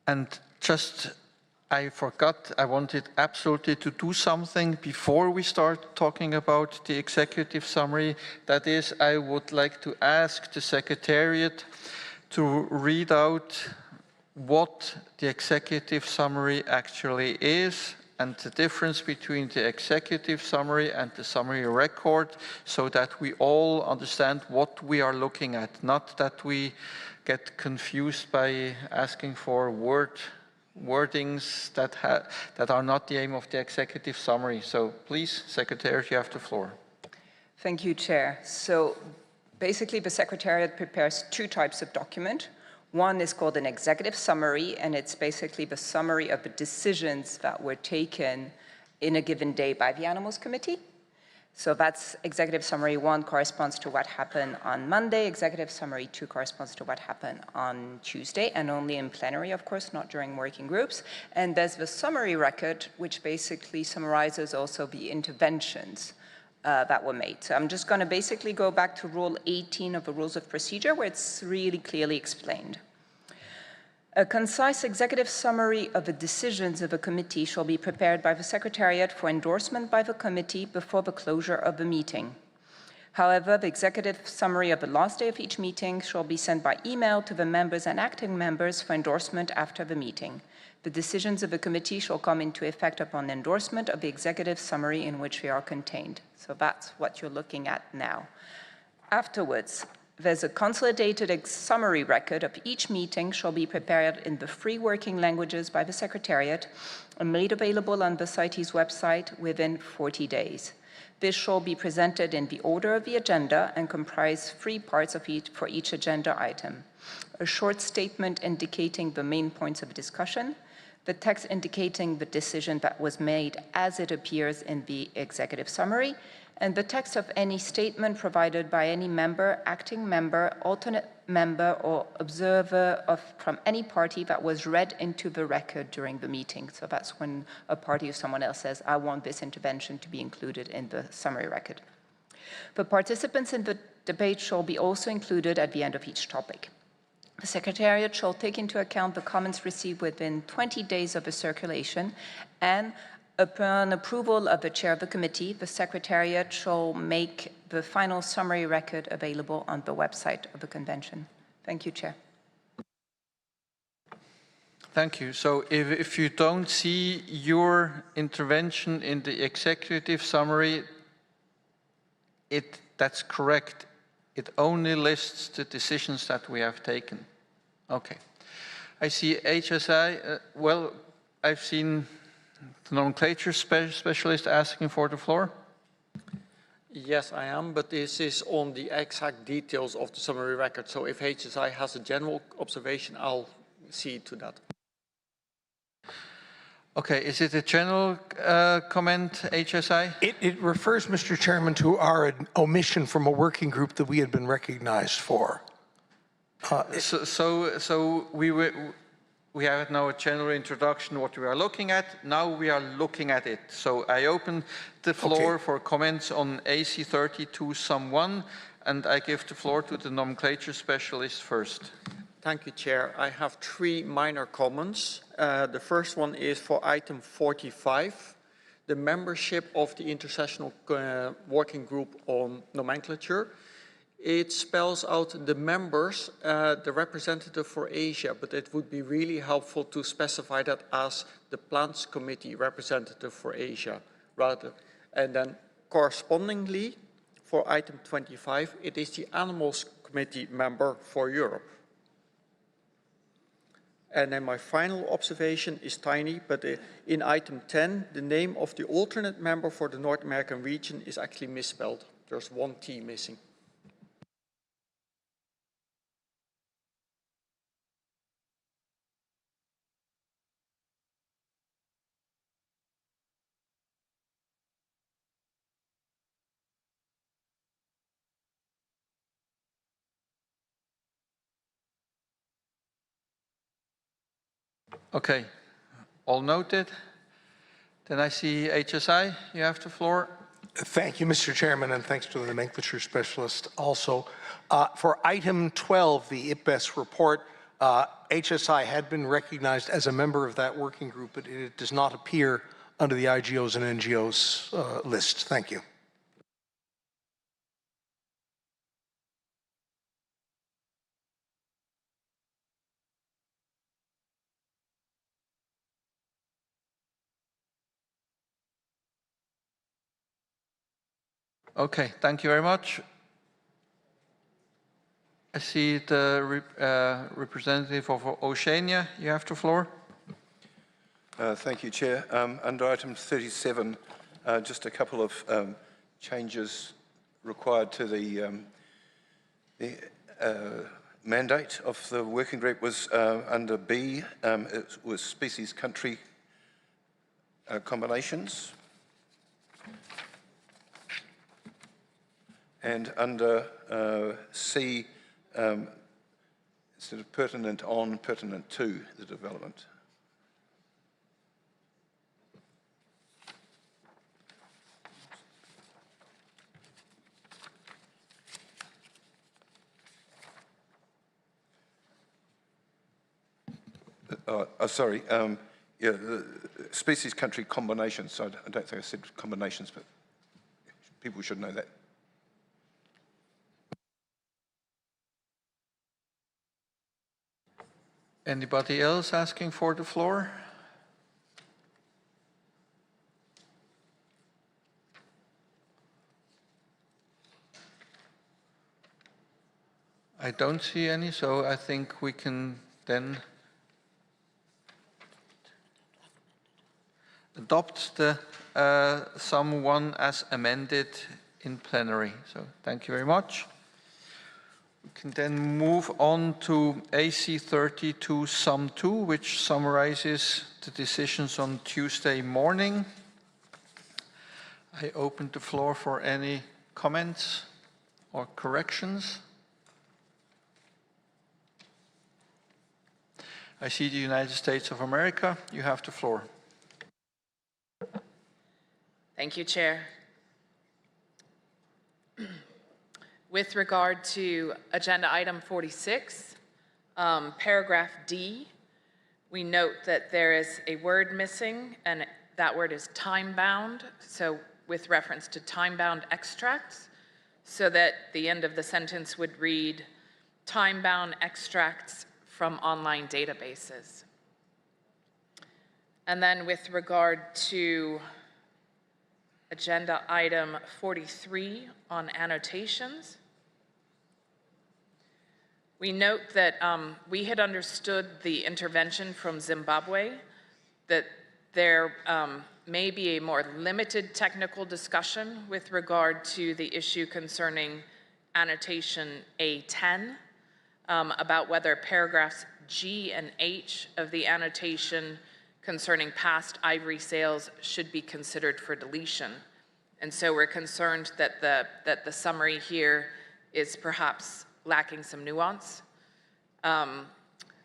And I forgot, I wanted absolutely to do something before we start talking about the executive summary. That is, I would like to ask the Secretariat to read out what the executive summary actually is and the difference between the executive summary and the summary record, so that we all understand what we are looking at, not that we get confused by asking for wordings that are not the aim of the executive summary. So please, Secretariat, you have the floor. Thank you, Chair. So basically, the Secretariat prepares 2 types of document. One is called an executive summary, and it's basically the summary of the decisions that were taken in a given day by the Animals Committee. So that's executive summary 1 corresponds to what happened on Monday. Executive summary 2 corresponds to what happened on Tuesday, and only in plenary, of course, not during working groups. And there's the summary record, which basically summarizes also the interventions that were made. So I'm just going to basically go back to Rule 18 of the Rules of Procedure, where it's really clearly explained. A concise executive summary of the decisions of a committee shall be prepared by the Secretariat for endorsement by the committee before the closure of the meeting. However, the executive summary of the last day of each meeting shall be sent by email to the members and acting members for endorsement after the meeting. The decisions of the committee shall come into effect upon endorsement of the executive summary in which they are contained. So that's what you're looking at now. Afterwards, there's a consolidated summary record of each meeting shall be prepared in the 3 working languages by the Secretariat and made available on the CITES website within 40 days. This shall be presented in the order of the agenda and comprise 3 parts for each agenda item. A short statement indicating the main points of discussion, the text indicating the decision that was made as it appears in the executive summary, and the text of any statement provided by any member, acting member, alternate member, or observer from any party that was read into the record during the meeting. So that's when a party or someone else says, I want this intervention to be included in the summary record. The participants in the debate shall be also included at the end of each topic. The Secretariat shall take into account the comments received within 20 days of the circulation, and upon approval of the chair of the committee, the Secretariat shall make the final summary record available on the website of the convention. Thank you, Chair. Thank you. So if you don't see your intervention in the executive summary, that's correct. It only lists the decisions that we have taken. Okay. I see HSI. Well, I've seen the nomenclature specialist asking for the floor. Yes, I am, but this is on the exact details of the summary record. So if HSI has a general observation, I'll see to that. Okay, is it a general comment, HSI? It refers, Mr. Chairman, to our omission from a working group that we had been recognized for. So we have now a general introduction what we are looking at. Now we are looking at it. So I open the floor for comments on AC 32 Sum 1, and I give the floor to the nomenclature specialist first. Thank you, Chair. I have 3 minor comments. The first one is for item 45. the membership of the Intersessional Working Group on Nomenclature. It spells out the members, the representative for Asia, but it would be really helpful to specify that as the Plants Committee representative for Asia, rather. And then correspondingly, for item 25, it is the Animals Committee member for Europe. And then my final observation is tiny, but in item 10, the name of the alternate member for the North American region is actually misspelled. There's one T missing. Okay, all noted. Then I see HSI, you have the floor. Thank you, Mr. Chairman, and thanks to the nomenclature specialist also. For item 12, the IPBES report, HSI had been recognized as a member of that working group, but it does not appear under the IGOs and NGOs list. Thank you. Okay, thank you very much. I see the representative of Oceania. You have the floor. Thank you, Chair. Under item 37, just a couple of changes required to the mandate of the working group was under B, it was species country combinations. And under C, instead of pertinent on, pertinent to the development. Sorry, yeah, the species country combinations. So I don't think I said combinations, but people should know that. Anybody else asking for the floor? I don't see any, so I think we can then adopt the Sum 1 as amended in plenary. So thank you very much. We can then move on to AC 32 Sum 2, which summarizes the decisions on Tuesday morning. I open the floor for any comments or corrections. I see the United States of America. You have the floor. Thank you, Chair. With regard to agenda item 46, paragraph D, we note that there is a word missing, and that word is time-bound, so with reference to time-bound extracts, so that the end of the sentence would read, time-bound extracts from online databases. And then with regard to agenda item 43 on annotations, we note that we had understood the intervention from Zimbabwe, that there may be a more limited technical discussion with regard to the issue concerning annotation A10, about whether paragraphs G and H of the annotation concerning past ivory sales should be considered for deletion. And so we're concerned that the summary here is perhaps lacking some nuance.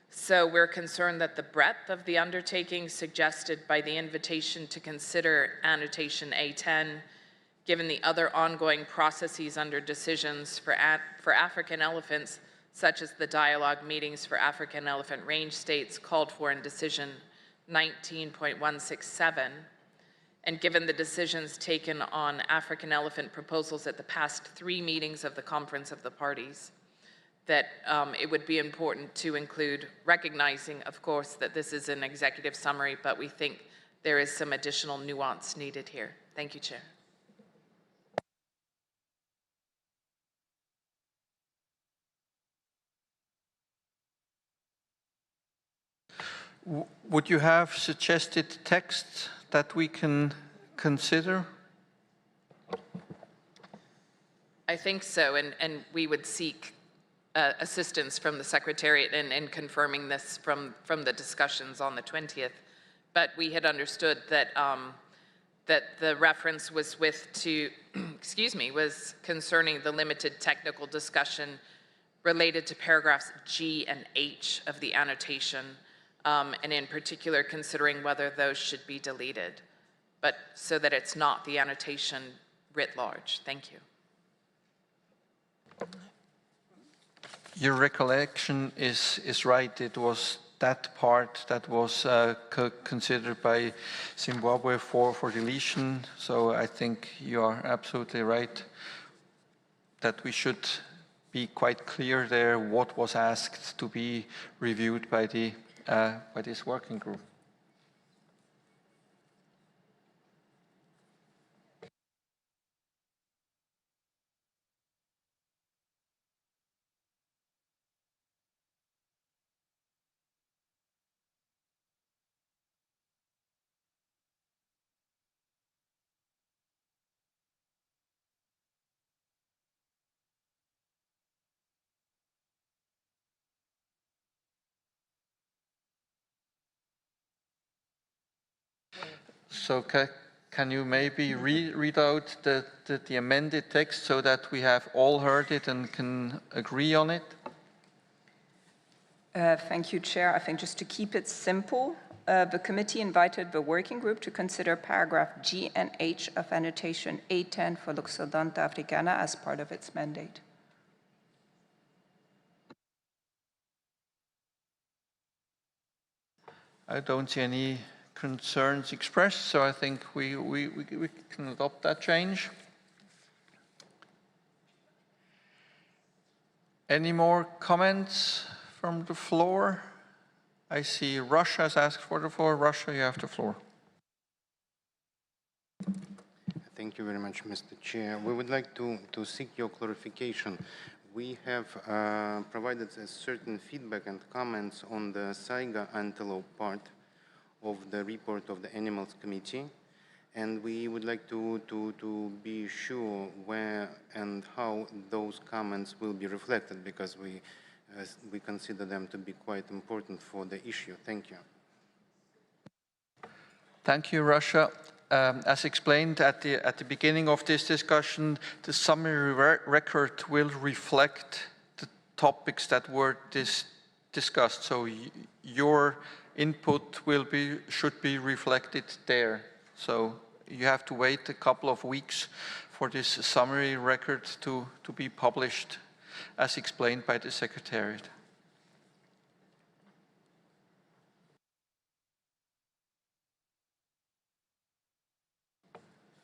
So we're concerned that the breadth of the undertaking suggested by the invitation to consider annotation A10, given the other ongoing processes under decisions for African elephants, such as the dialogue meetings for African elephant range states called for in decision 19.167, And given the decisions taken on African elephant proposals at the past 3 meetings of the Conference of the Parties, that it would be important to include, recognizing, of course, that this is an executive summary, but we think there is some additional nuance needed here. Thank you, Chair. Would you have suggested text that we can consider? I think so, and we would seek assistance from the Secretariat in confirming this from the discussions on the 20th. But we had understood that that the reference was excuse me, was concerning the limited technical discussion related to paragraphs G and H of the annotation, and in particular considering whether those should be deleted, but so that it's not the annotation writ large. Thank you. Your recollection is right. It was that part that was considered by Zimbabwe for deletion. So I think you are absolutely right that we should be quite clear there what was asked to be reviewed by this working group. So can you maybe read out the amended text so that we have all heard it and can agree on it? Thank you, Chair. I think just to keep it simple, the committee invited the working group to consider paragraph G and H of annotation A10 for Loxodonta africana as part of its mandate. I don't see any concerns expressed, so I think we can adopt that change. Any more comments from the floor? I see Russia has asked for the floor. Russia, you have the floor. Thank you very much, Mr. Chair. We would like to seek your clarification. We have provided a certain feedback and comments on the Saiga antelope part of the report of the Animals Committee, and we would like to be sure where and how those comments will be reflected, because we consider them to be quite important for the issue. Thank you. Thank you, Russia. As explained at the beginning of this discussion, the summary record will reflect the topics that were discussed. So your input should be reflected there. So you have to wait a couple of weeks for this summary record to be published, as explained by the Secretariat.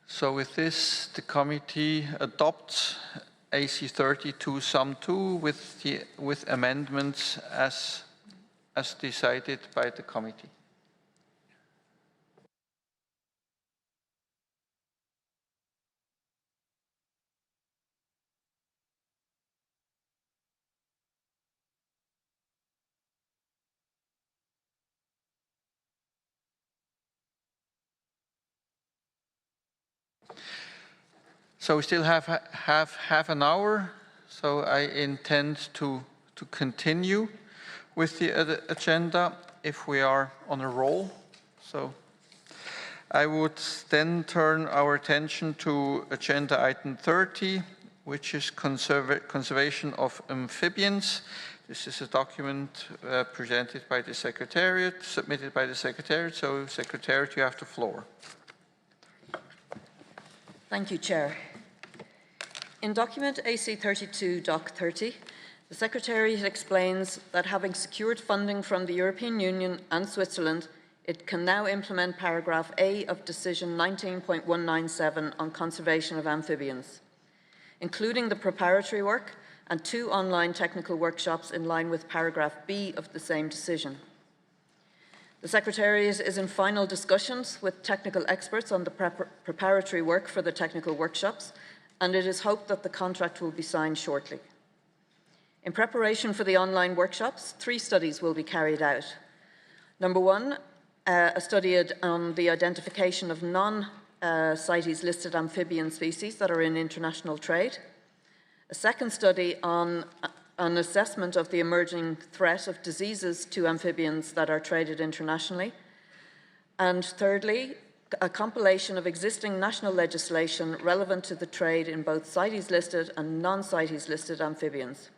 So with this, the committee adopts AC 32 Sum 2 with amendments as decided by the committee. So we still have half an hour, so I intend to continue with the agenda if we are on a roll. So I would then turn our attention to agenda item 30, which is conservation of amphibians. This is a document presented by the Secretariat, submitted by the Secretariat. So Secretariat, you have the floor. Thank you, Chair. In document AC32 Doc 30, the Secretariat explains that having secured funding from the European Union and Switzerland, It can now implement paragraph A of decision 19.197 on conservation of amphibians, including the preparatory work and 2 online technical workshops in line with paragraph B of the same decision. The Secretariat is in final discussions with technical experts on the preparatory work for the technical workshops, and it is hoped that the contract will be signed shortly. In preparation for the online workshops, 3 studies will be carried out. Number 1, a study on the identification of non-CITES listed amphibian species that are in international trade. A second study on an assessment of the emerging threat of diseases to amphibians that are traded internationally. And thirdly, a compilation of existing national legislation relevant to the trade in both CITES listed and non-CITES listed amphibians.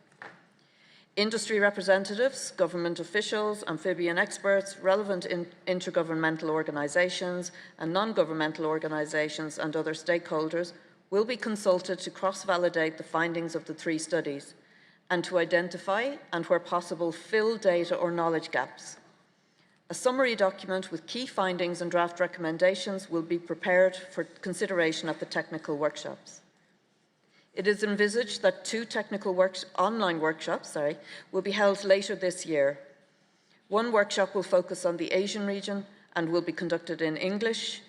Industry representatives, government officials, amphibian experts, relevant intergovernmental organisations and non-governmental organisations and other stakeholders will be consulted to cross-validate the findings of the 3 studies and to identify and, where possible, fill data or knowledge gaps. A summary document with key findings and draft recommendations will be prepared for consideration at the technical workshops. It is envisaged that 2 technical online workshops will be held later this year. One workshop will focus on the Asian region and will be conducted in English.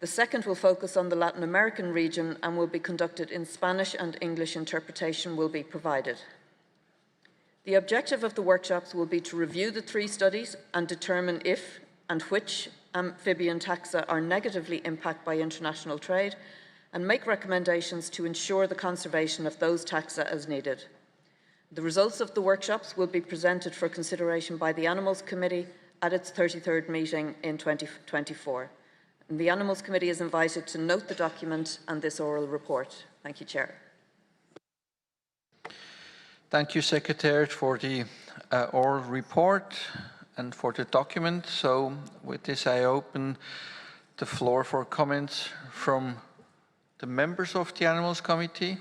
The second will focus on the Latin American region and will be conducted in Spanish, and English interpretation will be provided. The objective of the workshops will be to review the 3 studies and determine if and which amphibian taxa are negatively impacted by international trade, and make recommendations to ensure the conservation of those taxa as needed. The results of the workshops will be presented for consideration by the Animals Committee at its 33rd meeting in 2024. And the Animals Committee is invited to note the document and this oral report. Thank you, Chair. Thank you, Secretariat, for the oral report and for the document. So with this, I open the floor for comments from the members of the Animals Committee.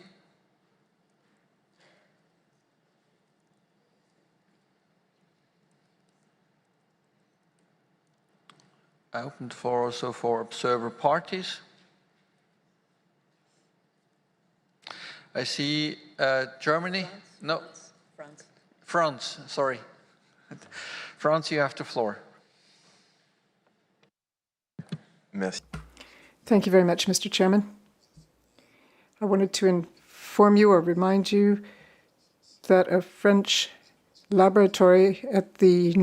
I open the floor also for observer parties. I see Germany. No. France. France, sorry. France, you have the floor. Merci. Thank you very much, Mr. Chairman. I wanted to inform you or remind you that a French laboratory at the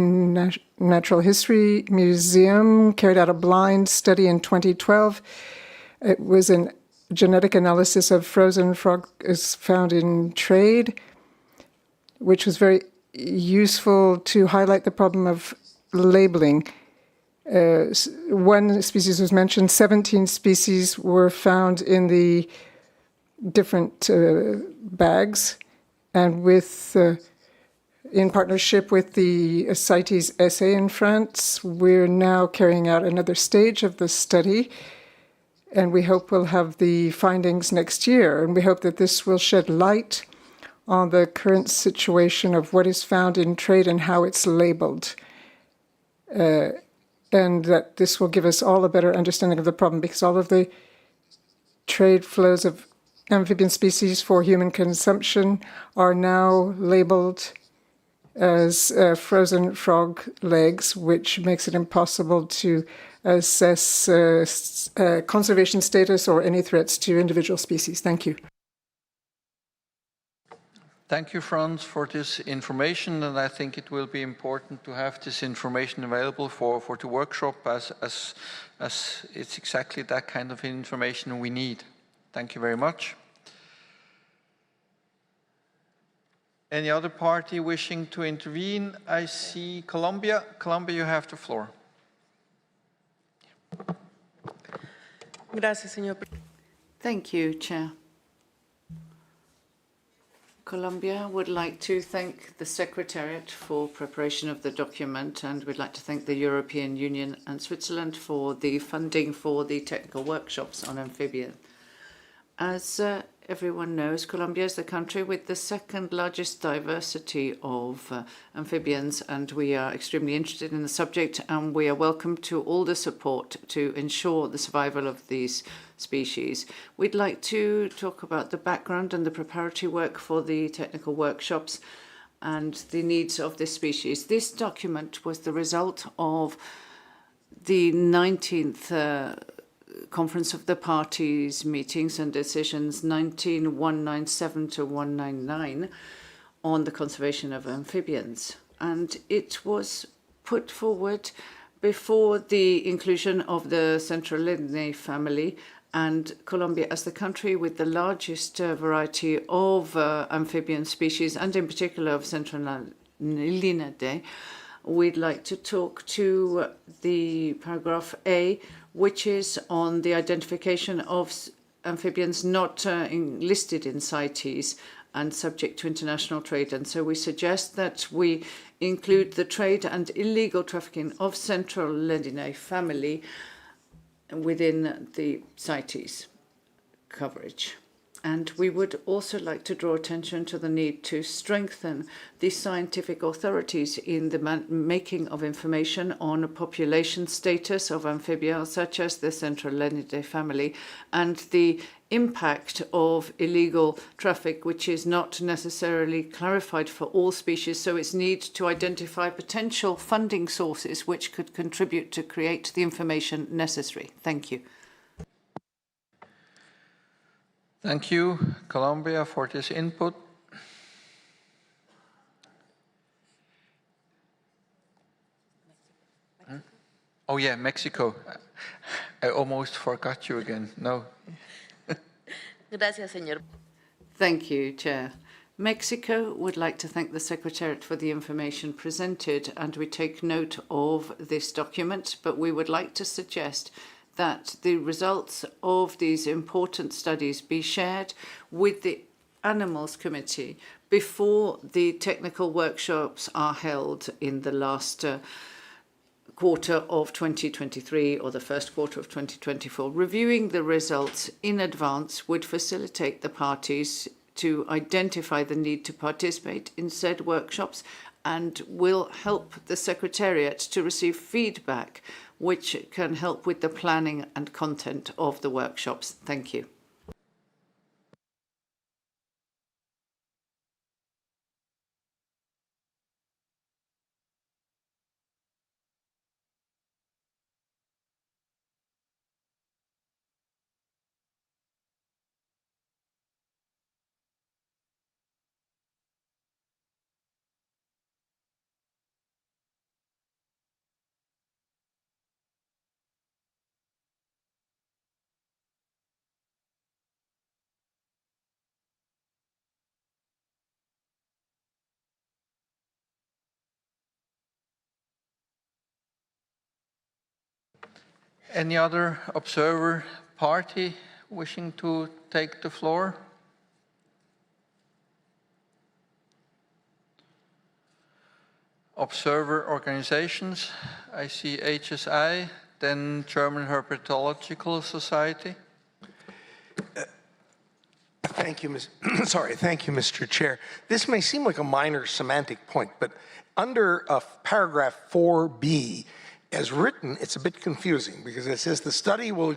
Natural History Museum carried out a blind study in 2012. It was an genetic analysis of frozen frogs found in trade, which was very useful to highlight the problem of labeling. 1 species was mentioned, 17 species were found in the different bags, and with in partnership with the CITES SA in France, we're now carrying out another stage of the study, and we hope we'll have the findings next year. And we hope that this will shed light on the current situation of what is found in trade and how it's labeled. And that this will give us all a better understanding of the problem, because all of the trade flows of amphibian species for human consumption are now labeled as frozen frog legs, which makes it impossible to assess conservation status or any threats to individual species. Thank you. Thank you, Franz, for this information, and I think it will be important to have this information available for the workshop, as it's exactly that kind of information we need. Thank you very much. Any other party wishing to intervene? I see Colombia. Colombia, you have the floor. Thank you, Chair. Colombia would like to thank the Secretariat for preparation of the document, and we'd like to thank the European Union and Switzerland for the funding for the technical workshops on amphibian. As everyone knows, Colombia is the country with the second largest diversity of amphibians, and we are extremely interested in the subject, and we are welcome to all the support to ensure the survival of these species. We'd like to talk about the background and the preparatory work for the technical workshops and the needs of this species. This document was the result of the 19th Conference of the Parties meetings and decisions 19197 to 199 on the conservation of amphibians. And it was put forward before the inclusion of the Centralinae family, and Colombia as the country with the largest variety of amphibian species, and in particular of Centralinae. We'd like to talk to the paragraph A, which is on the identification of amphibians not listed in CITES and subject to international trade. And so we suggest that we include the trade and illegal trafficking of Centralinae family within the CITES coverage. And we would also like to draw attention to the need to strengthen the scientific authorities in the making of information on population status of amphibians, such as the Centralinae family, and the impact of illegal traffic, which is not necessarily clarified for all species. So it's need to identify potential funding sources which could contribute to create the information necessary. Thank you. Thank you, Colombia, for this input. Oh yeah, Mexico. I almost forgot you again. No. Gracias, señor. Thank you, Chair. Mexico would like to thank the Secretariat for the information presented, and we take note of this document, but we would like to suggest that the results of these important studies be shared with the Animals Committee before the technical workshops are held in the last quarter of 2023 or the first quarter of 2024. Reviewing the results in advance would facilitate the parties to identify the need to participate in said workshops and will help the Secretariat to receive feedback which can help with the planning and content of the workshops. Thank you. Any other observer party wishing to take the floor? Observer organizations, I see HSI, then German Herpetological Society. Thank you, thank you, Mr. Chair. This may seem like a minor semantic point, but under paragraph 4B, as written, it's a bit confusing because it says the study will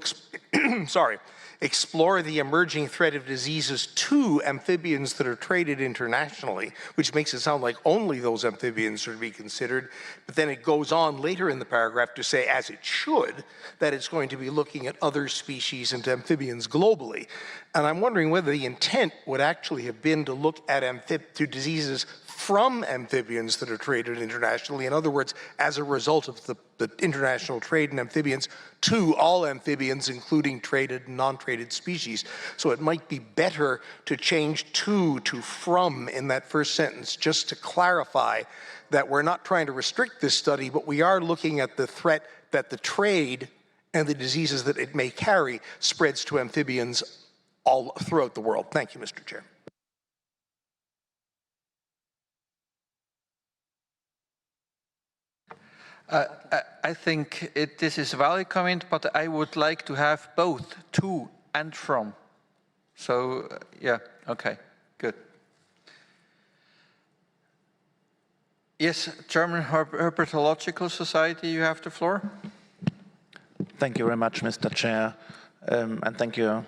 explore the emerging threat of diseases to amphibians that are traded internationally, which makes it sound like only those amphibians are to be considered. But then it goes on later in the paragraph to say, as it should, that it's going to be looking at other species and amphibians globally. And I'm wondering whether the intent would actually have been to look at diseases from amphibians that are traded internationally. In other words, as a result of the international trade in amphibians to all amphibians, including traded and non-traded species. So it might be better to change to from in that first sentence, just to clarify that we're not trying to restrict this study, but we are looking at the threat that the trade and the diseases that it may carry spreads to amphibians all throughout the world. Thank you, Mr. Chair. I think this is a valid comment, but I would like to have both to and from. So, yeah, okay, good. Yes, German Herpetological Society, you have the floor. Thank you very much, Mr. Chair, and thank you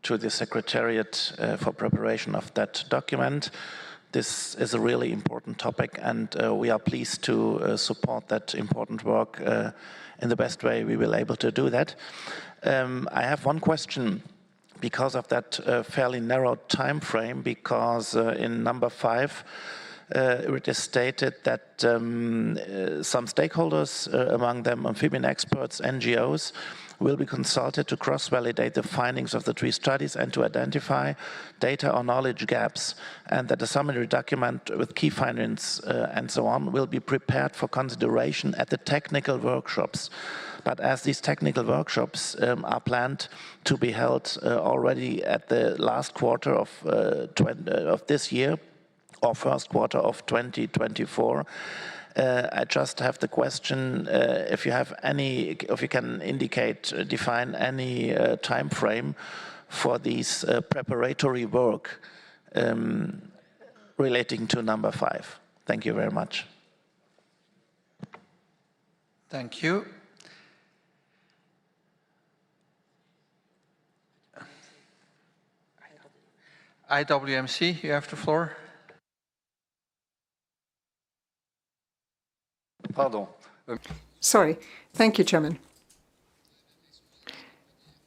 to the Secretariat for preparation of that document. This is a really important topic, and we are pleased to support that important work in the best way we will able to do that. I have one question because of that fairly narrow time frame, because in number 5, it is stated that some stakeholders, among them amphibian experts, NGOs, will be consulted to cross-validate the findings of the 3 studies and to identify data or knowledge gaps, and that a summary document with key findings and so on will be prepared for consideration at the technical workshops. But as these technical workshops are planned to be held already at the last quarter of this year, or first quarter of 2024, I just have the question if you have any, if you can indicate, define any time frame for these preparatory work relating to number 5. Thank you very much. Thank you. IWMC, you have the floor. Pardon. Sorry. Thank you, Chairman.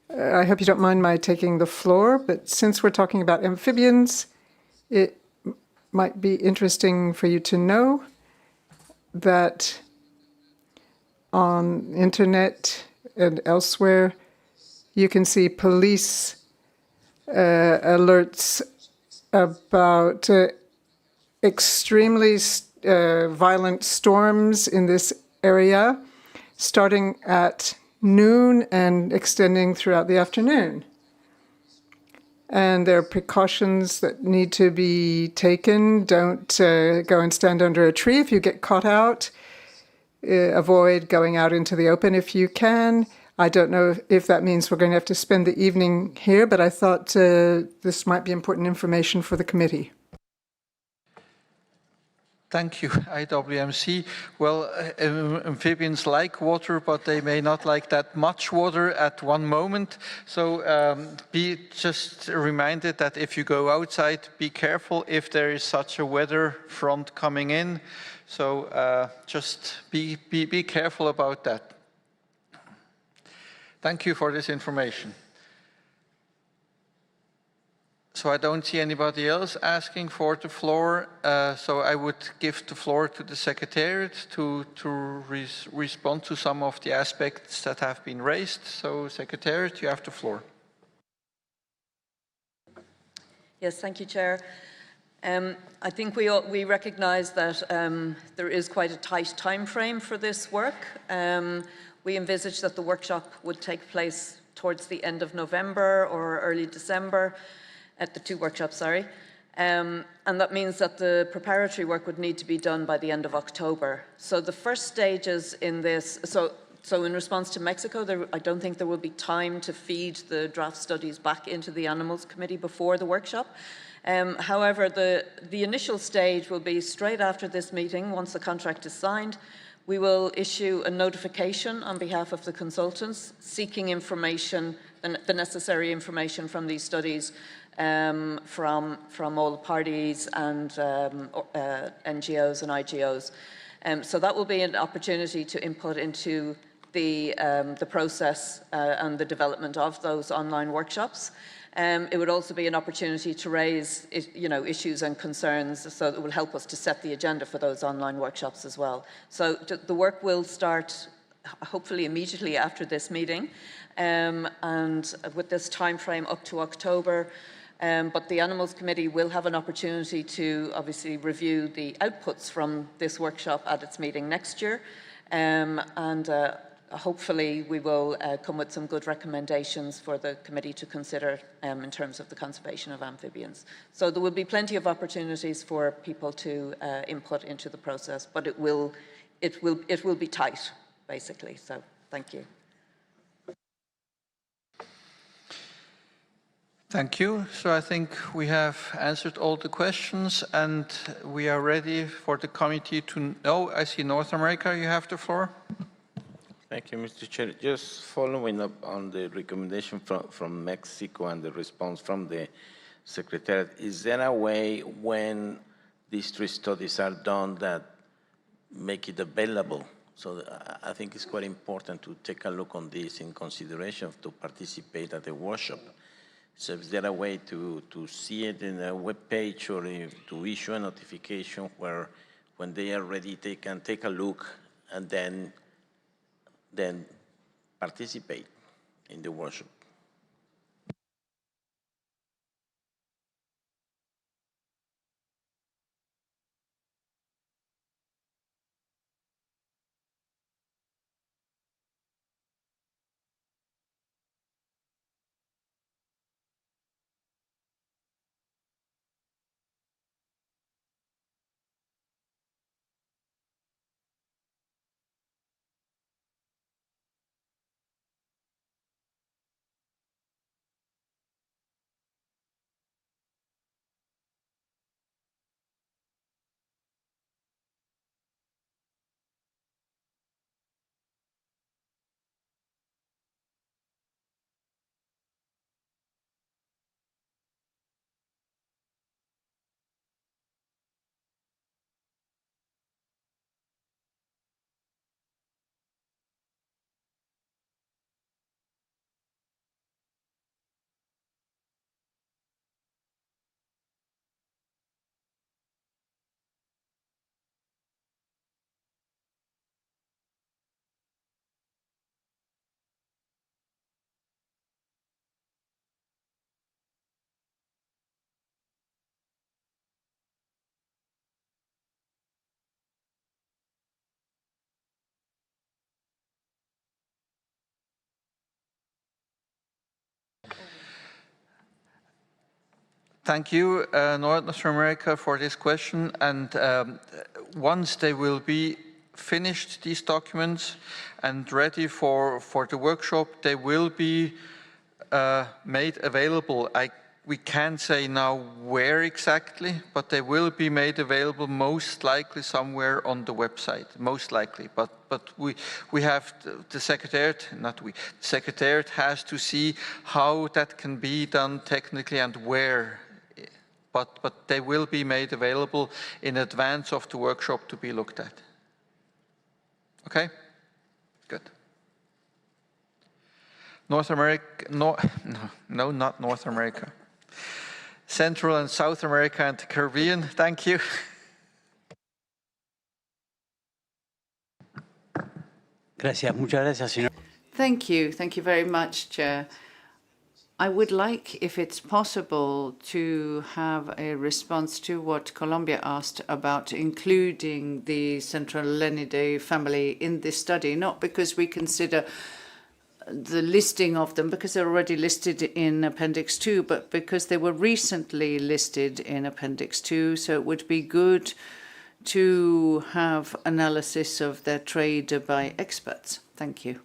I hope you don't mind my taking the floor, but since we're talking about amphibians, it might be interesting for you to know that on internet and elsewhere, you can see police alerts about extremely violent storms in this area, starting at noon and extending throughout the afternoon. And there are precautions that need to be taken. Don't go and stand under a tree if you get caught out. Avoid going out into the open if you can. I don't know if that means we're going to have to spend the evening here, but I thought this might be important information for the committee. Thank you, IWMC. Well, amphibians like water, but they may not like that much water at one moment. So be just reminded that if you go outside, be careful if there is such a weather front coming in. So just be careful about that. Thank you for this information. So I don't see anybody else asking for the floor. So I would give the floor to the Secretariat to respond to some of the aspects that have been raised. So Secretariat, you have the floor. Yes, thank you, Chair. I think we recognise that there is quite a tight time frame for this work. We envisaged that the workshop would take place towards the end of November or early December, at the 2 workshops, sorry. And that means that the preparatory work would need to be done by the end of October. So the first stages in this, so in response to Mexico, I don't think there will be time to feed the draft studies back into the Animals Committee before the workshop. However, the initial stage will be straight after this meeting, once the contract is signed. We will issue a notification on behalf of the consultants seeking information, the necessary information from these studies from all the parties and NGOs and IGOs. So that will be an opportunity to input into the process and the development of those online workshops. It would also be an opportunity to raise, issues and concerns, so it will help us to set the agenda for those online workshops as well. So the work will start hopefully immediately after this meeting, and with this time frame up to October. But the Animals Committee will have an opportunity to obviously review the outputs from this workshop at its meeting next year, and hopefully we will come with some good recommendations for the committee to consider in terms of the conservation of amphibians. So there will be plenty of opportunities for people to input into the process, but it will be tight, basically. So thank you. Thank you. So I think we have answered all the questions and we are ready for the committee to know. I see North America, you have the floor. Thank you, Mr. Chair. Just following up on the recommendation from Mexico and the response from the Secretariat, is there a way when these 3 studies are done that make it available? So I think it's quite important to take a look on this in consideration to participate at the workshop. So is there a way to see it in a web page or to issue a notification where when they are ready, they can take a look and then participate in the workshop? Thank you, North America, for this question. And once they will be finished, these documents, and ready for the workshop, they will be made available. We can't say now where exactly, but they will be made available most likely somewhere on the website, most likely. But we have the Secretariat, not we, the Secretariat has to see how that can be done technically and where. But they will be made available in advance of the workshop to be looked at. Okay? Good. North America, no, not North America. Central and South America and the Caribbean, thank you. Gracias, muchas gracias, señor. Thank you very much, Chair. I would like, if it's possible, to have a response to what Colombia asked about including the Centralinidae family in this study, not because we consider the listing of them, because they're already listed in Appendix II, but because they were recently listed in Appendix II, so it would be good to have analysis of their trade by experts. Thank you.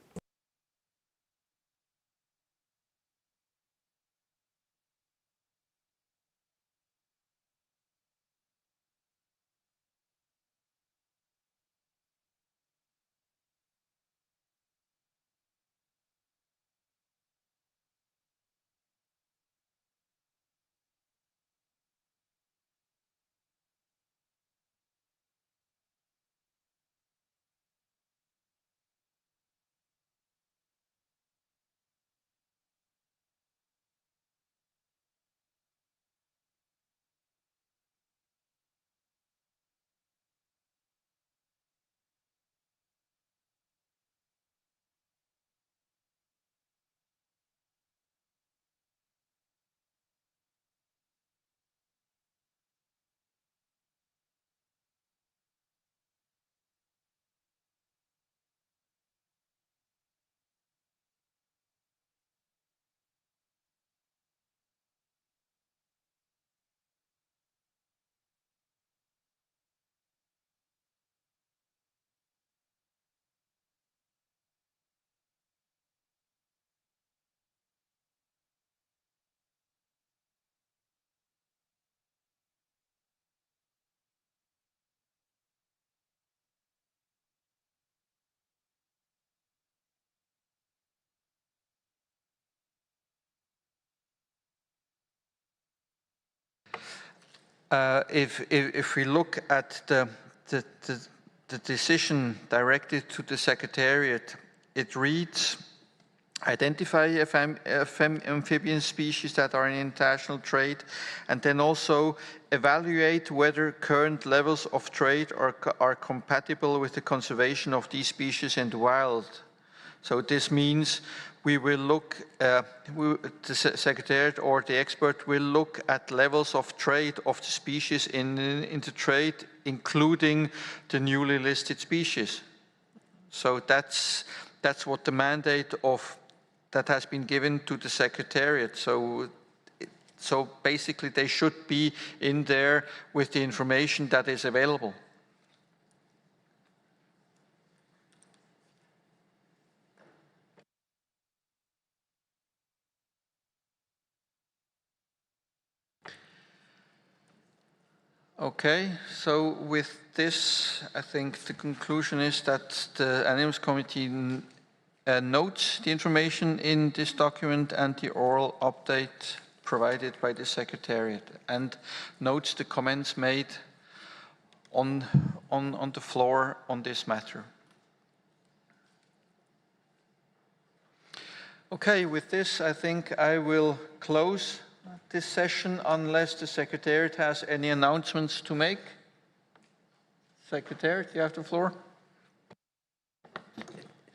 If we look at the decision directed to the Secretariat, it reads, identify amphibian species that are in international trade, and then also evaluate whether current levels of trade are compatible with the conservation of these species in the wild. So this means we will look, the Secretariat or the expert will look at levels of trade of the species in the trade, including the newly listed species. So that's what the mandate of that has been given to the Secretariat. So basically they should be in there with the information that is available. Okay, so with this, I think the conclusion is that the Animals Committee notes the information in this document and the oral update provided by the Secretariat, and notes the comments made on the floor on this matter. Okay, with this, I think I will close this session unless the Secretariat has any announcements to make. Secretariat, you have the floor.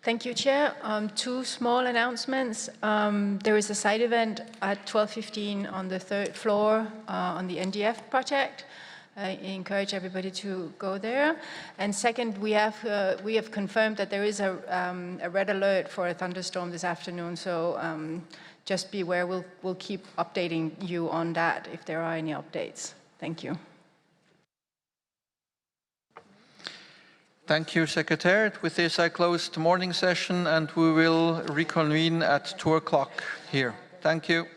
Thank you, Chair. Two small announcements. There is a side event at 12:15 on the 3rd floor on the NDF project. I encourage everybody to go there. And second, we have confirmed that there is a red alert for a thunderstorm this afternoon. So just beware. We'll keep updating you on that if there are any updates. Thank you. Thank you, Secretariat. With this, I close the morning session, and we will reconvene at 2 o'clock here. Thank you.